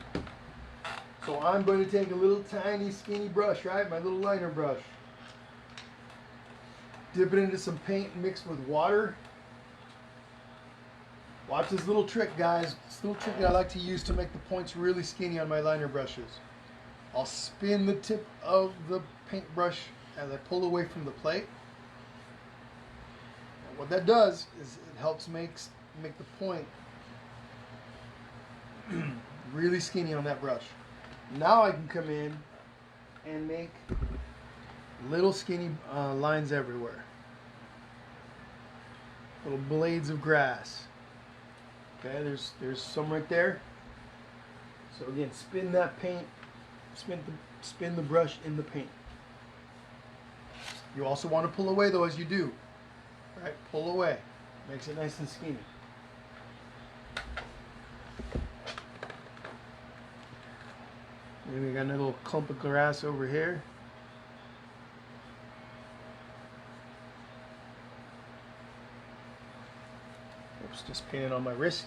So I'm going to take a little tiny skinny brush, right? My little liner brush. Dip it into some paint mixed with water. Watch this little trick, guys. This little trick that I like to use to make the points really skinny on my liner brushes. I'll spin the tip of the paintbrush as I pull away from the plate. And what that does is it helps make the point really skinny on that brush. Now I can come in and make little skinny lines everywhere. Little blades of grass. Okay, there's some right there. So again, spin that paint, spin the brush in the paint. You also want to pull away though as you do. Right, pull away. Makes it nice and skinny. Maybe we got a little clump of grass over here. Oops, just painted on my wrist.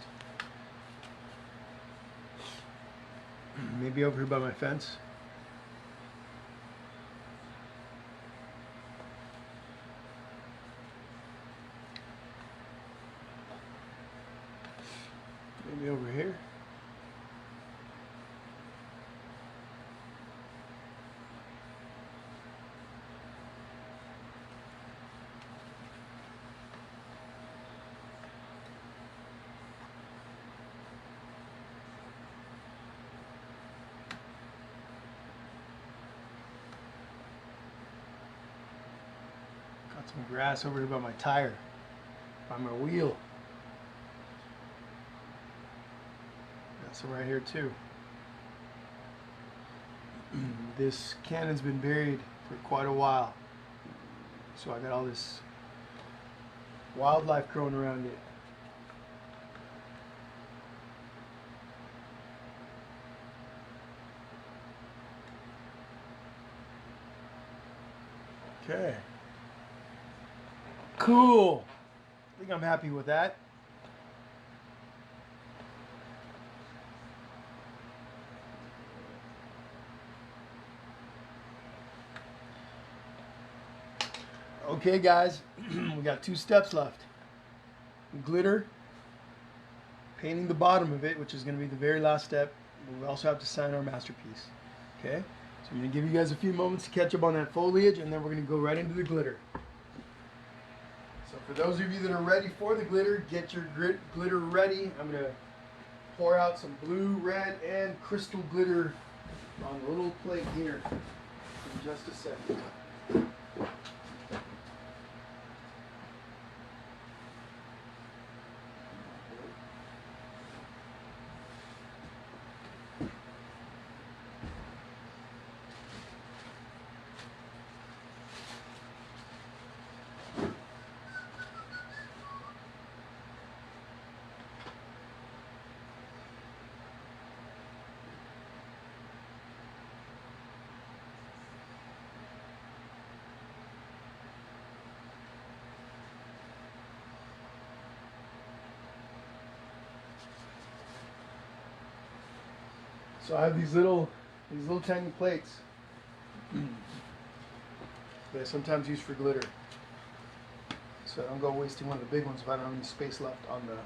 Maybe over here by my fence. Maybe over here. Got some grass over here by my tire, by my wheel. Got some right here too. This cannon's been buried for quite a while, so I got all this wildlife growing around it. Okay. Cool. I think I'm happy with that. Okay guys, we got 2 steps left. Glitter, painting the bottom of it, which is going to be the very last step. We also have to sign our masterpiece. Okay, so I'm going to give you guys a few moments to catch up on that foliage, and then we're going to go right into the glitter. So for those of you that are ready for the glitter, get your glitter ready. I'm going to pour out some blue, red, and crystal glitter on the little plate here in just a second. So I have these little tiny plates that I sometimes use for glitter. So I don't go wasting one of the big ones if I don't have any space left on the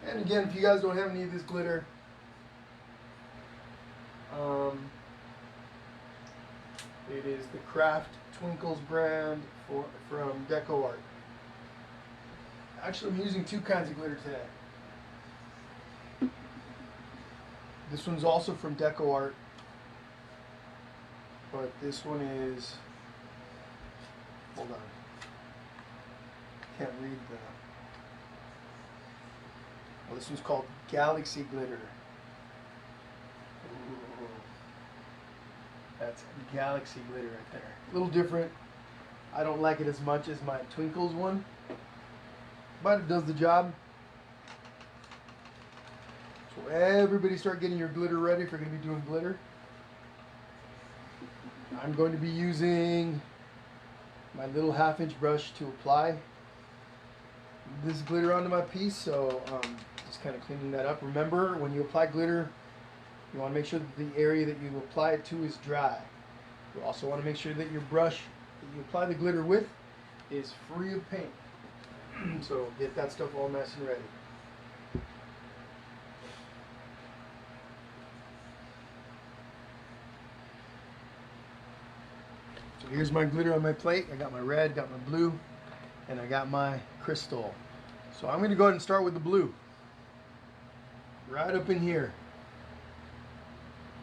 And again, if you guys don't have any of this glitter, it is the Craft Twinkles brand from Deco Art. Actually, I'm using 2 kinds of glitter today. This one's also from Deco Art, but this one is, hold on, can't read the, well, this one's called Galaxy Glitter. Ooh, that's Galaxy Glitter right there. A little different. I don't like it as much as my Twinkles one, but it does the job. So everybody start getting your glitter ready if you're going to be doing glitter. I'm going to be using my little 1/2-inch brush to apply this glitter onto my piece, so just kind of cleaning that up. Remember, when you apply glitter, you want to make sure that the area that you apply it to is dry. You also want to make sure that your brush that you apply the glitter with is free of paint. So get that stuff all nice and ready. here's my glitter on my plate. I got my red, got my blue, and I got my crystal. So I'm going to go ahead and start with the blue. Right up in here.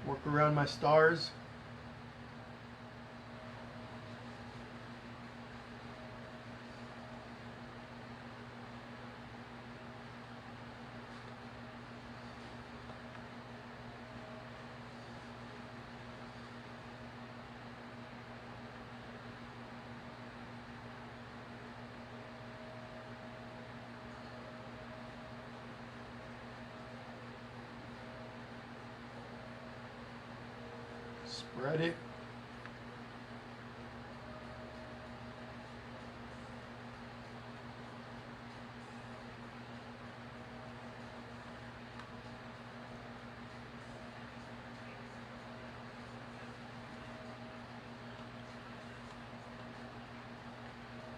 Work around my stars. Spread it.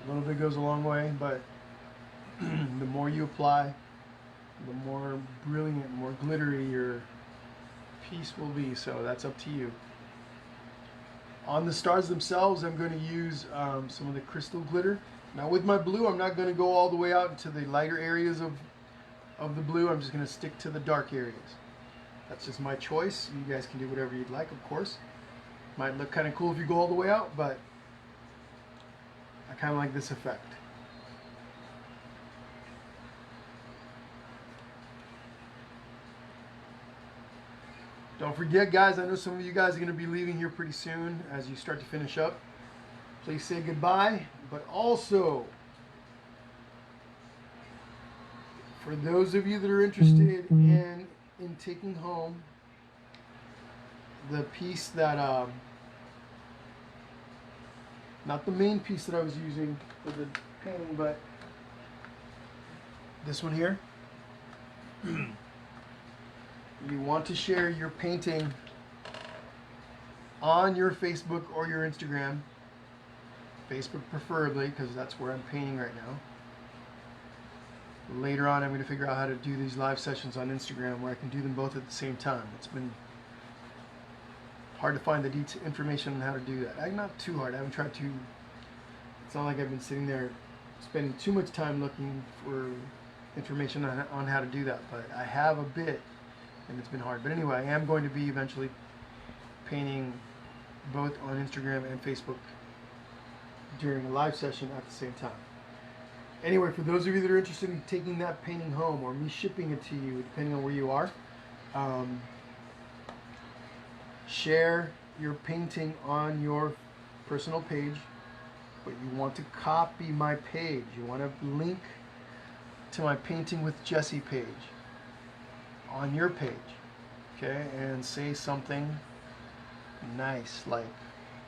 A little bit goes a long way, but the more you apply, the more brilliant, more glittery your piece will be. So that's up to you. On the stars themselves, I'm going to use some of the crystal glitter. Now with my blue, I'm not going to go all the way out into the lighter areas of the blue. I'm just going to stick to the dark areas. That's just my choice. You guys can do whatever you'd like, of course. Might look kind of cool if you go all the way out, but I kind of like this effect. Don't forget, guys, I know some of you guys are going to be leaving here pretty soon as you start to finish up. Please say goodbye, but also, for those of you that are interested in taking home the piece that, not the main piece that I was using for the painting, but this one here. You want to share your painting on your Facebook or your Instagram. Facebook preferably, because that's where I'm painting right now. Later on, I'm going to figure out how to do these live sessions on Instagram where I can do them both at the same time. It's been hard to find the information on how to do that. Not too hard. I haven't tried to. It's not like I've been sitting there spending too much time looking for information on how to do that, but I have a bit. And it's been hard. But anyway, I am going to be eventually painting both on Instagram and Facebook during a live session at the same time. Anyway, for those of you that are interested in taking that painting home or me shipping it to you, depending on where you are, share your painting on your personal page, but you want to copy my page. You want to link to my Painting with Jesse page on your page, okay, and say something nice like,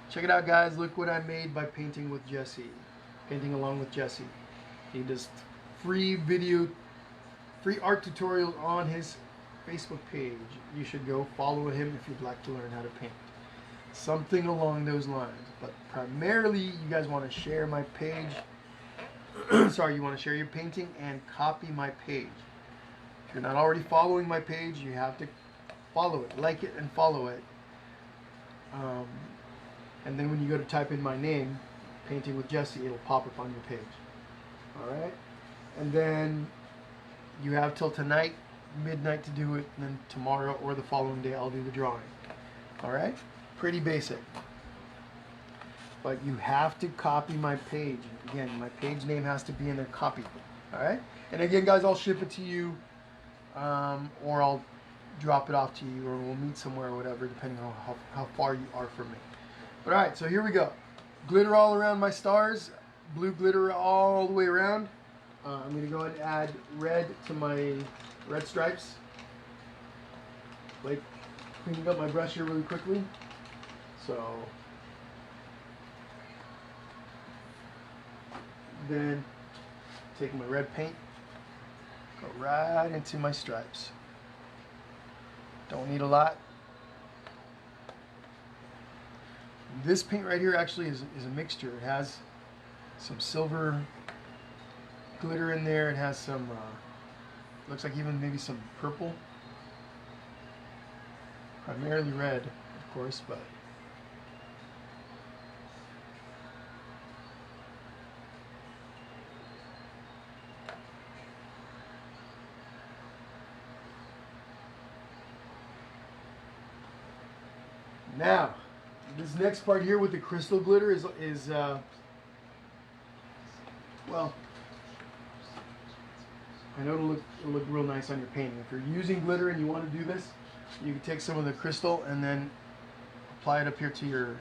check it out, guys, look what I made by painting with Jesse, painting along with Jesse. He does free art tutorials on his Facebook page. You should go follow him if you'd like to learn how to paint. Something along those lines. But primarily, you guys want to share my page. Sorry, you want to share your painting and copy my page. If you're not already following my page, you have to follow it, like it, and follow it. And then when you go to type in my name, Painting with Jesse, it'll pop up on your page. Alright? And then you have till tonight, midnight, to do it, and then tomorrow or the following day I'll do the drawing. Alright? Pretty basic. But you have to copy my page. Again, my page name has to be in there, copy. Alright? And again, guys, I'll ship it to you, or I'll drop it off to you, or we'll meet somewhere or whatever, depending on how far you are from me. Alright, so here we go. Glitter all around my stars. Blue glitter all the way around. I'm going to go ahead and add red to my red stripes. Like cleaning up my brush here really quickly. So then take my red paint, go right into my stripes. Don't need a lot. This paint right here actually is a mixture. It has some silver glitter in there. It has some, looks like even maybe some purple. Primarily red, of course, but Now, this next part here with the crystal glitter is well, I know it'll look real nice on your painting. If you're using glitter and you want to do this, you can take some of the crystal and then apply it up here to your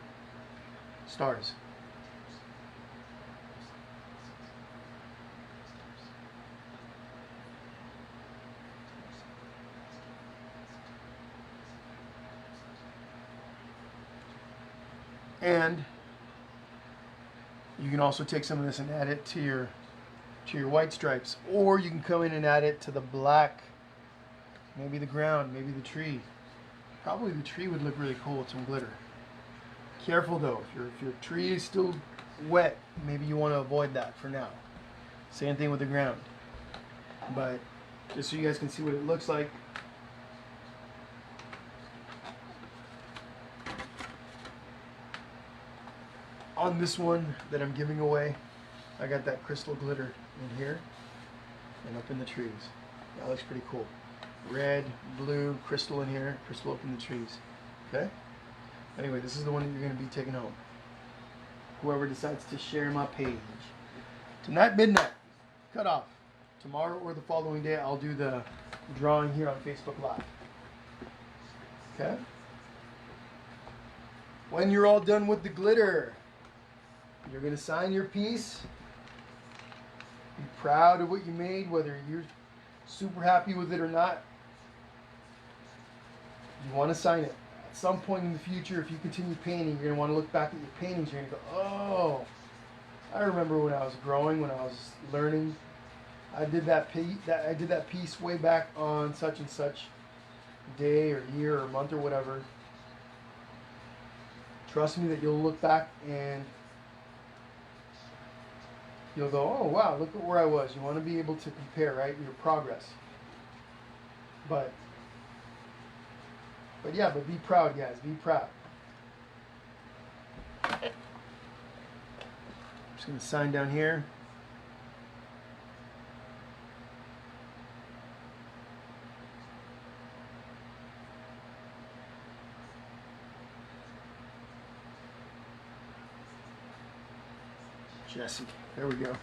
stars. And you can also take some of this and add it to your white stripes, or you can come in and add it to the black, maybe the ground, maybe the tree. Probably the tree would look really cool with some glitter. Careful though, if your tree is still wet, maybe you want to avoid that for now. Same thing with the ground. But just so you guys can see what it looks like. On this one that I'm giving away, I got that crystal glitter in here and up in the trees. That looks pretty cool. Red, blue, crystal in here, crystal up in the trees. Okay? Anyway, this is the one that you're going to be taking home. Whoever decides to share my page. Tonight, midnight, cut off. Tomorrow or the following day, I'll do the drawing here on Facebook Live. Okay? When you're all done with the glitter, you're going to sign your piece. Be proud of what you made, whether you're super happy with it or not. You want to sign it. At some point in the future, if you continue painting, you're going to want to look back at your paintings. You're going to go, oh, I remember when I was growing, when I was learning. I did that piece way back on such and such day or year or month or whatever. Trust me that you'll look back and you'll go, oh wow, look at where I was. You want to be able to compare, right, your progress. But yeah, but be proud, guys. Be proud. I'm just going to sign down here. Jesse. There we go.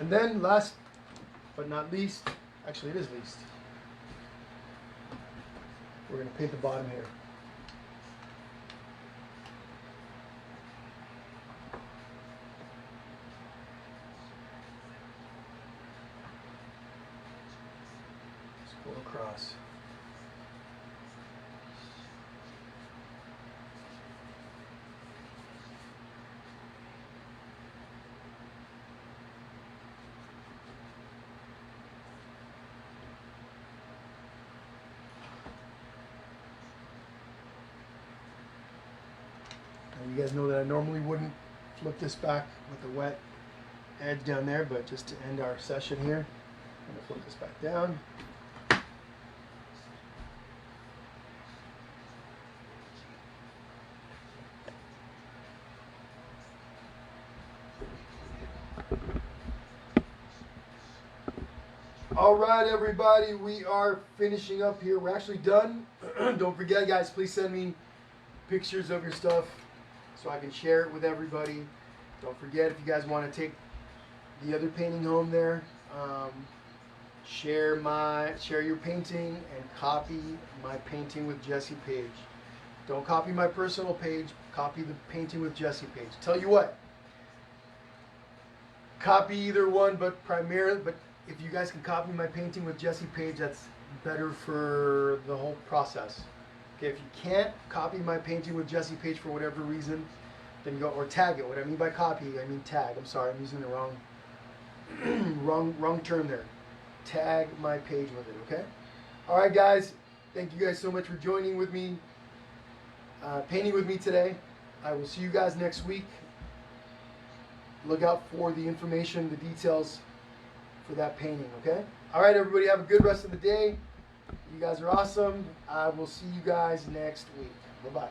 And then last but not least, actually it is least, we're going to paint the bottom here. Just go across. You guys know that I normally wouldn't flip this back with the wet edge down there, but just to end our session here, I'm going to flip this back down. All right, everybody, we are finishing up here. We're actually done. Don't forget, guys, please send me pictures of your stuff so I can share it with everybody. Don't forget, if you guys want to take the other painting home there, share your painting and copy my Painting with Jesse page. Don't copy my personal page, copy the Painting with Jesse page. Tell you what, copy either one, but if you guys can copy my Painting with Jesse page, that's better for the whole process. Okay, if you can't copy my Painting with Jesse page for whatever reason, then go, or tag it. What I mean by copy, I mean tag. I'm sorry, I'm using the wrong term there. Tag my page with it, okay? All right, guys. Thank you guys so much for joining with me, painting with me today. I will see you guys next week. Look out for the information, the details for that painting, okay? All right, everybody, have a good rest of the day. You guys are awesome. I will see you guys next week. Bye-bye.